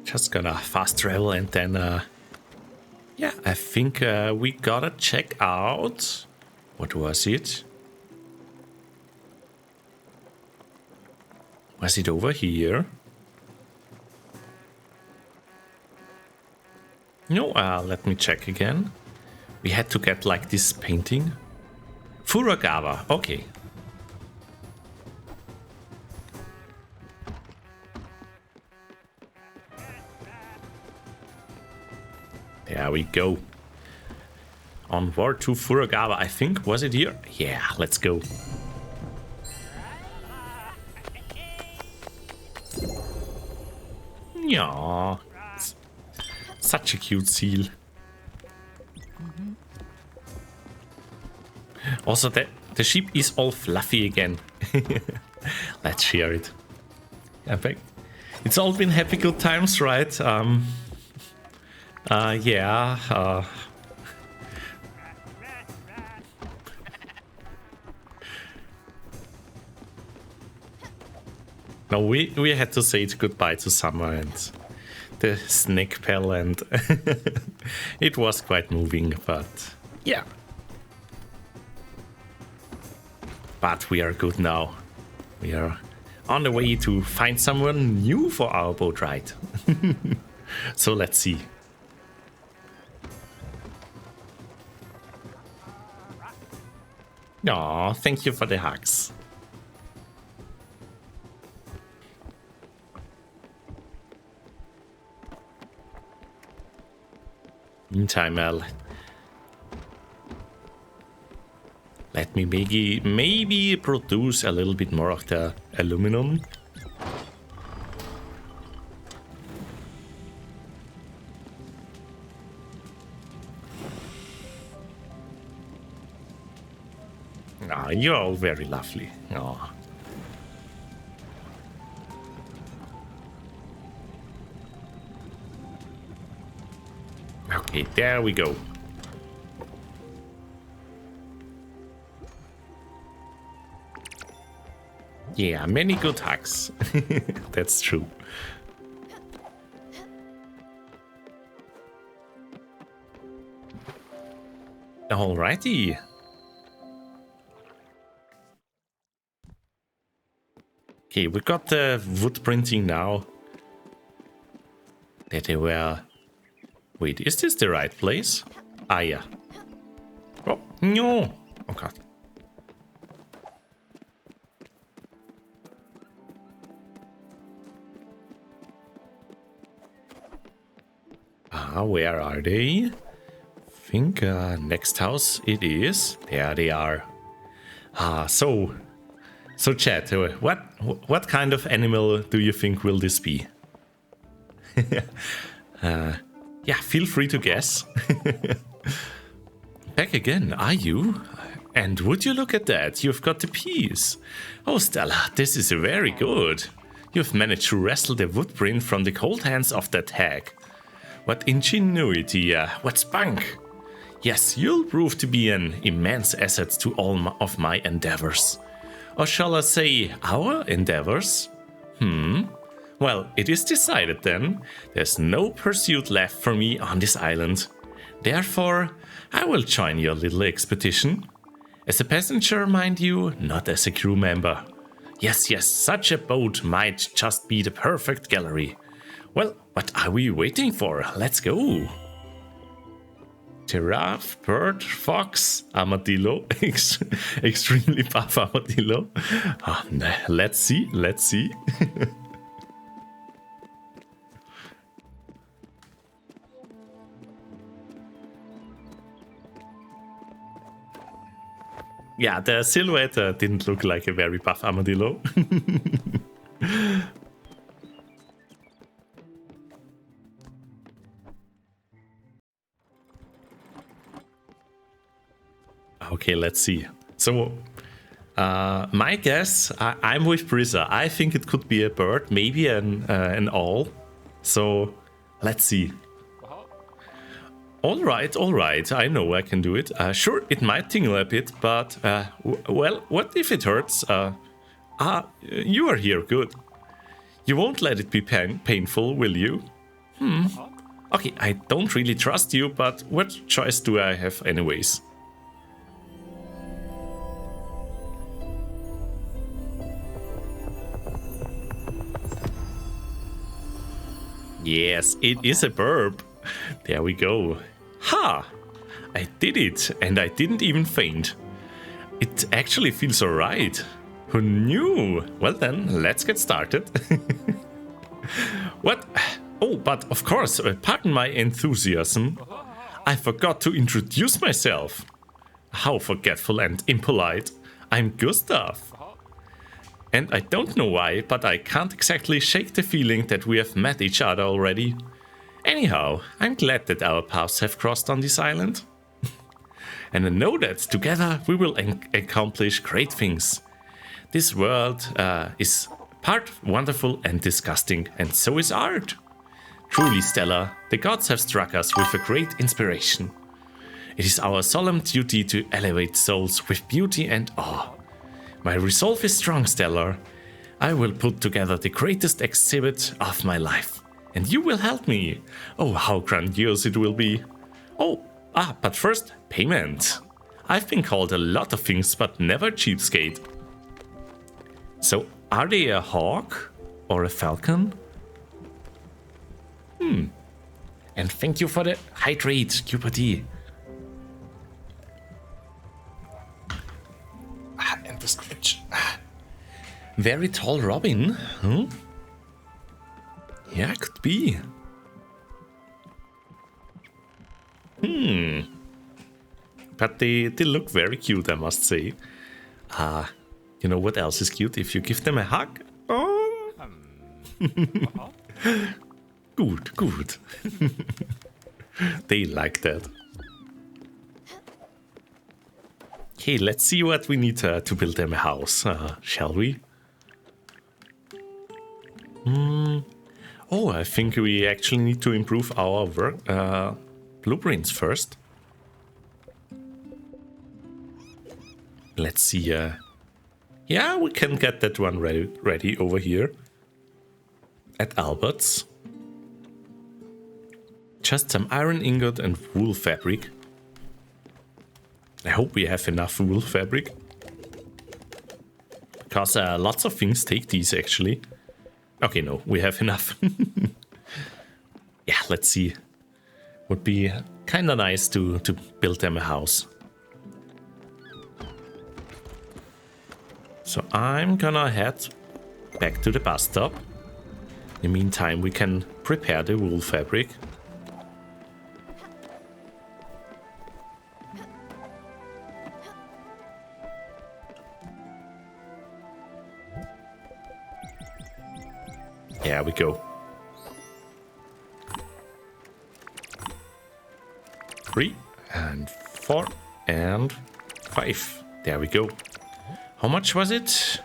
Just gonna fast travel and then, yeah, I think we gotta check out. What was it? Was it over here? No, let me check again. We had to get like this painting. Furagawa, okay. There we go. Onward to Furagawa, I think. Was it here? Yeah, let's go. Yeah. Such a cute seal. Also, the ship is all fluffy again. Let's share it. In fact, it's all been happy good times, right? Yeah. No, we had to say goodbye to summer and the snake pal, and it was quite moving, but yeah. But we are good now. We are on the way to find someone new for our boat ride. So let's see. Aw, thank you for the hugs. Meantime, let me maybe produce a little bit more of the aluminum. Ah, you're all very lovely. Oh. Okay, there we go. Yeah, many good hacks. That's true. Alrighty. Okay, we got the wood printing now. That they were... Wait, is this the right place? Ah, yeah. Oh, no! Oh, God. Ah, where are they? I think next house it is. There they are. Ah, so chat, what kind of animal do you think will this be? Yeah, feel free to guess. Back again, are you? And would you look at that? You've got the piece. Oh, Stella, this is very good. You've managed to wrestle the woodprint from the cold hands of that hag. What ingenuity, what spunk. Yes, you'll prove to be an immense asset to all of my endeavors. Or shall I say, our endeavors? Well, it is decided then. There's no pursuit left for me on this island. Therefore, I will join your little expedition. As a passenger, mind you, not as a crew member. Yes, such a boat might just be the perfect gallery. Well, what are we waiting for? Let's go. Giraffe, bird, fox, armadillo, extremely buff armadillo. Oh, no. Let's see. Yeah, the silhouette didn't look like a very buff armadillo. Okay, let's see. So, my guess, I'm with Brixxy. I think it could be a bird, maybe an owl. So, let's see. All right, I know I can do it. Sure, it might tingle a bit, but, well, what if it hurts? You are here, good. You won't let it be painful, will you? Okay, I don't really trust you, but what choice do I have anyways? Yes, it is a burp. There we go. Ha! I did it, and I didn't even faint. It actually feels alright. Who knew? Well then, let's get started. What? Oh, but of course, pardon my enthusiasm. I forgot to introduce myself. How forgetful and impolite. I'm Gustav. And I don't know why, but I can't exactly shake the feeling that we have met each other already. Anyhow, I'm glad that our paths have crossed on this island. And I know that together we will accomplish great things. This world is part wonderful and disgusting, and so is art. Truly, Stella, the gods have struck us with a great inspiration. It is our solemn duty to elevate souls with beauty and awe. My resolve is strong, Stella. I will put together the greatest exhibit of my life, and you will help me. Oh, how grandiose it will be. But first, payment. I've been called a lot of things, but never cheapskate. So, are they a hawk or a falcon? And thank you for the hydrate, QPD. And the scratch. Very tall robin. Yeah, could be. But they look very cute, I must say. You know what else is cute? If you give them a hug. Oh. Good. They like that. Okay, let's see what we need to build them a house, shall we? Oh, I think we actually need to improve our blueprints first. Let's see. Yeah, we can get that one ready over here at Albert's. Just some iron ingot and wool fabric. I hope we have enough wool fabric. Because lots of things take these actually. Okay, no, we have enough. Yeah, let's see. Would be kinda nice to build them a house. So I'm gonna head back to the bus stop. In the meantime, we can prepare the wool fabric. There we go. 3 and 4 and 5. There we go. How much was it?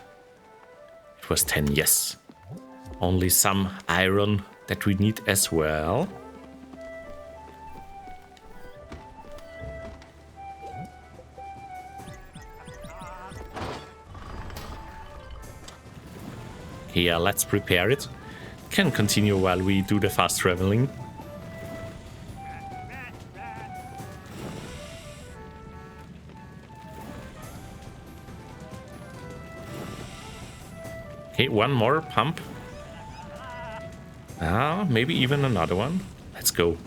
It was 10, yes. Only some iron that we need as well. Yeah, let's prepare it. Can continue while we do the fast traveling. Okay, one more pump. Maybe even another one. Let's go.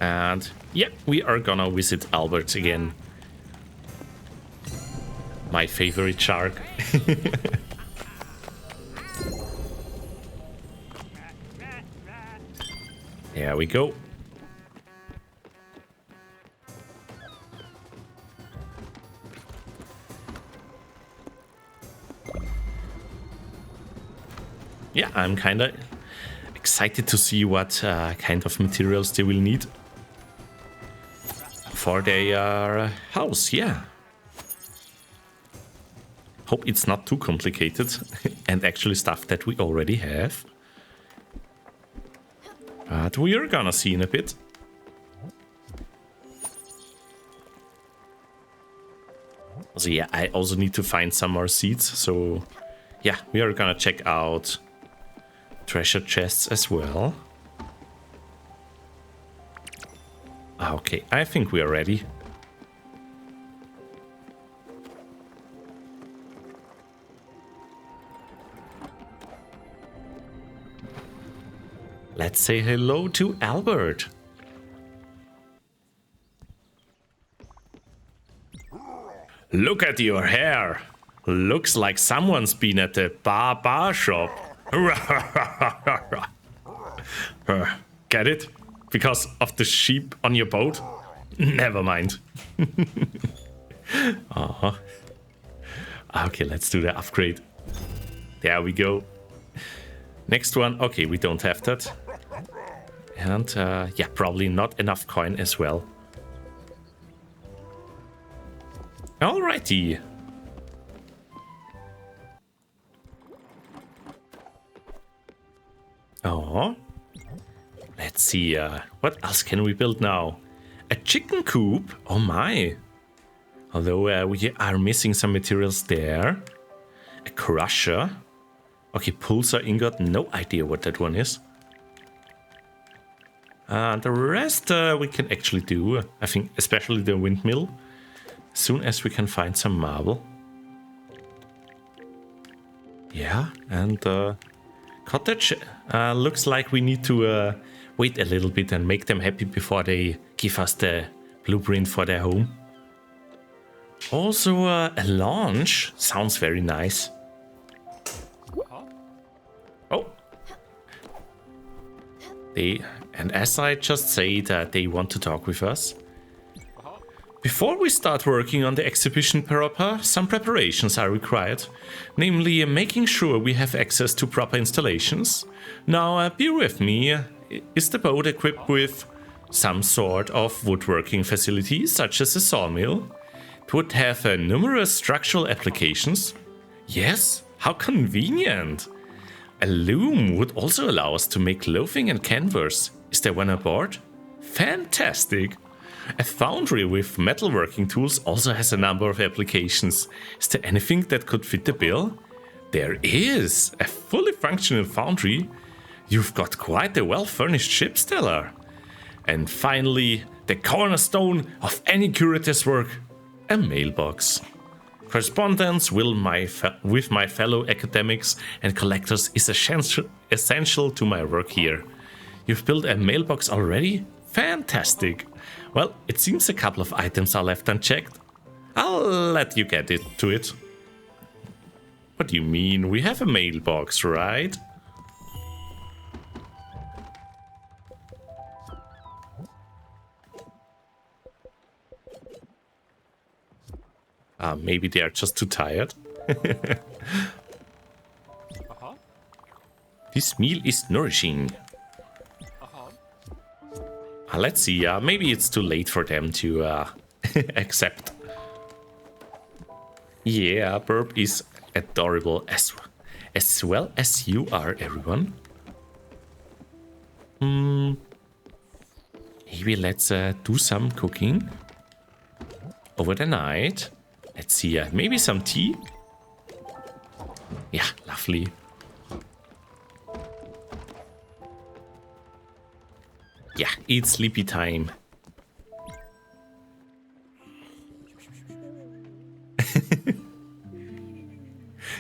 And yeah, we are gonna visit Albert again. My favorite shark. There we go. Yeah, I'm kind of excited to see what kind of materials they will need. for their house, yeah. Hope it's not too complicated and actually stuff that we already have. But we are gonna see in a bit. So yeah, I also need to find some more seeds. So yeah, we are gonna check out treasure chests as well. Okay, I think we are ready. Let's say hello to Albert. Look at your hair. Looks like someone's been at the bar shop. Get it? Because of the sheep on your boat? Never mind. Oh. Okay, let's do the upgrade. There we go. Next one. Okay, we don't have that. And yeah, probably not enough coin as well. Alrighty. Oh. Let's see, what else can we build now? A chicken coop? Oh my. Although we are missing some materials there. A crusher. Okay, pulsar ingot, no idea what that one is. The rest we can actually do. I think especially the windmill. As soon as we can find some marble. Yeah, and cottage. Looks like we need to wait a little bit and make them happy before they give us the blueprint for their home. Also, a launch sounds very nice. Oh. And as I just said, they want to talk with us. Before we start working on the exhibition proper, some preparations are required, namely making sure we have access to proper installations. Now, bear with me. Is the boat equipped with some sort of woodworking facility, such as a sawmill? It would have numerous structural applications. Yes, how convenient! A loom would also allow us to make clothing and canvas. Is there one aboard? Fantastic! A foundry with metalworking tools also has a number of applications. Is there anything that could fit the bill? There is! A fully functional foundry. You've got quite a well-furnished ship, Stellar. And finally, the cornerstone of any curator's work, a mailbox. Correspondence with my fellow academics and collectors is essential to my work here. You've built a mailbox already? Fantastic! Well, it seems a couple of items are left unchecked. I'll let you get to it. What do you mean? We have a mailbox, right? Maybe they are just too tired. This meal is nourishing. Let's see, maybe it's too late for them to accept. Yeah, Burp is adorable as well as you are, everyone. Maybe let's do some cooking over the night. Let's see, maybe some tea. Yeah, lovely. Yeah, it's sleepy time.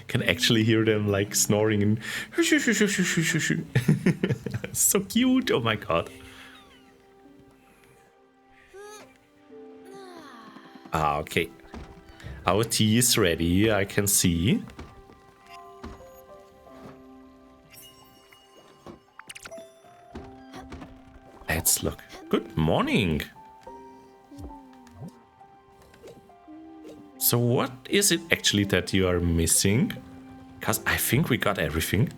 Can actually hear them like snoring and so cute. Oh my god. Okay. Our tea is ready, I can see. Let's look. Good morning. So what is it actually that you are missing? Because I think we got everything.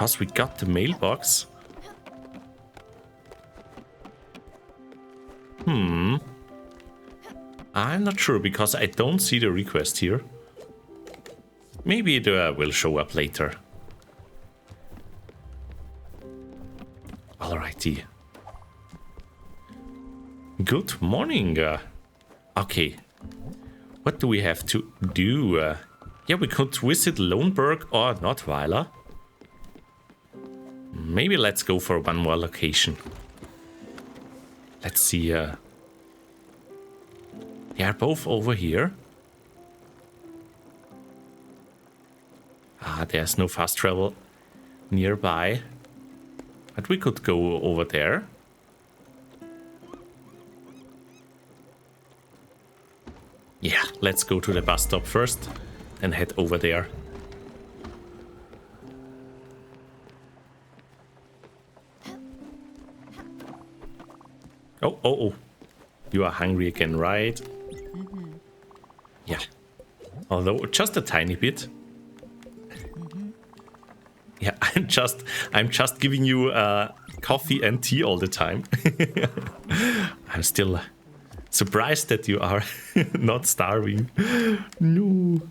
because we got the mailbox. I'm not sure because I don't see the request here. Maybe it will show up later. Alrighty. Good morning. Okay. What do we have to do? Yeah, we could visit Loneberg or Nordweiler. Maybe let's go for one more location. Let's see. They are both over here. There's no fast travel nearby. But we could go over there. Yeah, let's go to the bus stop first and head over there. Oh. You are hungry again, right? Yeah. Although just a tiny bit. Yeah, I'm just giving you coffee and tea all the time. I'm still surprised that you are not starving. No.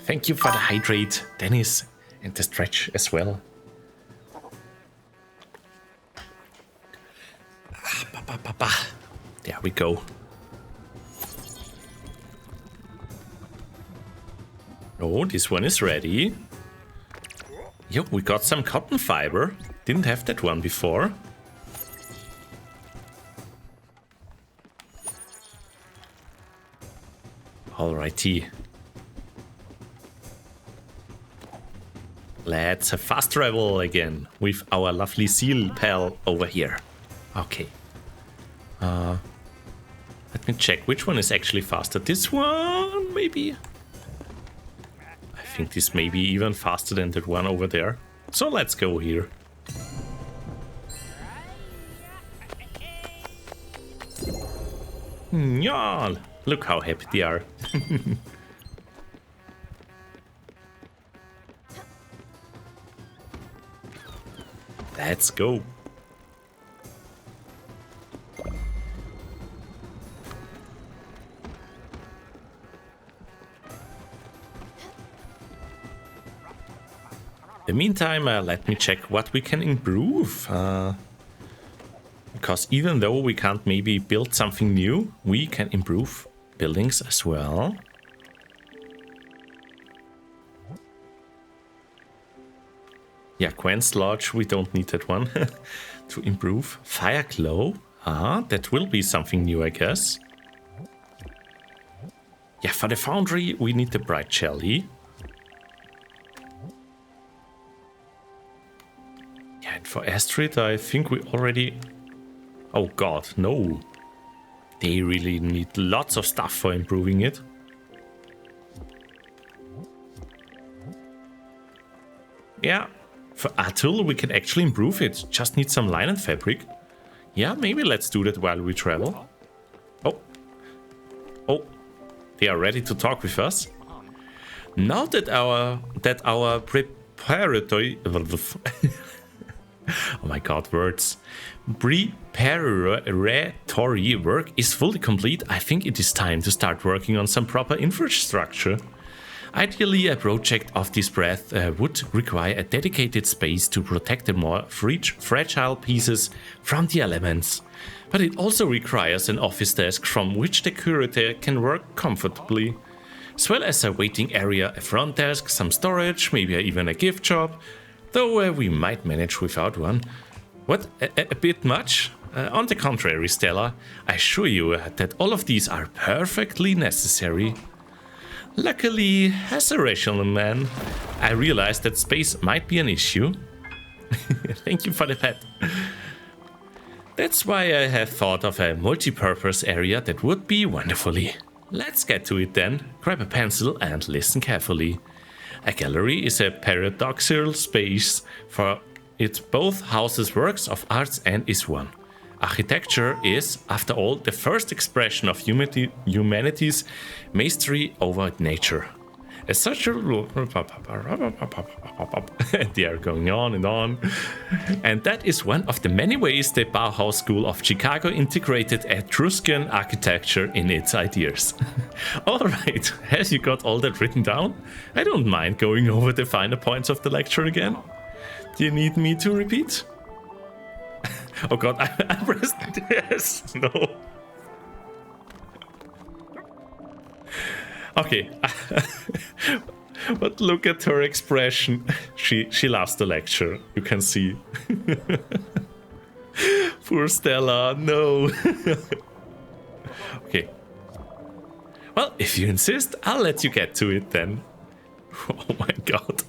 Thank you for the hydrate, Dennis, and the stretch as well. There we go. Oh, this one is ready. Yep, we got some cotton fiber. Didn't have that one before. Alrighty. Let's fast travel again with our lovely seal pal over here. Okay. Let me check which one is actually faster. This one, maybe? I think this may be even faster than that one over there. So let's go here. Yeah, look how happy they are. Let's go. In the meantime, let me check what we can improve. Because even though we can't maybe build something new, we can improve buildings as well. Yeah, Gwen's Lodge, we don't need that one to improve. Fire Glow, that will be something new, I guess. Yeah, for the foundry, we need the Bright Jelly. Yeah, and for Astrid, I think we already... Oh god, no. They really need lots of stuff for improving it. Yeah, for Atul we can actually improve it. Just need some line and fabric. Yeah, maybe let's do that while we travel. Oh, they are ready to talk with us. Now that our preparatory... Oh my god, words. Preparatory work is fully complete. I think it is time to start working on some proper infrastructure. Ideally, a project of this breadth would require a dedicated space to protect the more fragile pieces from the elements. But it also requires an office desk from which the curator can work comfortably, as well as a waiting area, a front desk, some storage, maybe even a gift shop. Though we might manage without one. What? A bit much? On the contrary, Stella, I assure you that all of these are perfectly necessary. Luckily, as a rational man, I realized that space might be an issue. Thank you for the pet. That's why I have thought of a multi-purpose area that would be wonderfully. Let's get to it then. Grab a pencil and listen carefully. A gallery is a paradoxical space, for it both houses works of arts and is one. Architecture is, after all, the first expression of humanity's mastery over nature. As such, they are going on and on. And that is one of the many ways the Bauhaus School of Chicago integrated Etruscan architecture in its ideas. Alright, has you got all that written down? I don't mind going over the finer points of the lecture again. Do you need me to repeat? Oh god, I pressed yes. No. Okay. But look at her expression. She loves the lecture, you can see. Poor Stella, no. Okay. Well, if you insist, I'll let you get to it then. Oh my god.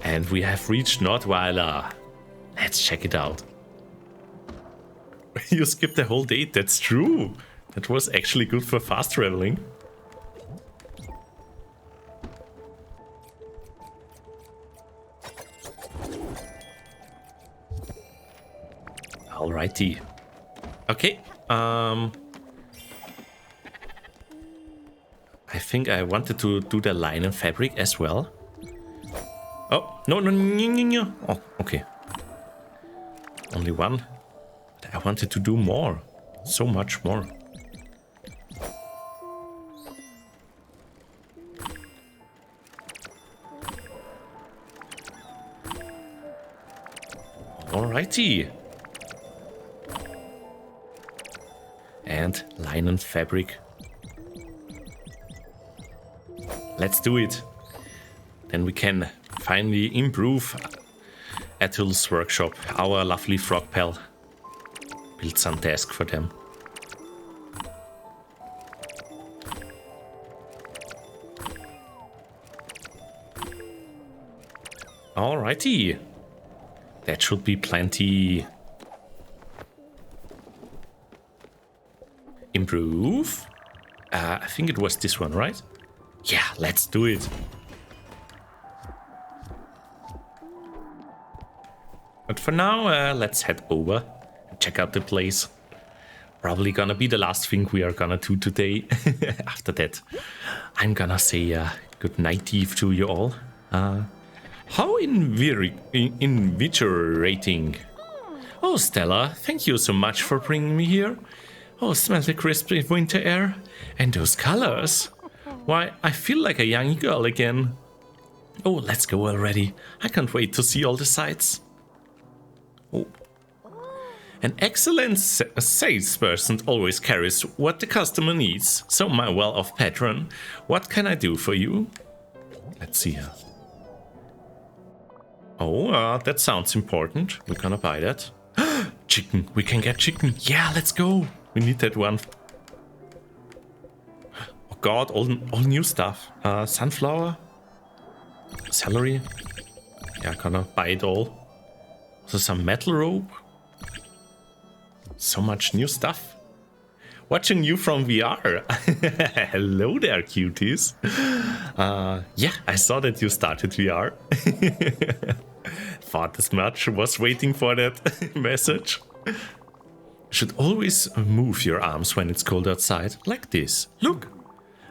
And we have reached Nordweiler. Let's check it out. You skipped the whole date, that's true. That was actually good for fast traveling. Alrighty. Okay. I think I wanted to do the line and fabric as well. Oh, no. Oh, okay. Only one. I wanted to do more. So much more. Alrighty. And line and fabric. Let's do it. Then we can finally improve Atul's workshop, our lovely frog pal. Build some desk for them. Alrighty. That should be plenty. Improve. I think it was this one, right? Yeah, let's do it. But for now, let's head over and check out the place. Probably gonna be the last thing we are gonna do today. After that, I'm gonna say good night Eve to you all. How invigorating. Oh, Stella, thank you so much for bringing me here. Oh, smell the crisp winter air. And those colors. Why, I feel like a young girl again. Oh, let's go already. I can't wait to see all the sights. Oh. An excellent salesperson always carries what the customer needs. So, my well-off patron, what can I do for you? Let's see here. Oh, that sounds important. We're gonna buy that. Chicken. We can get chicken. Yeah, let's go. We need that one. Oh god, all new stuff. Sunflower. Celery. Yeah, gonna buy it all. So some metal rope. So much new stuff. Watching you from VR. Hello there, cuties. Yeah, I saw that you started VR. Thought as much, was waiting for that message. Should always move your arms when it's cold outside, like this. Look,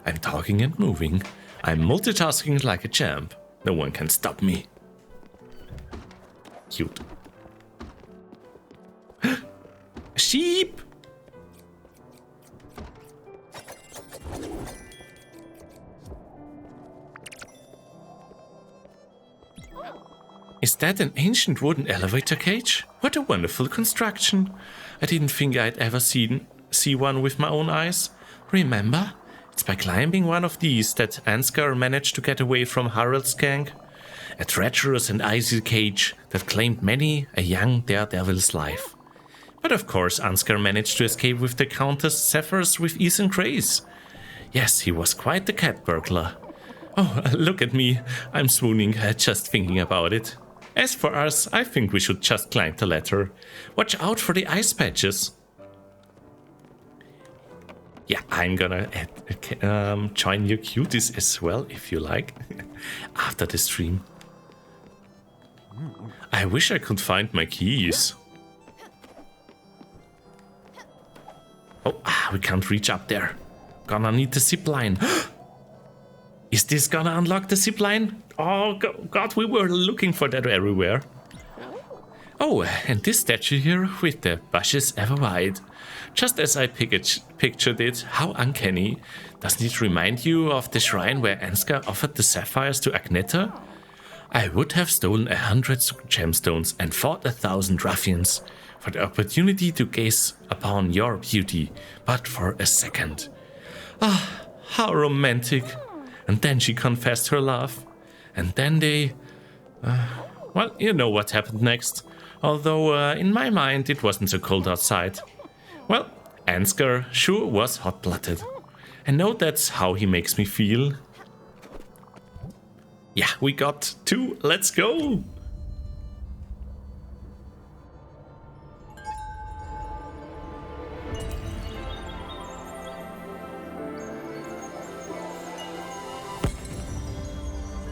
I'm talking and moving. I'm multitasking like a champ. No one can stop me. Cute. Sheep! Is that an ancient wooden elevator cage? What a wonderful construction. I didn't think I'd ever see one with my own eyes. Remember? It's by climbing one of these that Ansgar managed to get away from Harald's gang. A treacherous and icy cage that claimed many a young daredevil's life. But of course Ansgar managed to escape with the Countess Zephyrus with ease and grace. Yes, he was quite the cat burglar. Oh, look at me. I'm swooning just thinking about it. As for us, I think we should just climb the ladder. Watch out for the ice patches. Yeah, I'm gonna join your cuties as well, if you like, after the stream. I wish I could find my keys. Oh, we can't reach up there. Gonna need the zip line. Is this gonna unlock the zipline? Oh god, we were looking for that everywhere. Oh, and this statue here with the bushes ever wide. Just as I pictured it, how uncanny. Doesn't it remind you of the shrine where Ansgar offered the sapphires to Agneta? I would have stolen 100 gemstones and fought 1,000 ruffians for the opportunity to gaze upon your beauty, but for a second. Ah, how romantic. And then she confessed her love. And then they... well, you know what happened next. Although, in my mind, it wasn't so cold outside. Well, Ansgar sure was hot-blooded. I know that's how he makes me feel. Yeah, we got 2. Let's go!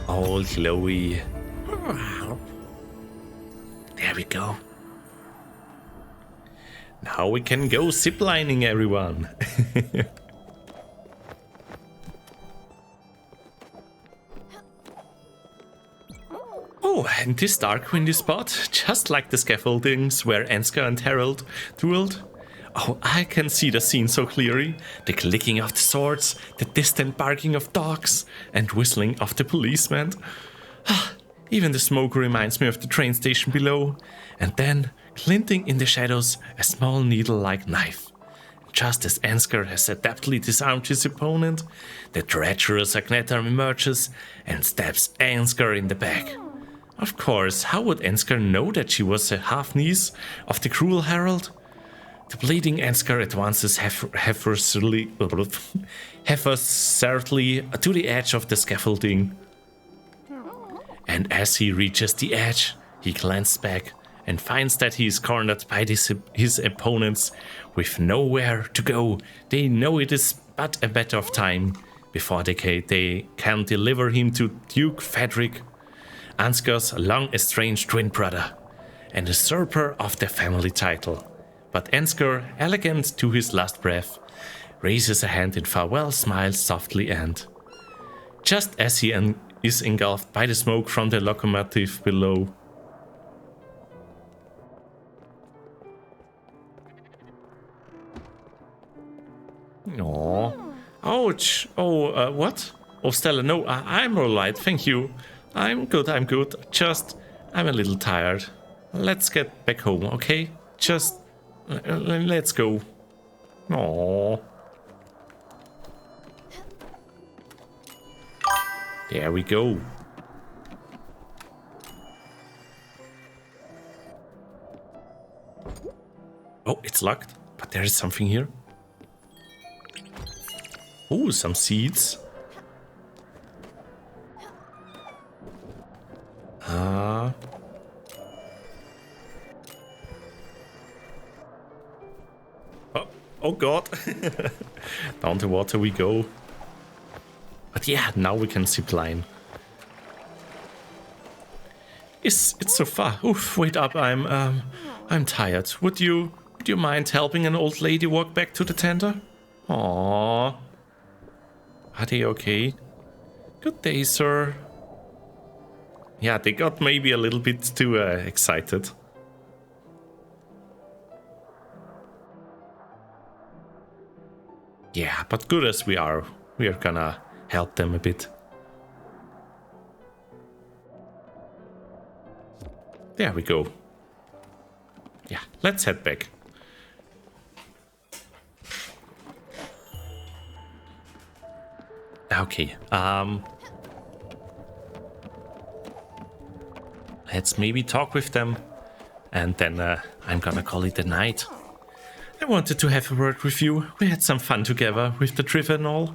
Old Chloe. There we go. Now we can go ziplining, everyone. Oh, and this dark windy spot, just like the scaffoldings where Ansgar and Harold dueled. Oh, I can see the scene so clearly. The clicking of the swords, the distant barking of dogs, and whistling of the policemen. Even the smoke reminds me of the train station below. And then, glinting in the shadows, a small needle-like knife. Just as Ansgar has adeptly disarmed his opponent, the treacherous Agneta emerges and stabs Ansgar in the back. Of course, how would Ansgar know that she was a half-niece of the cruel Harold? The bleeding Ansgar advances haphazardly to the edge of the scaffolding. And as he reaches the edge, he glances back and finds that he is cornered by his opponents with nowhere to go. They know it is but a matter of time before they can deliver him to Duke Frederick, Ansgar's long-estranged twin brother, and usurper of the family title. But Ansgar, elegant to his last breath, raises a hand in farewell, smiles softly, and just as he is engulfed by the smoke from the locomotive below, Aww. Ouch. Oh, what? Oh, Stella, no, I'm alright, thank you. I'm good. Just, I'm a little tired. Let's get back home, okay? Just, let's go. Aww. There we go. Oh, it's locked, but there is something here. Oh, some seeds. Oh god. Down the water we go. But yeah, now we can zip line. It's so far. Oof, wait up, I'm tired. Would you mind helping an old lady walk back to the tender? Aww. Are they okay? Good day, sir. Yeah, they got maybe a little bit too excited. Yeah, but good as we are gonna help them a bit. There we go. Yeah, let's head back. Okay, let's maybe talk with them, and then I'm gonna call it a night. I wanted to have a word with you. We had some fun together with the trip and all,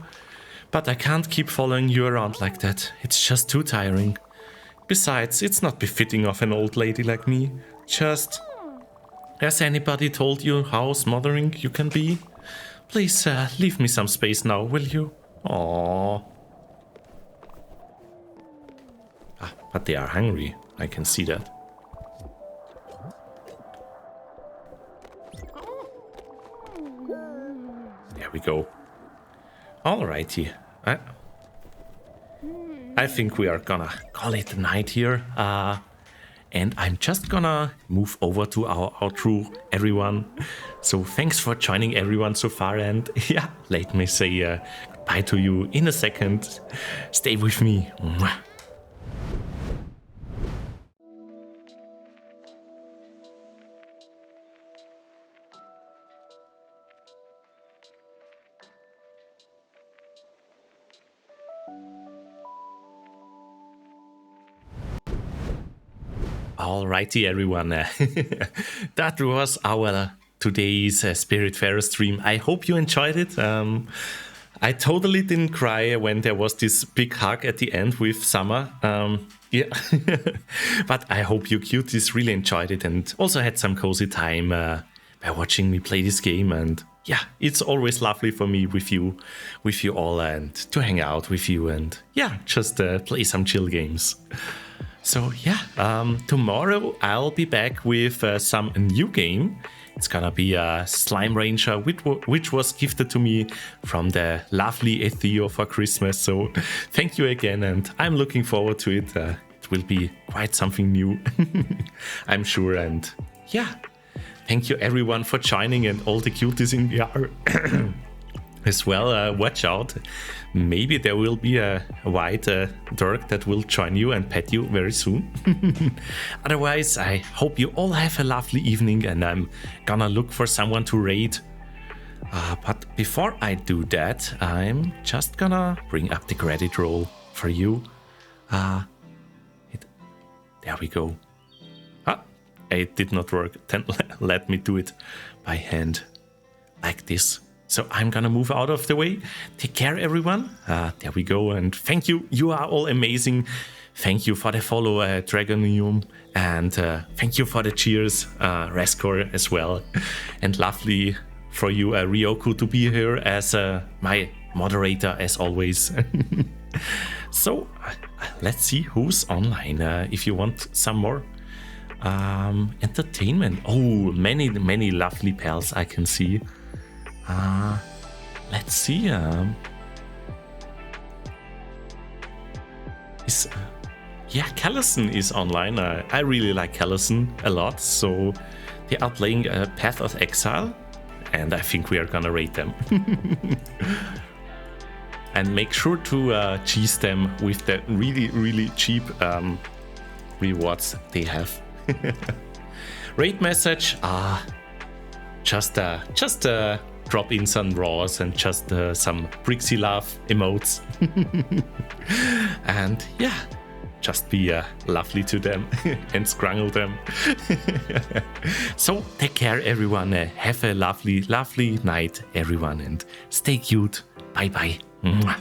but I can't keep following you around like that. It's just too tiring. Besides, it's not befitting of an old lady like me. Just... Has anybody told you how smothering you can be? Please leave me some space now, will you? Aww. But they are hungry. I can see that. There we go. Alrighty. I think we are gonna call it a night here. And I'm just gonna move over to our outro, everyone. So thanks for joining everyone so far. And yeah, let me say goodbye to you in a second. Stay with me. Mwah. Alrighty, everyone. That was our today's Spiritfarer stream. I hope you enjoyed it. I totally didn't cry when there was this big hug at the end with Summer. Yeah, but I hope you cuties really enjoyed it and also had some cozy time by watching me play this game. And yeah, it's always lovely for me with you all, and to hang out with you and yeah, just play some chill games. So yeah, tomorrow I'll be back with some new game. It's gonna be a Slime Ranger, which was gifted to me from the lovely Ethio for Christmas. So thank you again, and I'm looking forward to it. It will be quite something new, I'm sure. And yeah, thank you everyone for joining, and all the cuties in VR as well. Watch out. Maybe there will be a white Dirk that will join you and pet you very soon. Otherwise, I hope you all have a lovely evening, and I'm gonna look for someone to raid. But before I do that, I'm just gonna bring up the credit roll for you. There we go. It did not work. Then let me do it by hand like this. So I'm gonna move out of the way. Take care, everyone. There we go. And thank you. You are all amazing. Thank you for the follow, Dragonium. And thank you for the cheers, Rescore as well. And lovely for you, Ryoku, to be here as my moderator, as always. So let's see who's online. If you want some more entertainment. Oh, many lovely pals I can see. Let's see. Callison is online. I really like Callison a lot. So they are playing Path of Exile, and I think we are gonna rate them. And make sure to cheese them with the really cheap rewards they have. Rate message. Just drop in some raws and just some Brixxy love emotes. And yeah, just be lovely to them and scrungle them. So take care, everyone. Have a lovely night, everyone, and stay cute. Bye bye. Mwah.